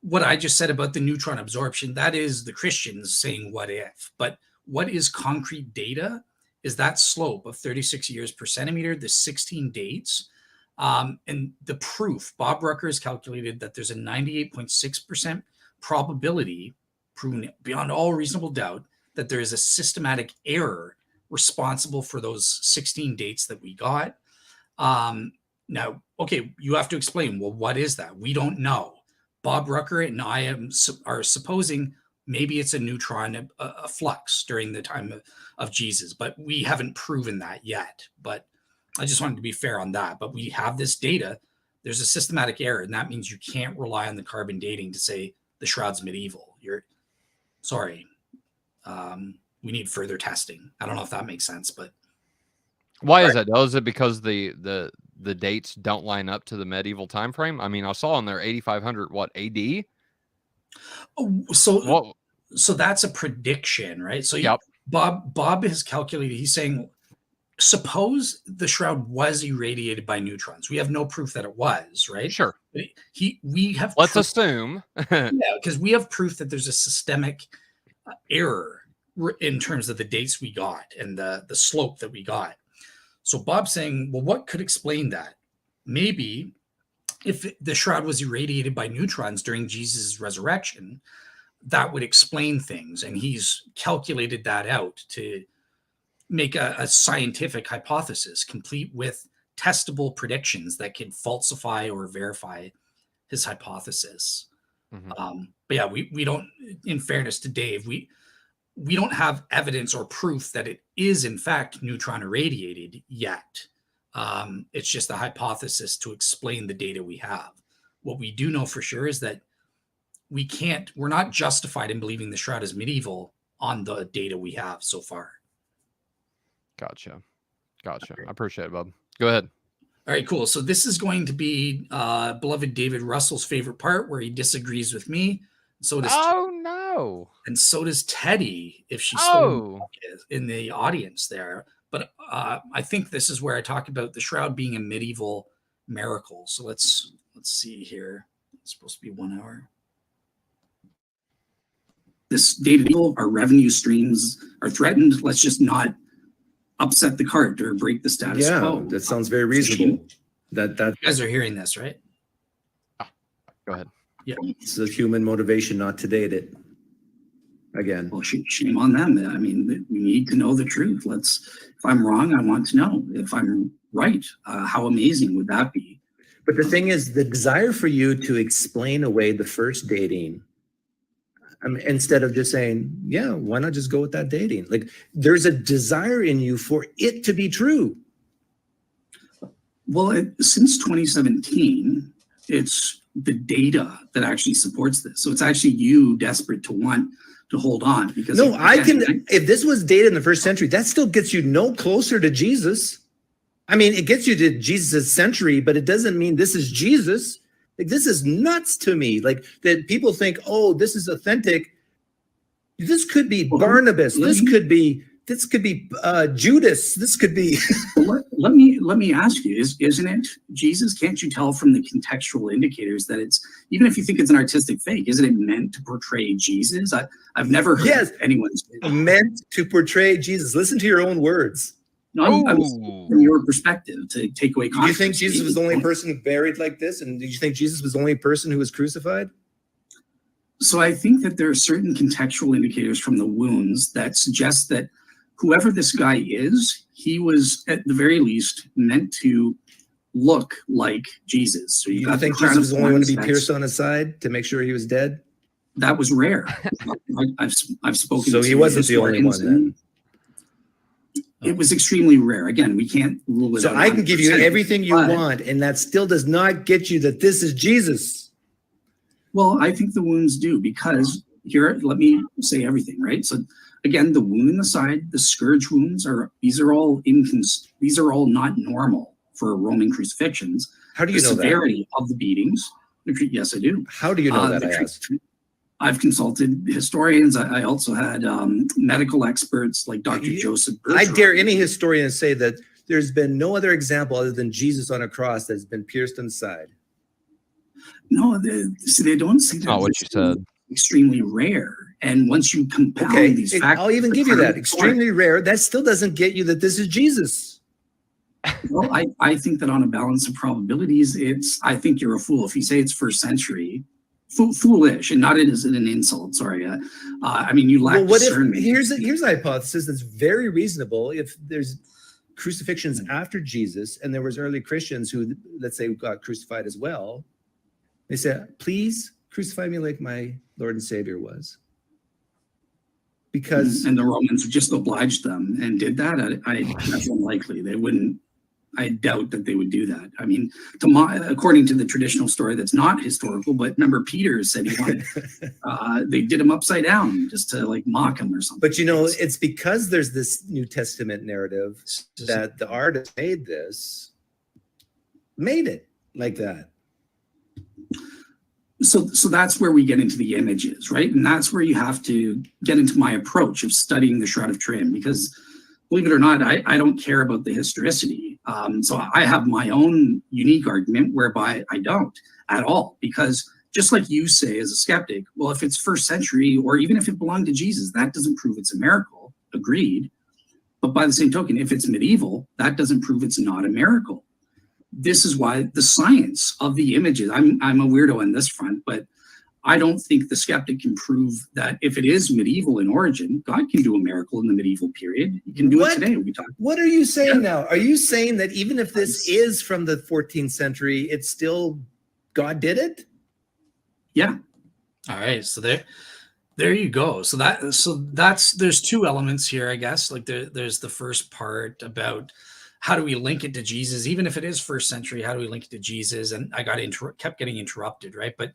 what I just said about the neutron absorption, that is the Christians saying what if, but what is concrete data is that slope of 36 years per centimeter, the 16 dates. And the proof, Bob Rucker has calculated that there's a 98.6% probability, proven beyond all reasonable doubt, that there is a systematic error responsible for those 16 dates that we got. Now, okay, you have to explain, well, what is that? We don't know. Bob Rucker and I are supposing maybe it's a neutron, a flux during the time of Jesus, but we haven't proven that yet. But I just wanted to be fair on that. But we have this data. There's a systematic error, and that means you can't rely on the carbon dating to say the shroud's medieval. Sorry. We need further testing. I don't know if that makes sense, but why is that? Is it because the dates don't line up to the medieval time frame? I mean, I saw on there 8500 what AD. Oh, so that's a prediction, right? So yep. Bob has calculated. He's saying, suppose the shroud was irradiated by neutrons. We have no proof that it was, right? Sure. Let's assume. Yeah, because we have proof that there's a systemic error in terms of the dates we got and the slope that we got. So Bob's saying, well, what could explain that? Maybe if the shroud was irradiated by neutrons during Jesus' resurrection, that would explain things. And he's calculated that out to make a scientific hypothesis, complete with testable predictions that can falsify or verify his hypothesis. Mm-hmm. But yeah, we don't, in fairness to Dave, we don't have evidence or proof that it is in fact neutron irradiated yet. It's just a hypothesis to explain the data we have. What we do know for sure is that we're not justified in believing the shroud is medieval on the data we have so far. Gotcha. Gotcha. I appreciate it, bub. Go ahead. All right, cool. So this is going to be beloved David Russell's favorite part, where he disagrees with me. So does No. and so does Teddy, if she's Oh. still in the audience there. But I think this is where I talk about the shroud being a medieval miracle. So let's see here. It's supposed to be 1 hour. This data, our revenue streams are threatened. Let's just not upset the cart or break the status quo. That sounds very reasonable. That You guys are hearing this, right? Go ahead. Yeah. it's a human motivation not to date it. Again, Well, shame on them. I mean, we need to know the truth. If I'm wrong, I want to know. If I'm right, how amazing would that be? but the thing is, the desire for you to explain away the first dating, instead of just saying, yeah, why not just go with that dating? Like, there's a desire in you for it to be true. Well, since 2017, it's the data that actually supports this. So it's actually you desperate to want to hold on because No, if this was data in the first century, that still gets you no closer to Jesus. I mean, it gets you to Jesus' century, but it doesn't mean this is Jesus. Like, this is nuts to me. Like, that people think, oh, this is authentic. This could be Barnabas. This could be Judas. This could be. Let me ask you: isn't it Jesus? Can't you tell from the contextual indicators that it's, even if you think it's an artistic fake, isn't it meant to portray Jesus? I've never heard anyone say that. Meant to portray Jesus. Listen to your own words. No, I'm from your perspective to take away Do you context. think Jesus was the only person buried like this? And did you think Jesus was the only person who was crucified? So I think that there are certain contextual indicators from the wounds that suggest that whoever this guy is, he was at the very least meant to look like Jesus. So You don't think Jesus was the only one to be pierced on his side to make sure he was dead? That was rare. I've spoken. So to he wasn't the only one then. It was extremely rare. Again, we can't rule it So out. I can give you 100%, everything you but- want, and that still does not get you that this is Jesus. Well, I think the wounds do, because here, let me say everything, right? So again, the wound in the side, the scourge wounds these are all not normal for Roman crucifixions. How do you know The that? severity of the beatings. Yes, I do. How do you know that, I asked? I've consulted historians. I also had medical experts like Dr. Joseph I Bergeron. dare any historian to say that there's been no other example other than Jesus on a cross that's been pierced inside. No, they don't say that. Not what you said. Extremely rare. And once you compound these facts, I'll even give you that. Extremely rare. That still doesn't get you that this is Jesus. Well, I think that on a balance of probabilities, I think you're a fool if you say it's first century. Foolish, and not as an insult. Sorry. I mean, you lack discernment. Here's a hypothesis that's very reasonable. If there's crucifixions after Jesus, and there was early Christians who, let's say, got crucified as well, they said, "Please crucify me like my Lord and Savior was." Because and the Romans just obliged them and did that. That's unlikely. They wouldn't. I doubt that they would do that. I mean, according to the traditional story, that's not historical. But remember, Peter said he wanted. They did him upside down just to like mock him or something. But it's because there's this New Testament narrative that the artist made it like that. So that's where we get into the images, right? And that's where you have to get into my approach of studying the Shroud of Turin, because believe it or not, I don't care about the historicity. So I have my own unique argument whereby I don't at all, because just like you say as a skeptic, well, if it's first century or even if it belonged to Jesus, that doesn't prove it's a miracle. Agreed. But by the same token, if it's medieval, that doesn't prove it's not a miracle. This is why the science of the images, I'm a weirdo on this front, but I don't think the skeptic can prove that if it is medieval in origin, God can do a miracle in the medieval period. He can do it today. What are you saying now? Are you saying that even if this is from the 14th century, it's still God did it? Yeah. All right. So there you go. So that's there's two elements here, I guess. Like there's the first part about how do we link it to Jesus, even if it is first century, how do we link it to Jesus? And I kept getting interrupted, right? But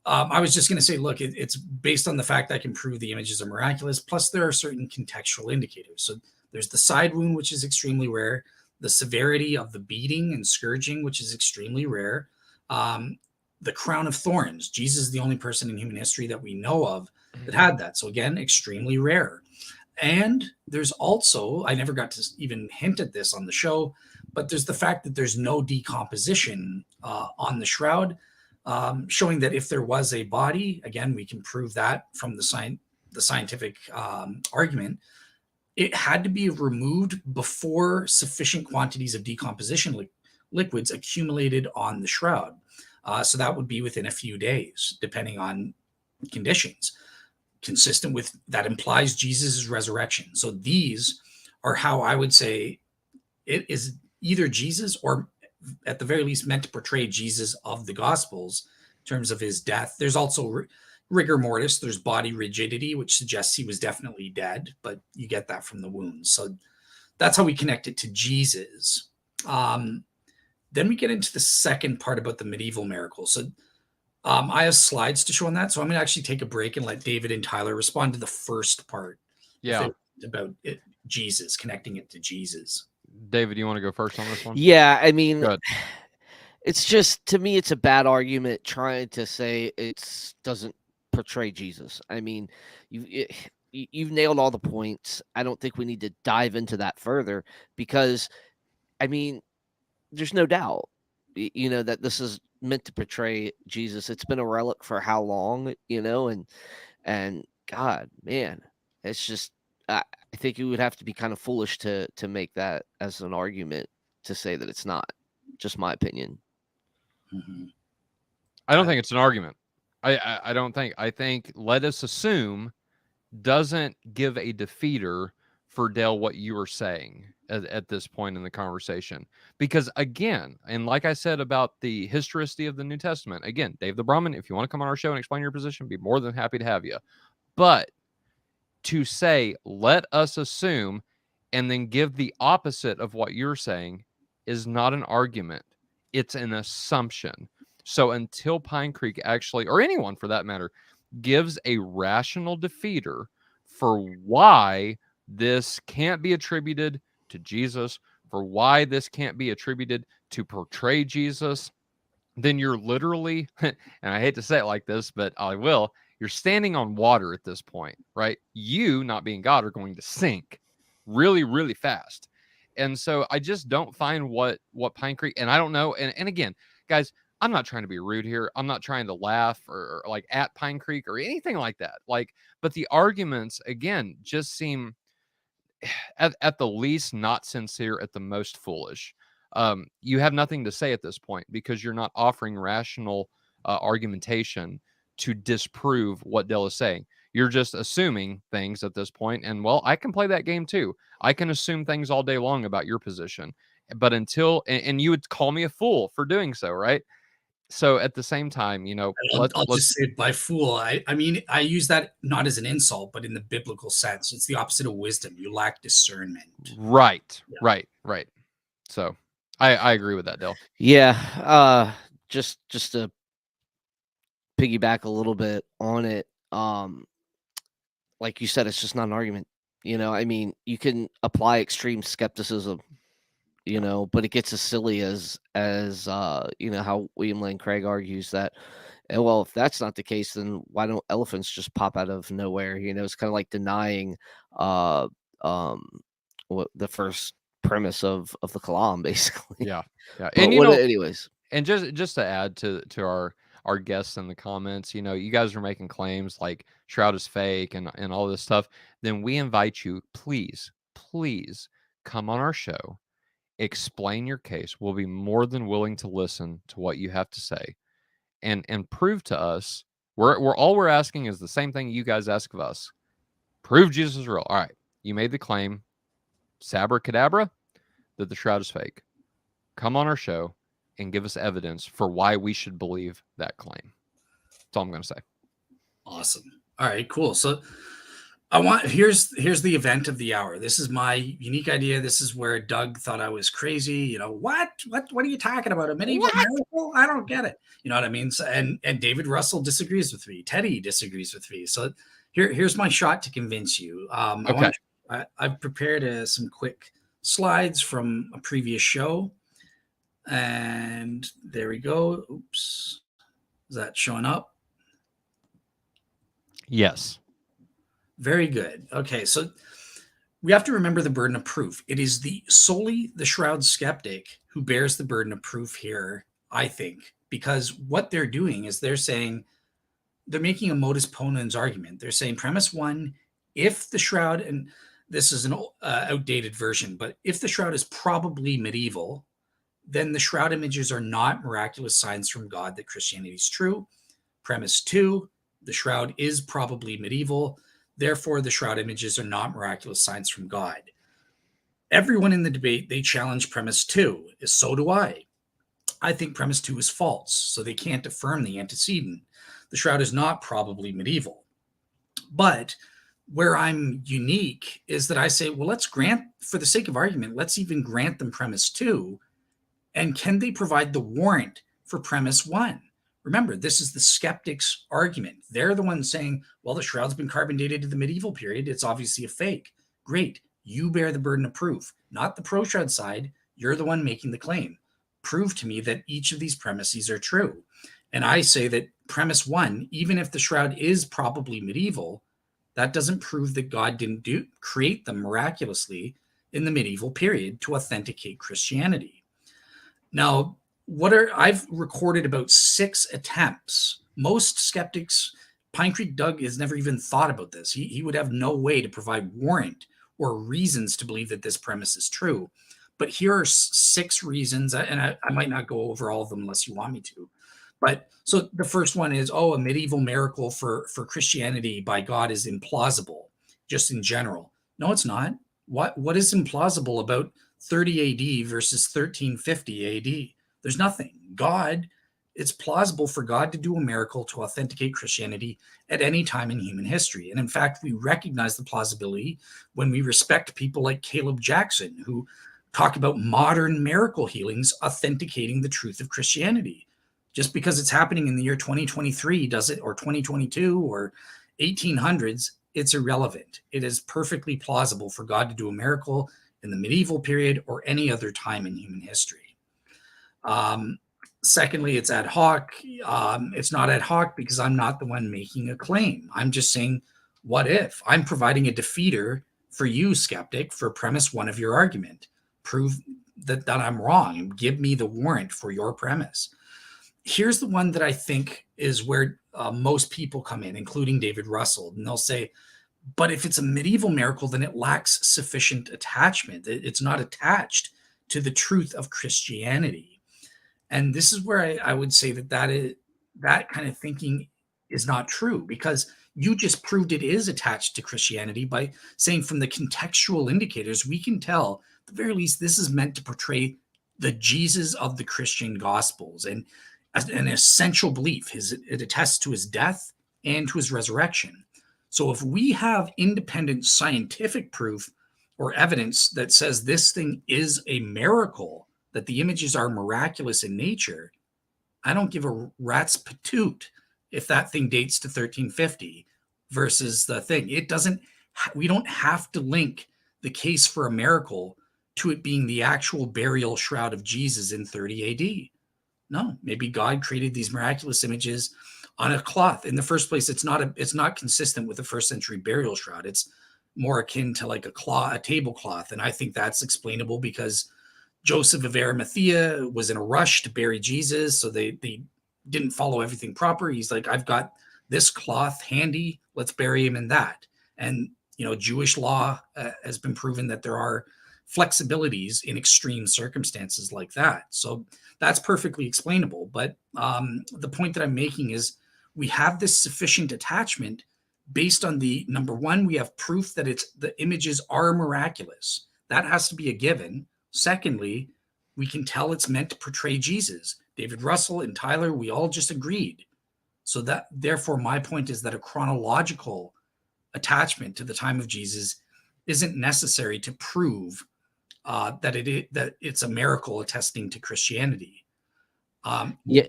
I was just going to say, look, it's based on the fact that I can prove the images are miraculous. Plus, there are certain contextual indicators. So There's the side wound, which is extremely rare. The severity of the beating and scourging, which is extremely rare. The crown of thorns. Jesus is the only person in human history that we know of that had that. So again, extremely rare. And there's also, I never got to even hint at this on the show, but there's the fact that there's no decomposition on the shroud, showing that if there was a body, again, we can prove that from the scientific argument, it had to be removed before sufficient quantities of decomposition liquids accumulated on the shroud. So that would be within a few days, depending on conditions. Consistent with that implies Jesus' resurrection. So these are how I would say it is either Jesus or at the very least meant to portray Jesus of the Gospels in terms of his death. There's also rigor mortis, there's body rigidity, which suggests he was definitely dead, but you get that from the wounds. So that's how we connect it to Jesus. Then we get into the second part about the medieval miracles. So I have slides to show on that. So I'm going to actually take a break and let David and Tyler respond to the first part. Yeah. About it, Jesus, connecting it to Jesus. David, you want to go first on this one? Yeah, I mean, Good. it's just, to me, it's a bad argument trying to say it doesn't portray Jesus. I mean, you've nailed all the points. I don't think we need to dive into that further because, I mean, there's no doubt, that this is meant to portray Jesus. It's been a relic for how long, and God, man, it's just, I think you would have to be kind of foolish to make that as an argument to say that it's not. Just my opinion. Mm-hmm. I don't think it's an argument. I don't think. I think let us assume doesn't give a defeater for Dale what you were saying at this point in the conversation. Because again, and like I said about the historicity of the New Testament, again, Dave the Brahmin, if you want to come on our show and explain your position, be more than happy to have you. But to say, let us assume, and then give the opposite of what you're saying is not an argument. It's an assumption. So until Pine Creek actually, or anyone for that matter, gives a rational defeater for why this can't be attributed to Jesus, for why this can't be attributed to portray Jesus, then you're literally, and I hate to say it like this, but I will, you're standing on water at this point, right? You, not being God, are going to sink really, really fast. And so I just don't find what Pine Creek, and I don't know, and again, guys, I'm not trying to be rude here. I'm not trying to laugh or like at Pine Creek or anything like that. Like, but the arguments, again, just seem at the least not sincere, at the most foolish. You have nothing to say at this point because you're not offering rational argumentation to disprove what Dale is saying. You're just assuming things at this point. And well, I can play that game too. I can assume things all day long about your position, but until, and you would call me a fool for doing so, right? So at the same time, I'll just say it by fool. I mean, I use that not as an insult, but in the biblical sense. It's the opposite of wisdom. You lack discernment. Right, yeah. Right. So I agree with that, Dale. Yeah. Just to piggyback a little bit on it. Like you said, it's just not an argument. I mean, you can apply extreme skepticism, but it gets as silly as how William Lane Craig argues that, well, if that's not the case, then why don't elephants just pop out of nowhere? It's kind of like denying what the first premise of the Kalam, basically. Yeah. And anyways, and just to add to our guests in the comments, you guys are making claims like Shroud is fake and all this stuff. Then we invite you, please come on our show. Explain your case. We'll be more than willing to listen to what you have to say and prove to us. We're asking is the same thing you guys ask of us. Prove Jesus is real. All right. You made the claim, Sabracadabra, that the shroud is fake. Come on our show and give us evidence for why we should believe that claim. That's all I'm going to say. Awesome. All right, cool. So here's the event of the hour. This is my unique idea. This is where Doug thought I was crazy. What are you talking about? A medieval miracle? I don't get it. You know what I mean? So, and David Russell disagrees with me. Teddy disagrees with me. So here's my shot to convince you. Okay. I've prepared some quick slides from a previous show. And there we go. Oops. Is that showing up? Yes. Very good. Okay, so we have to remember the burden of proof. It is solely the shroud skeptic who bears the burden of proof here, I think, because what they're doing is they're making a modus ponens argument. They're saying premise one, if the shroud, and this is an outdated version, but if the shroud is probably medieval, then the shroud images are not miraculous signs from God that Christianity is true. Premise two, the shroud is probably medieval. Therefore, the shroud images are not miraculous signs from God. Everyone in the debate, they challenge premise two. So do I. I think premise two is false, so they can't affirm the antecedent. The shroud is not probably medieval. But where I'm unique is that I say, well, let's grant, for the sake of argument, let's even grant them premise two. And can they provide the warrant for premise one? Remember, this is the skeptic's argument. They're the ones saying, well, the shroud's been carbon dated to the medieval period. It's obviously a fake. Great. You bear the burden of proof, not the pro-shroud side. You're the one making the claim. Prove to me that each of these premises are true. And I say that premise one, even if the shroud is probably medieval, that doesn't prove that God didn't create them miraculously in the medieval period to authenticate Christianity. Now, I've recorded about 6 attempts. Most skeptics, Pincreek Doug has never even thought about this. He would have no way to provide warrant or reasons to believe that this premise is true. But here are 6 reasons, and I might not go over all of them unless you want me to. But so the first one is, a medieval miracle for Christianity by God is implausible, just in general. No, it's not. What is implausible about 30 AD versus 1350 AD? There's nothing. It's plausible for God to do a miracle to authenticate Christianity at any time in human history. And in fact, we recognize the plausibility when we respect people like Caleb Jackson, who talk about modern miracle healings authenticating the truth of Christianity. Just because it's happening in the year 2023, does it, or 2022 or 1800s, it's irrelevant. It is perfectly plausible for God to do a miracle in the medieval period or any other time in human history. Secondly, it's ad hoc. It's not ad hoc because I'm not the one making a claim. I'm just saying, what if? I'm providing a defeater for you, skeptic, for premise one of your argument. Prove that I'm wrong and give me the warrant for your premise. Here's the one that I think is where most people come in, including David Russell, and they'll say, but if it's a medieval miracle, then it lacks sufficient attachment. It's not attached to the truth of Christianity. And this is where I would say that kind of thinking is not true, because you just proved it is attached to Christianity by saying from the contextual indicators, we can tell, at the very least, this is meant to portray the Jesus of the Christian Gospels and as an essential belief. It attests to his death and to his resurrection. So if we have independent scientific proof or evidence that says this thing is a miracle, that the images are miraculous in nature, I don't give a rat's patoot if that thing dates to 1350 versus the thing. We don't have to link the case for a miracle to it being the actual burial shroud of Jesus in 30 AD. No, maybe God created these miraculous images on a cloth. In the first place, it's not consistent with the first century burial shroud. It's more akin to like a tablecloth. And I think that's explainable because Joseph of Arimathea was in a rush to bury Jesus, so they didn't follow everything proper. He's like, I've got this cloth handy, let's bury him in that. And Jewish law has been proven that there are flexibilities in extreme circumstances like that. So that's perfectly explainable. But the point that I'm making is we have this sufficient attachment based on the number one, we have proof that the images are miraculous. That has to be a given. Secondly, we can tell it's meant to portray Jesus. David Russell and Tyler, we all just agreed. So that, therefore, my point is that a chronological attachment to the time of Jesus isn't necessary to prove that it's a miracle attesting to Christianity. Yeah,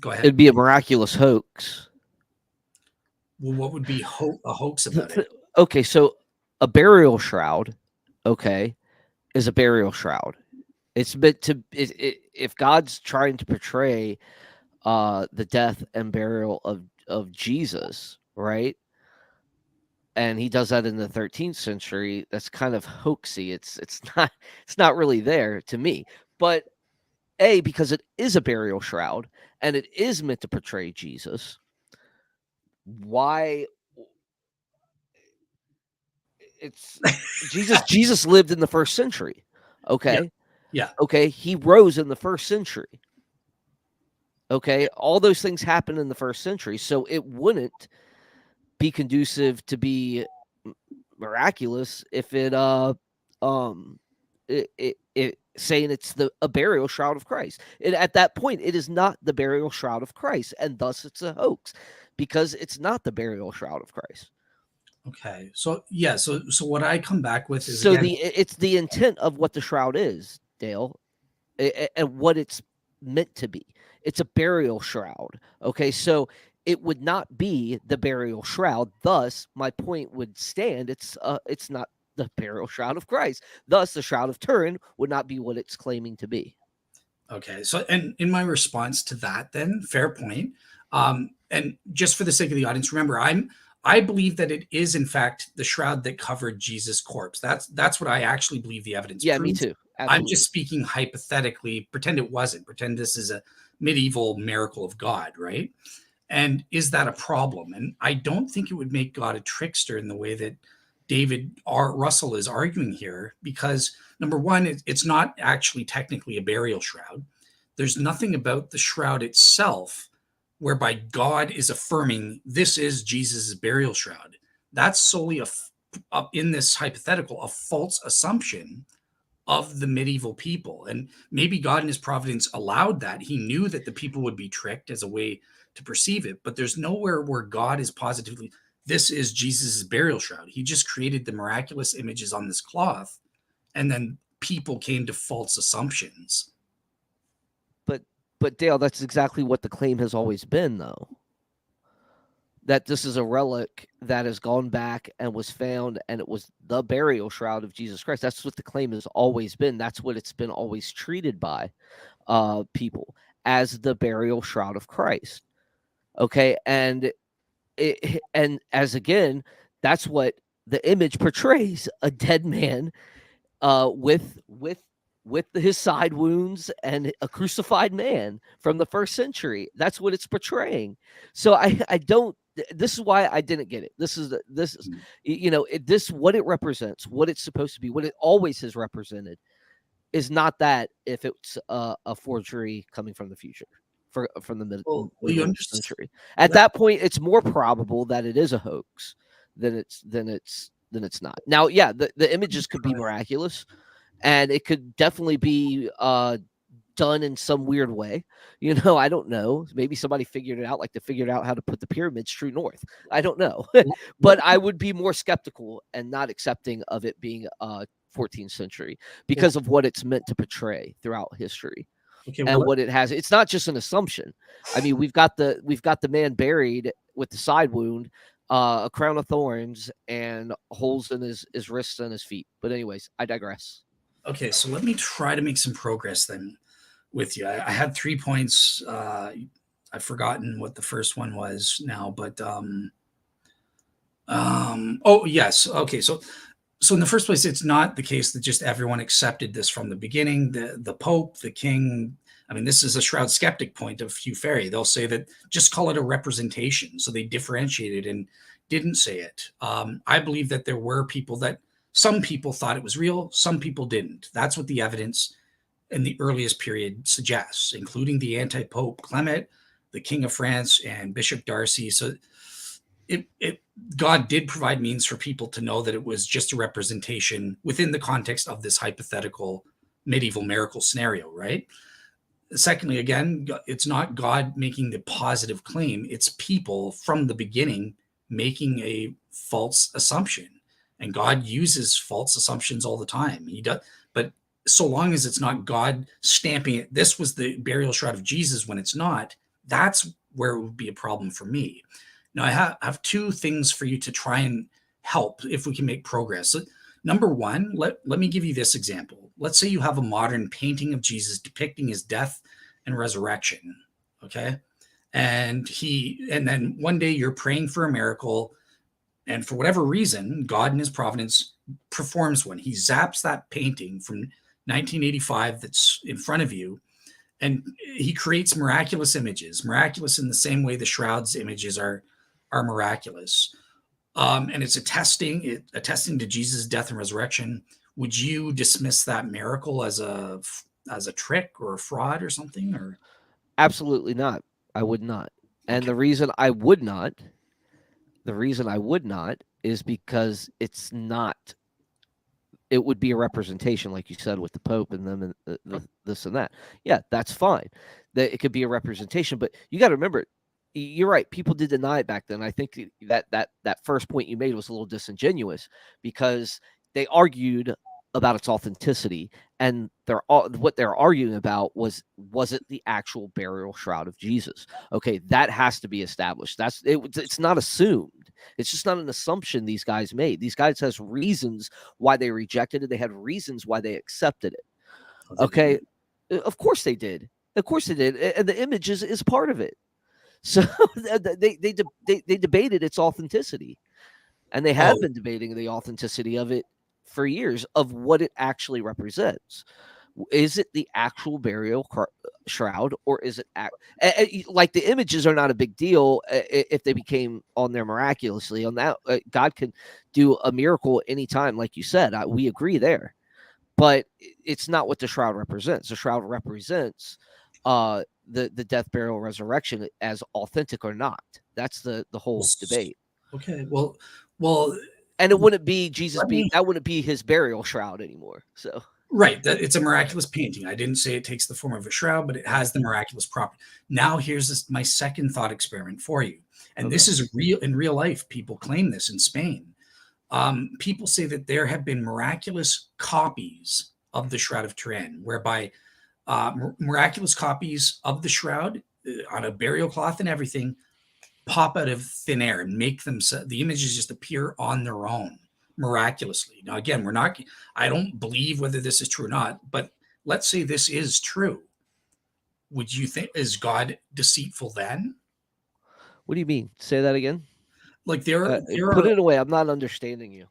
go ahead. It'd be a miraculous hoax. Well, what would be a hoax about it? Okay, so a burial shroud, okay, is a burial shroud. It's meant to, if God's trying to portray the death and burial of Jesus, right? And he does that in the 13th century. That's kind of hoaxy. It's not really there to me. But because it is a burial shroud and it is meant to portray Jesus, why it's Jesus lived in the first century. Okay. Yeah. Okay. He rose in the first century. Okay. All those things happened in the first century. So it wouldn't be conducive to be miraculous if it saying it's a burial shroud of Christ. At that point, it is not the burial shroud of Christ, and thus it's a hoax because it's not the burial shroud of Christ. Okay. So yeah. So what I come back with is, So again, it's the intent of what the shroud is, Dale, and what it's meant to be. It's a burial shroud. Okay, so it would not be the burial shroud. Thus, my point would stand. It's not the burial shroud of Christ. Thus, the shroud of Turin would not be what it's claiming to be. okay. So, and in my response to that, then fair point. And just for the sake of the audience, remember, I believe that it is in fact the shroud that covered Jesus' corpse. That's what I actually believe the evidence. Yeah, proves. me too. I'm Absolutely. just speaking hypothetically. Pretend it wasn't. Pretend this is a medieval miracle of God, right? And is that a problem? And I don't think it would make God a trickster in the way that David R. Russell is arguing here, because number one, it's not actually technically a burial shroud. There's nothing about the shroud itself whereby God is affirming this is Jesus' burial shroud. That's solely in this hypothetical, a false assumption of the medieval people. And maybe God in his providence allowed that. He knew that the people would be tricked as a way to perceive it, but there's nowhere where God is positively, this is Jesus' burial shroud. He just created the miraculous images on this cloth, and then people came to false assumptions. But Dale, that's exactly what the claim has always been, though. That this is a relic that has gone back and was found, and it was the burial shroud of Jesus Christ. That's what the claim has always been. That's what it's been always treated by people, as the burial shroud of Christ. Okay, and as again, that's what the image portrays: a dead man with his side wounds and a crucified man from the first century. That's what it's portraying. So I don't. This is why I didn't get it. This is what it represents, what it's supposed to be, what it always has represented, is not that if it's a forgery coming from the future, from the middle century. At that point, it's more probable that it is a hoax than it's not. Now, yeah, the images could be miraculous, and it could definitely be done in some weird way. I don't know. Maybe somebody figured it out, like they figured out how to put the pyramids true north. I don't know. But I would be more skeptical and not accepting of it being 14th century because of what it's meant to portray throughout history. Okay, and what it has. It's not just an assumption. I mean, we've got the man buried with the side wound, a crown of thorns, and holes in his wrists and his feet. But anyways, I digress. Okay, so let me try to make some progress then with you. I had 3 points. I've forgotten what the first one was now, but oh yes. Okay, so in the first place, it's not the case that just everyone accepted this from the beginning. The Pope, the King. I mean, this is a shroud skeptic point of Hugh Ferry. They'll say that just call it a representation. So they differentiated and didn't say it. I believe that there were people that some people thought it was real, some people didn't. That's what the evidence in the earliest period suggests, including the anti-Pope Clement, the King of France, and Bishop Darcy. So God did provide means for people to know that it was just a representation within the context of this hypothetical medieval miracle scenario, right? Secondly, again, it's not God making the positive claim. It's people from the beginning making a false assumption. And God uses false assumptions all the time. He does, but so long as it's not God stamping it, this was the burial shroud of Jesus when it's not, that's where it would be a problem for me. Now, I have 2 things for you to try and help if we can make progress. So, number one, let me give you this example. Let's say you have a modern painting of Jesus depicting his death and resurrection. Okay. And then one day you're praying for a miracle, and for whatever reason, God in his providence performs one. He zaps that painting from 1985 that's in front of you, and he creates miraculous images, miraculous in the same way the shrouds images are miraculous. And it's attesting to Jesus' death and resurrection. Would you dismiss that miracle as a trick or a fraud or something? Or Absolutely not. I would not. And Okay. the reason I would not is because it's not. It would be a representation, like you said, with the Pope and them and this and that. Yeah, that's fine. That it could be a representation, but you got to remember, you're right. People did deny it back then. I think that first point you made was a little disingenuous because they argued about its authenticity, and what they're arguing about was it the actual burial shroud of Jesus? Okay, that has to be established. It's not assumed. It's just not an assumption these guys made. These guys has reasons why they rejected it. They had reasons why they accepted it. Okay, of course they did. Of course they did, and the image is part of it. So they debated its authenticity, and they have been debating the authenticity of it for years, of what it actually represents. Is it the actual burial shroud, or is it like the images are not a big deal if they became on there miraculously? On that, God can do a miracle anytime, like you said. We agree there, but it's not what the shroud represents. The shroud represents the death, burial, resurrection as authentic or not. That's the whole debate. Okay, well, and it wouldn't be Jesus that wouldn't be his burial shroud anymore. So right, that it's a miraculous painting. I didn't say it takes the form of a shroud, but it has the miraculous property. Now here's my second thought experiment for you, and this is real in real life. People claim this in Spain. People say that there have been miraculous copies of the Shroud of Turin, whereby miraculous copies of the shroud on a burial cloth and everything pop out of thin air and make the images just appear on their own miraculously. Now, again, I don't believe whether this is true or not, but let's say this is true. Would you think, is God deceitful then? What do you mean? Say that again. Like put it away. I'm not understanding you.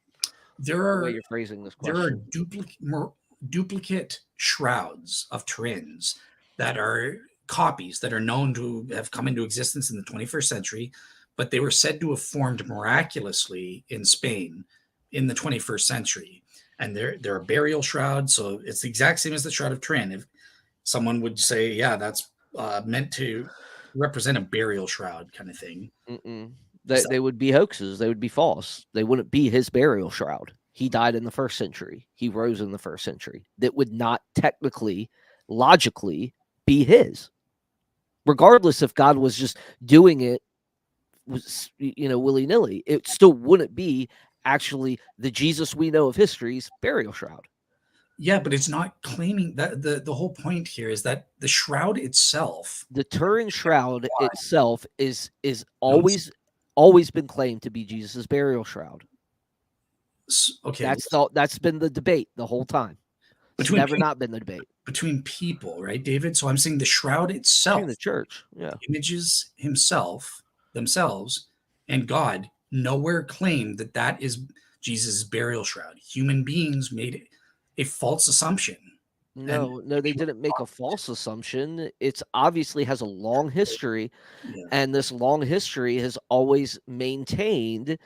The way you're phrasing this question. There are duplicate shrouds of Turins that are copies that are known to have come into existence in the 21st century, but they were said to have formed miraculously in Spain in the 21st century. And they're a burial shroud, so it's the exact same as the Shroud of Turin. If someone would say, yeah, that's meant to represent a burial shroud kind of thing. They would be hoaxes. They would be false. They wouldn't be his burial shroud. He died in the 1st century. He rose in the 1st century. That would not technically, logically be his. Regardless if God was just doing it, willy-nilly, it still wouldn't be actually the Jesus we know of history's burial shroud. Yeah, but it's not claiming that. The whole point here is that the shroud itself, the Turin shroud itself, is always been claimed to be Jesus's burial shroud. Okay, that's been the debate the whole time. It's never not been the debate between people, right, David? So I'm saying the shroud itself, in the church, images themselves, and God nowhere claimed that is Jesus' burial shroud. Human beings made a false assumption. No, they didn't make a false assumption. It's obviously has a long history, and this long history has always maintained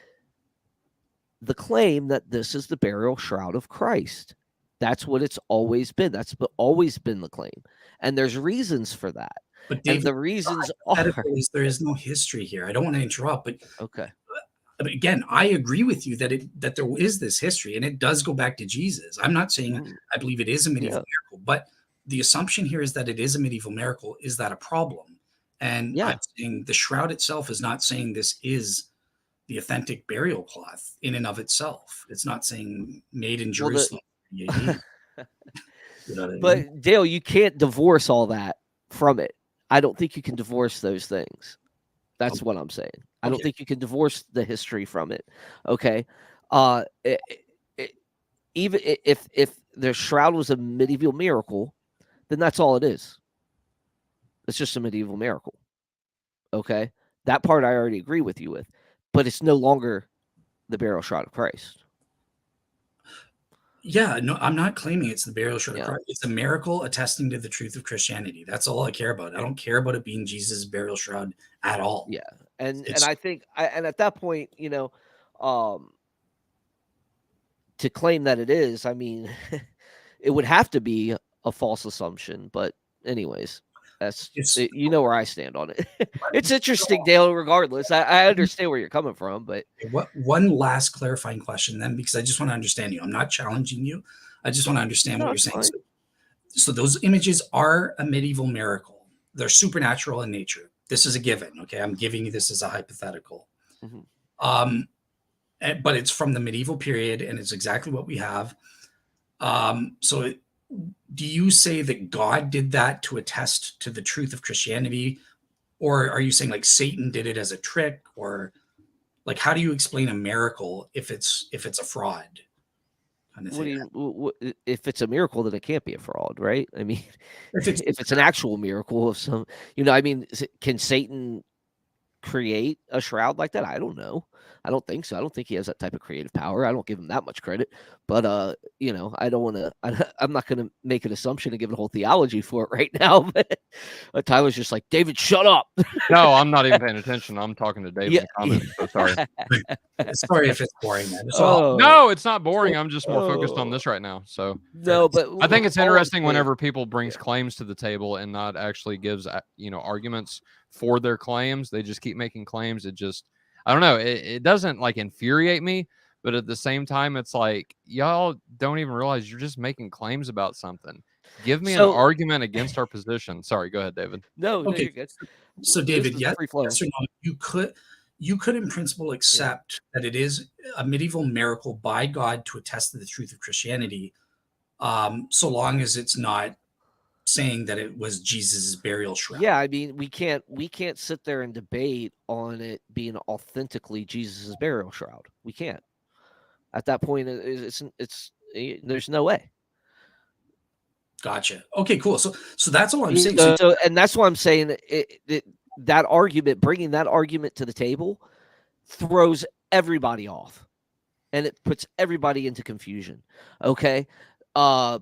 the claim that this is the burial shroud of Christ. That's what it's always been. That's always been the claim. And there's reasons for that. But David, and the reasons are there is no history here. I don't want to interrupt, but okay. But again, I agree with you that there is this history, and it does go back to Jesus. I'm not saying I believe it is a medieval miracle, but the assumption here is that it is a medieval miracle. Is that a problem? And I'm saying the shroud itself is not saying this is the authentic burial cloth in and of itself. It's not saying made in Jerusalem. You know what I mean? But Dale, you can't divorce all that from it. I don't think you can divorce those things. That's what I'm saying. I don't think you can divorce the history from it. Okay. It, even if their shroud was a medieval miracle, then that's all it is. It's just a medieval miracle. Okay, that part I already agree with you with, but it's no longer the burial shroud of Christ. Yeah, no, I'm not claiming it's the burial shroud of Yeah. Christ. It's a miracle attesting to the truth of Christianity. That's all I care about. I don't care about it being Jesus' burial shroud at all. Yeah, and It's I think and at that point, to claim that it is, I mean, it would have to be a false assumption. But anyways, that's it's you know where I stand on it. It's interesting, Dale. Regardless, I understand where you're coming from, but what one last clarifying question then, because I just want to understand you. I'm not challenging you. I just want to understand no, what you're it's saying. fine. So those images are a medieval miracle. They're supernatural in nature. This is a given. Okay, I'm giving you this as a hypothetical. Mhm. But it's from the medieval period, and it's exactly what we have. Do you say that God did that to attest to the truth of Christianity, or are you saying like Satan did it as a trick, or like how do you explain a miracle if it's a fraud kind of What do thing? you? If it's a miracle, then it can't be a fraud, right? I mean, If it's if it's an actual miracle of some, I mean, can Satan create a shroud like that? I don't know. I don't think so. I don't think he has that type of creative power. I don't give him that much credit. But I don't want to. I'm not going to make an assumption and give a whole theology for it right now. But Tyler's just like, David, shut up. No, I'm not even paying attention. I'm talking to David Yeah, in the comments. So sorry. sorry if it's boring, man. Oh, No, it's not boring. I'm just more focused on this right now. So no, but I think it's all I'm interesting saying- whenever people brings claims to the table and not actually gives arguments for their claims. They just keep making claims. It just, I don't know. It doesn't like infuriate me, but at the same time, it's like y'all don't even realize you're just making claims about something. Give me an So- argument against our position. Sorry, go ahead, David. No, Okay. you're good. So This David, is yes, free flow. yes or no? You could in principle accept that it is a medieval miracle by God to attest to the truth of Christianity, so long as it's not saying that it was Jesus' burial shroud. Yeah, I mean, we can't sit there and debate on it being authentically Jesus's burial shroud. We can't. At that point, there's no way. Gotcha. Okay, cool. So that's all I'm saying. So And that's why I'm saying that argument, bringing that argument to the table, throws everybody off, and it puts everybody into confusion. Okay,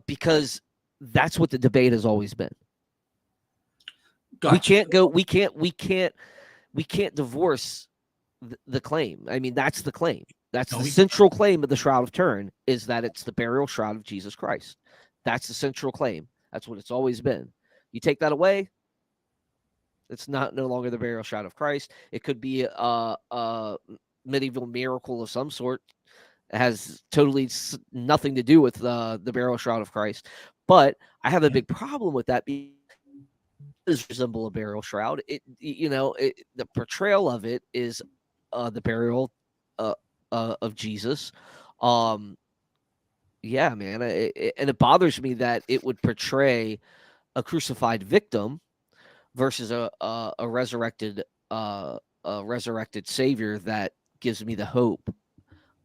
because that's what the debate has always been. gotcha. We can't divorce the claim. I mean, that's the claim. That's No, the we- central claim of the Shroud of Turin, is that it's the burial shroud of Jesus Christ. That's the central claim. That's what it's always been. You take that away, it's no longer the burial shroud of Christ. It could be a medieval miracle of some sort. It has totally nothing to do with the burial shroud of Christ. But I have a big problem with that because it does resemble a burial shroud. The portrayal of it is the burial of Jesus. Yeah, man, and it bothers me that it would portray a crucified victim versus a resurrected Savior that gives me the hope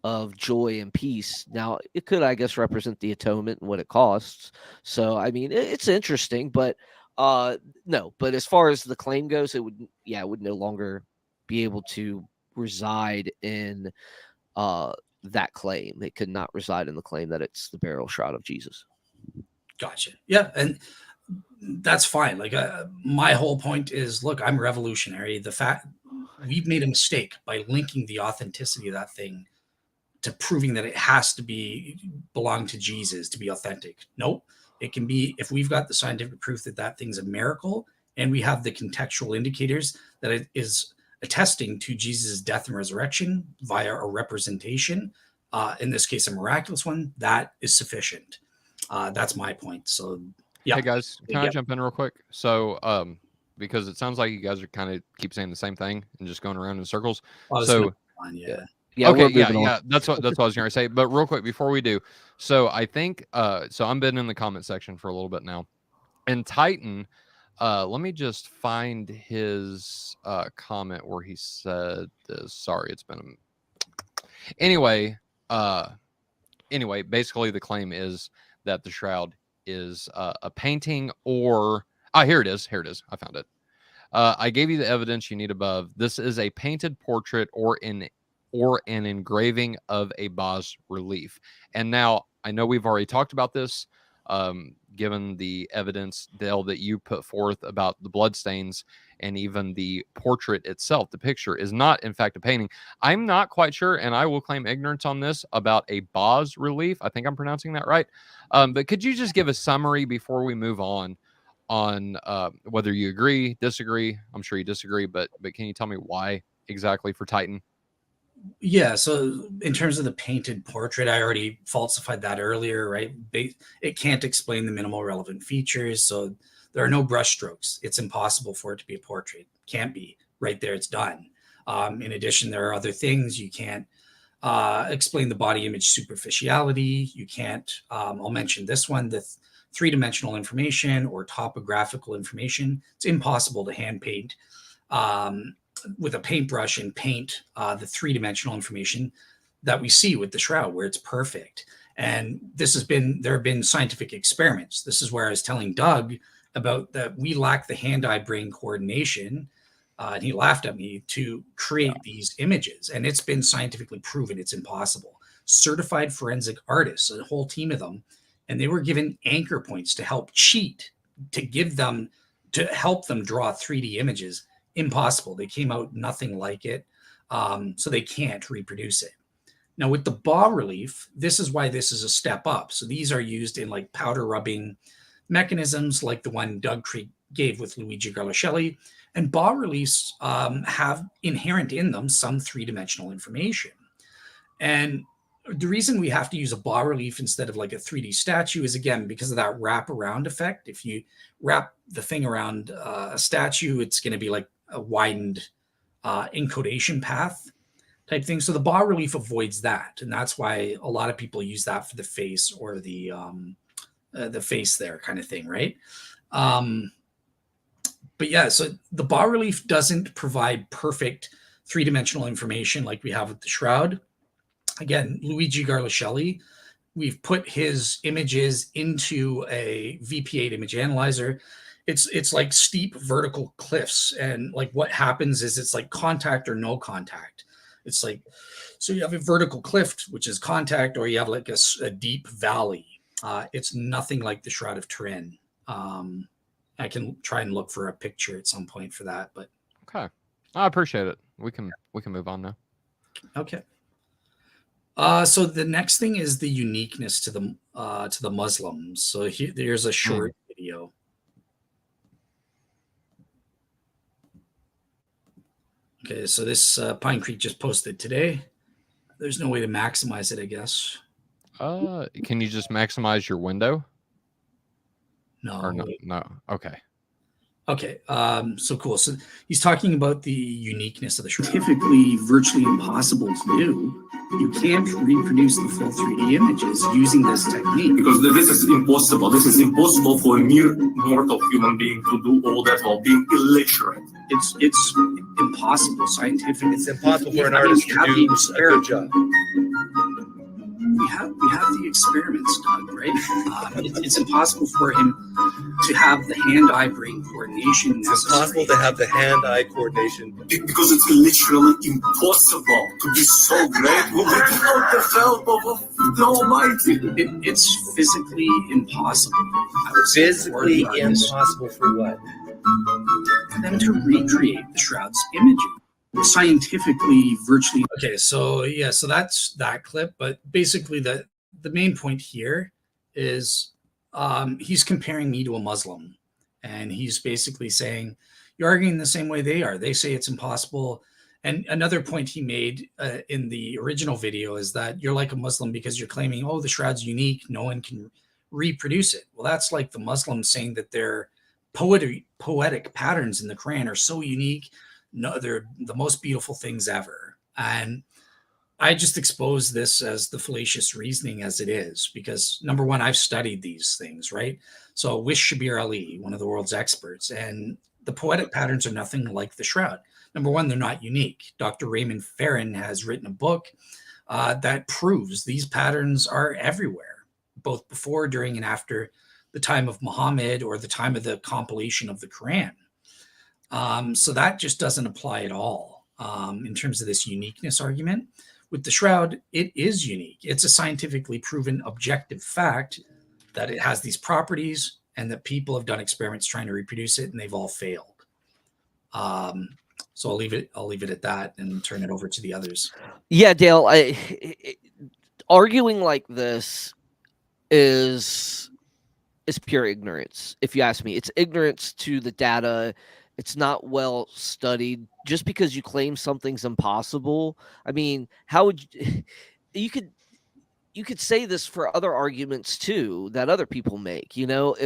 of joy and peace. Now, it could, I guess, represent the atonement and what it costs. So, I mean, it's interesting, but no. But as far as the claim goes, it would no longer be able to reside in that claim. It could not reside in the claim that it's the burial shroud of Jesus. Gotcha. Yeah, and that's fine. Like my whole point is, look, I'm revolutionary. The fact we've made a mistake by linking the authenticity of that thing to proving that it has to belong to Jesus to be authentic. Nope. It can be, if we've got the scientific proof that that thing's a miracle, and we have the contextual indicators that it is attesting to Jesus' death and resurrection via a representation, in this case, a miraculous one, that is sufficient. That's my point. So, yeah. Hey guys, can I Yeah. jump in real quick? So, because it sounds like you guys are kind of keep saying the same thing and just going around in circles. So, Yeah, okay, we're moving on. yeah. That's what I was going to say. But real quick before we do, so I think so I've been in the comment section for a little bit now, and Titan. Let me just find his comment where he said this. Sorry, it's been anyway. Anyway, basically the claim is that the shroud is a painting or here it is. I found it. I gave you the evidence you need above. This is a painted portrait or an engraving of a bas relief. And now I know we've already talked about this, given the evidence, Dale, that you put forth about the bloodstains and even the portrait itself. The picture is not, in fact, a painting. I'm not quite sure, and I will claim ignorance on this, about a bas relief. I think I'm pronouncing that right. But could you just give a summary before we move on whether you agree, disagree? I'm sure you disagree, but can you tell me why exactly for Titan? Yeah, so in terms of the painted portrait, I already falsified that earlier, right? It can't explain the minimal relevant features, so there are no brush strokes. It's impossible for it to be a portrait. Can't be. Right there, it's done. In addition, there are other things. You can't explain the body image superficiality. You can't, I'll mention this one, the three-dimensional information or topographical information. It's impossible to hand paint with a paintbrush and paint the three-dimensional information that we see with the shroud, where it's perfect. And there have been scientific experiments. This is where I was telling Doug about that we lack the hand-eye brain coordination, and he laughed at me, to create these images. And it's been scientifically proven it's impossible. Certified forensic artists, a whole team of them, and they were given anchor points to help cheat, to help them draw 3D images. Impossible. They came out nothing like it. So they can't reproduce it. Now with the bas relief, this is why this is a step up. So these are used in like powder rubbing mechanisms like the one Doug gave with Luigi Garlascelli. And bas reliefs have inherent in them some three-dimensional information. And the reason we have to use a bas relief instead of like a 3D statue is, again, because of that wraparound effect. If you wrap the thing around a statue, it's going to be like a widened encodation path type thing. So the bas relief avoids that. And that's why a lot of people use that for the face or the face there kind of thing, right? But yeah, so the bas relief doesn't provide perfect three-dimensional information like we have with the shroud. Again, Luigi Garlascelli, we've put his images into a VP8 image analyzer. It's like steep vertical cliffs. And like what happens is it's like contact or no contact. It's like, so you have a vertical cliff, which is contact, or you have like a deep valley. It's nothing like the Shroud of Turin. I can try and look for a picture at some point for that, but okay, I appreciate it. We can move on now. Okay. So the next thing is the uniqueness to the Muslims. So here's a short video. Okay, so this Pincreek just posted today. There's no way to maximize it, I guess. Can you just maximize your window? No. Or no. Okay. Okay. So cool. So he's talking about the uniqueness of the shroud. Typically virtually impossible to do. You can't reproduce the full 3D images using this technique. Because this is impossible. This is impossible for a mere mortal human being to do all that while being illiterate. It's impossible scientifically. It's impossible for an artist to do a good job. We have the experiments done, right? It's impossible for him to have the hand-eye brain coordination necessary. It's impossible to have the hand-eye coordination. Because it's literally impossible to be so great without the help of the Almighty. It's physically impossible. Physically impossible for what? For them to recreate the shroud's imaging. Scientifically, virtually. Okay, so yeah, so that's that clip. But basically, the main point here is he's comparing me to a Muslim, and he's basically saying you're arguing the same way they are. They say it's impossible. And another point he made in the original video is that you're like a Muslim because you're claiming, oh, the shroud's unique, no one can reproduce it. Well, that's like the Muslims saying that their poetic patterns in the Quran are so unique. No, they're the most beautiful things ever. And I just expose this as the fallacious reasoning as it is, because number one, I've studied these things, right? So with Shabir Ali, one of the world's experts, and the poetic patterns are nothing like the shroud. Number one, they're not unique. Dr. Raymond Farron has written a book that proves these patterns are everywhere, both before, during, and after the time of Muhammad or the time of the compilation of the Quran. So that just doesn't apply at all in terms of this uniqueness argument. With the shroud, it is unique. It's a scientifically proven objective fact that it has these properties and that people have done experiments trying to reproduce it and they've all failed. So I'll leave it at that and turn it over to the others. Yeah, Dale, arguing like this is pure ignorance. If you ask me, it's ignorance to the data. It's not well studied. Just because you claim something's impossible, I mean, how would you could say this for other arguments too that other people make. You know,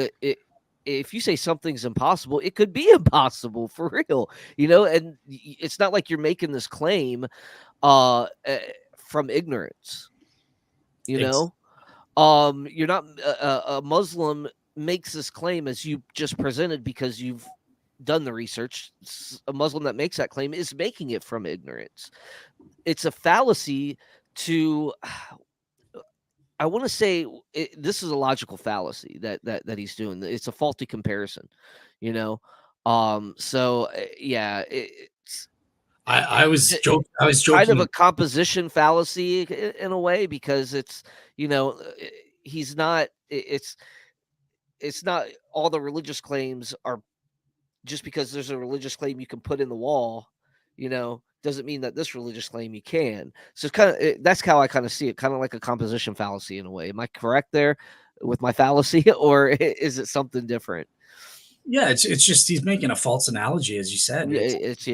if you say something's impossible, it could be impossible for real. You know, and it's not like you're making this claim from ignorance. You know, you're not a Muslim makes this claim as you just presented because you've done the research. A Muslim that makes that claim is making it from ignorance. It's a fallacy to, I want to say this is a logical fallacy that he's doing. It's a faulty comparison, you know? So yeah, I was joking. Kind of a composition fallacy in a way, because it's, you know, he's not, it's not all the religious claims are just because there's a religious claim you can put in the wall, you know, doesn't mean that this religious claim you can. So it's kind of, that's how I kind of see it, kind of like a composition fallacy in a way. Am I correct there with my fallacy, or is it something different? Yeah, it's just he's making a false analogy, as you said. It's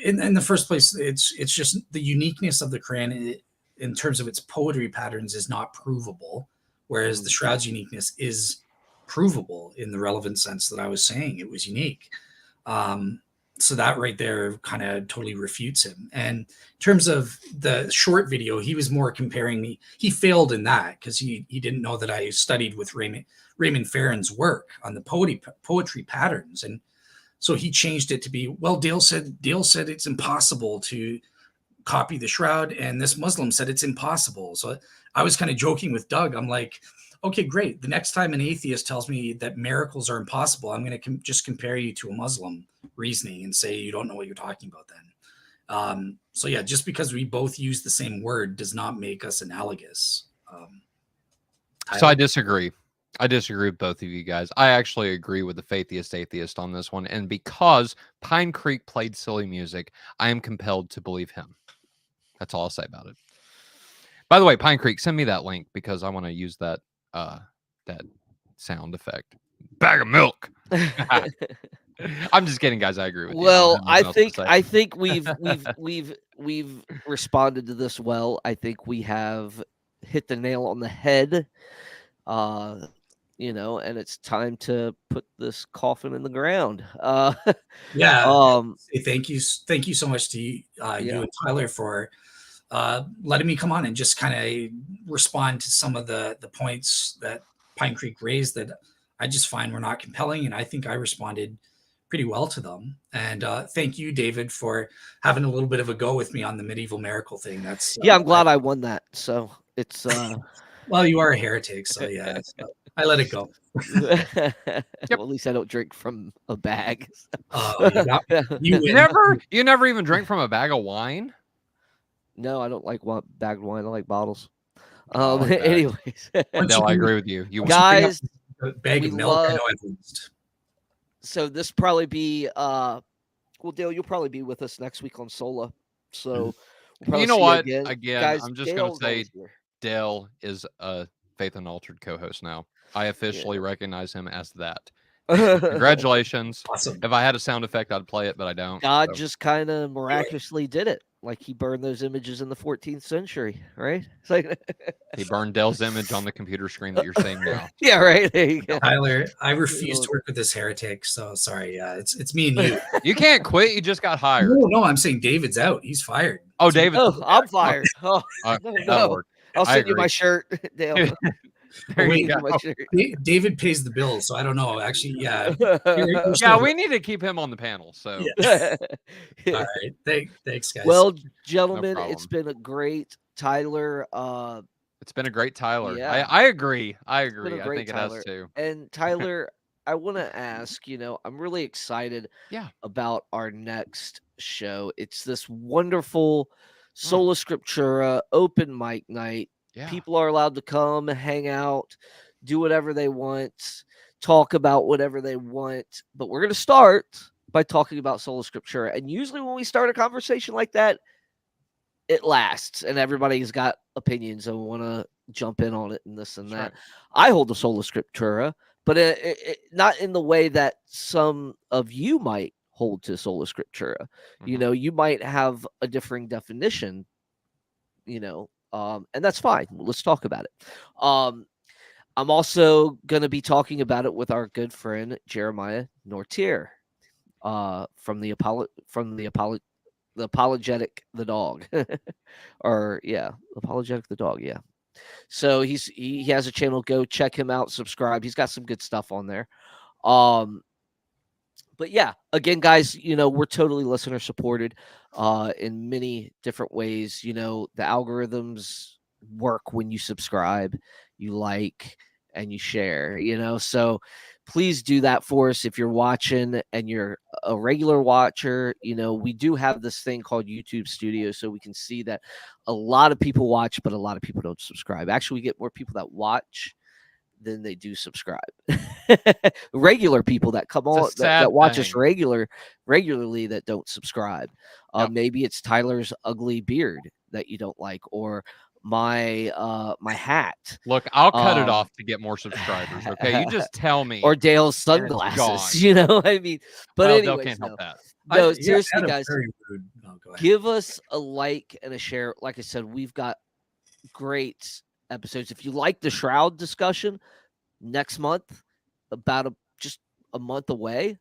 in the first place, it's just the uniqueness of the Quran in terms of its poetry patterns is not provable, whereas the shroud's uniqueness is provable in the relevant sense that I was saying it was unique. So that right there kind of totally refutes him. And in terms of the short video, he was more comparing me. He failed in that because he didn't know that I studied with Raymond Farron's work on the poetry patterns. And so he changed it to be, well, Dale said it's impossible to copy the shroud, and this Muslim said it's impossible. So I was kind of joking with Doug. I'm like, okay, great. The next time an atheist tells me that miracles are impossible, I'm going to just compare you to a Muslim reasoning and say you don't know what you're talking about then. So yeah, just because we both use the same word does not make us analogous. So I disagree. I disagree with both of you guys. I actually agree with the Faithiest Atheist on this one. And because Pine Creek played silly music, I am compelled to believe him. That's all I'll say about it. By the way, Pine Creek, send me that link because I want to use that sound effect. Bag of milk. I'm just kidding, guys. I agree with you. Well, I think we've responded to this well. I think we have hit the nail on the head. You know, and it's time to put this coffin in the ground. Yeah. Thank you so much to you and Tyler for letting me come on and just kind of respond to some of the points that Pine Creek raised that I just find were not compelling, and I think I responded pretty well to them. And thank you, David, for having a little bit of a go with me on the medieval miracle thing. That's I'm glad I won that. So it's well, you are a heretic, so yeah, I let it go. Well, at least I don't drink from a bag. You never even drink from a bag of wine? No, I don't like bagged wine. I like bottles. Anyways, no, I agree with you. You guys, a bag of milk. So this probably be well, Dale, you'll probably be with us next week on Sola. So we'll you know what? Again, guys, I'm just gonna say Dale is a Faith Unaltered co-host now. I officially recognize him as that. Congratulations. Awesome. If I had a sound effect, I'd play it, but I don't. God just kind of miraculously did it. Like he burned those images in the 14th century, right? It's like he burned Dale's image on the computer screen that you're seeing now. Yeah, right. There you go. Tyler, I refuse to work with this heretic, so sorry. It's me and you. You can't quit. You just got hired. No, I'm saying David's out. He's fired. Oh, David. Oh, I'm fired. Oh, no. I'll send you my shirt, Dale. There wait, you go. My shirt. David pays the bills, so I don't know. Actually, yeah. Yeah, we need to keep him on the panel. So Yeah. All right. Thanks, guys. Well, gentlemen, it's problem. been a great Tyler. It's been a great Tyler. Yeah. I agree. I It's been agree. a I great think it Tyler. has too. And Tyler, I want to ask, I'm really excited Yeah. about our next show. It's this wonderful Mm. Sola Scriptura open mic night. Yeah. People are allowed to come, hang out, do whatever they want, talk about whatever they want. But we're going to start by talking about Sola Scriptura. And usually when we start a conversation like that, it lasts and everybody's got opinions and want to jump in on it and this and That's that. right. I hold the Sola Scriptura, but not in the way that some of you might hold to Sola Scriptura. Mhm. You might have a differing definition, and that's fine. Let's talk about it. I'm also going to be talking about it with our good friend Jeremiah Nortier, from the apologetic the dog, or apologetic the dog, yeah. So he has a channel. Go check him out. Subscribe. He's got some good stuff on there. But yeah, again, guys, we're totally listener supported in many different ways. The algorithms work when you subscribe, you like, and you share, so please do that for us. If you're watching and you're a regular watcher, we do have this thing called YouTube Studio, so we can see that a lot of people watch, but a lot of people don't subscribe. Actually, we get more people that watch than they do subscribe. Regular people that come on that watch us thing. regularly that don't subscribe. Yep. Maybe it's Tyler's ugly beard that you don't like, or my hat. Look, I'll cut it off to get more subscribers. Okay, you just tell me. Or Dale's and it's sunglasses. gone. I mean, but Well, anyways, Dale can't help that. No, Yeah, seriously, Adam, guys, very rude. Oh, go ahead. give us a like and a share. Like I said, we've got great episodes. If you like the Shroud discussion, next month, just a month away,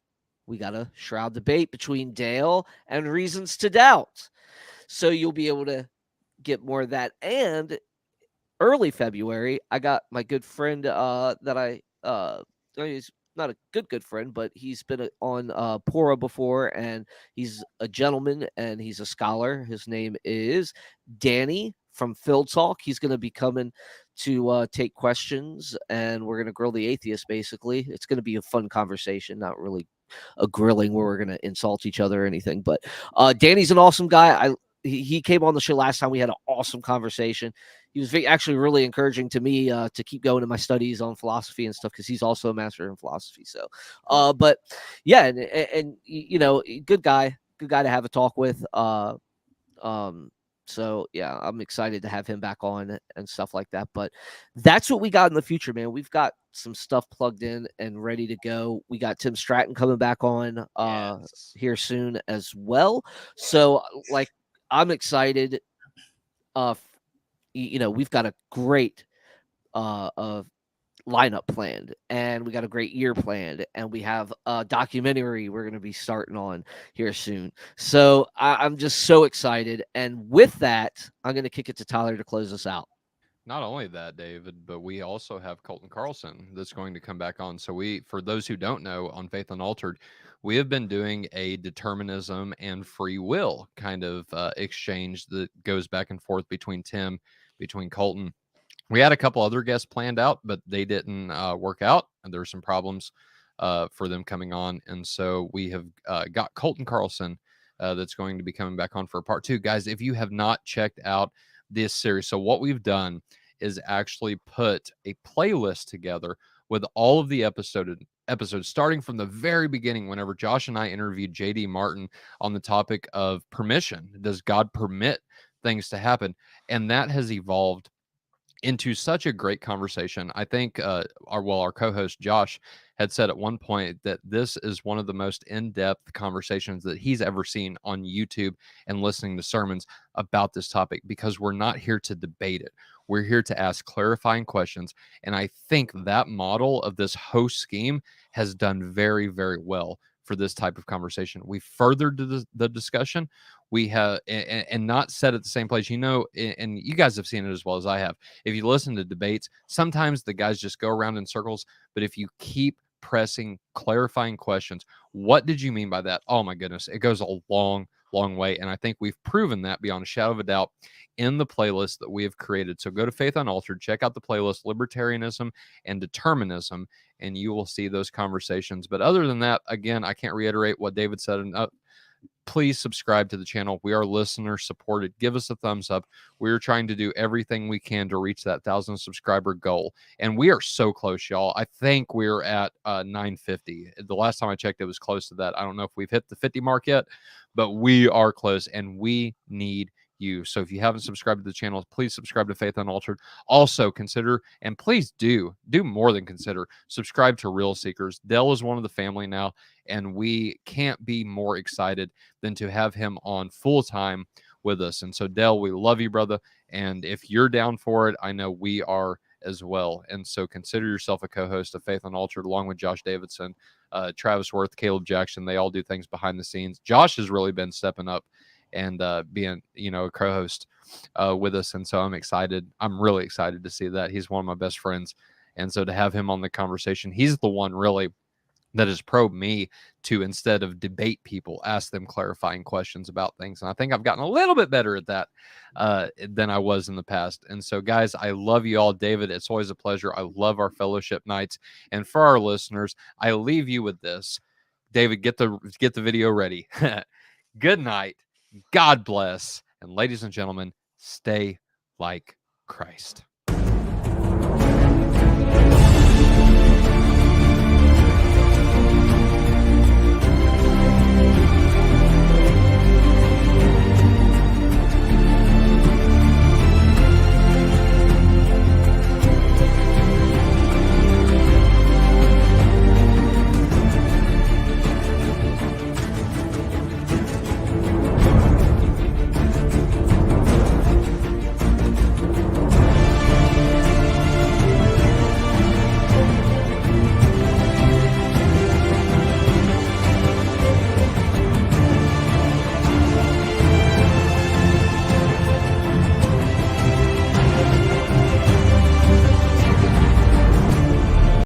we got a Shroud debate between Dale and Reasons to Doubt. So you'll be able to get more of that. And early February, I got my good friend that he's not a good friend, but he's been on Pora before, and he's a gentleman and he's a scholar. His name is Danny from Phil Talk. He's going to be coming to take questions, and we're going to grill the atheist. Basically, it's going to be a fun conversation, not really a grilling where we're going to insult each other or anything. But Danny's an awesome guy. He came on the show last time. We had an awesome conversation. He was actually really encouraging to me to keep going in my studies on philosophy and stuff, because he's also a master in philosophy. So, but yeah, and good guy to have a talk with. So yeah, I'm excited to have him back on and stuff like that. But that's what we got in the future, man. We've got some stuff plugged in and ready to go. We got Tim Stratton coming back on Yes. here soon as well. So I'm excited. We've got a great lineup planned, and we got a great year planned, and we have a documentary we're going to be starting on here soon. So I'm just so excited. And with that, I'm going to kick it to Tyler to close us out. Not only that, David, but we also have Colton Carlson that's going to come back on. So for those who don't know, on Faith Unaltered, we have been doing a determinism and free will kind of exchange that goes back and forth between Colton. We had a couple other guests planned out, but they didn't work out, and there were some problems for them coming on. And so we have got Colton Carlson that's going to be coming back on for part 2. Guys, if you have not checked out this series, so what we've done is actually put a playlist together with all of the episodes, starting from the very beginning, whenever Josh and I interviewed JD Martin on the topic of permission. Does God permit things to happen? And that has evolved into such a great conversation. I think our co-host Josh had said at one point that this is one of the most in-depth conversations that he's ever seen on YouTube and listening to sermons about this topic, because we're not here to debate it. We're here to ask clarifying questions. And I think that model of this host scheme has done very, very well for this type of conversation. We furthered the discussion. We have, and not said at the same place, and you guys have seen it as well as I have. If you listen to debates, sometimes the guys just go around in circles, but if you keep pressing clarifying questions, what did you mean by that? Oh my goodness, it goes a long way. And I think we've proven that beyond a shadow of a doubt in the playlist that we have created. So go to Faith Unaltered, check out the playlist, Libertarianism and Determinism, and you will see those conversations. But other than that, again, I can't reiterate what David said enough. Please subscribe to the channel. We are listener supported. Give us a thumbs up. We're trying to do everything we can to reach that 1,000 subscriber goal. And we are so close, y'all. I think we're at 950. The last time I checked, it was close to that. I don't know if we've hit the 50 mark yet, but we are close and we need you. So if you haven't subscribed to the channel, please subscribe to Faith Unaltered. Also consider, and please do more than consider, subscribe to Real Seekers. Dell is one of the family now, and we can't be more excited than to have him on full time with us. And so Dell, we love you, brother. And if you're down for it, I know we are as well. And so consider yourself a co-host of Faith Unaltered along with Josh Davidson, Travis Worth, Caleb Jackson. They all do things behind the scenes. Josh has really been stepping up and being, a co-host with us. And so I'm excited. I'm really excited to see that. He's one of my best friends. And so to have him on the conversation, he's the one really that has probed me to, instead of debate people, ask them clarifying questions about things. And I think I've gotten a little bit better at that than I was in the past. And so, guys, I love you all. David, it's always a pleasure. I love our fellowship nights. And for our listeners, I leave you with this. David, get the video ready. Good night. God bless. And ladies and gentlemen, stay like Christ.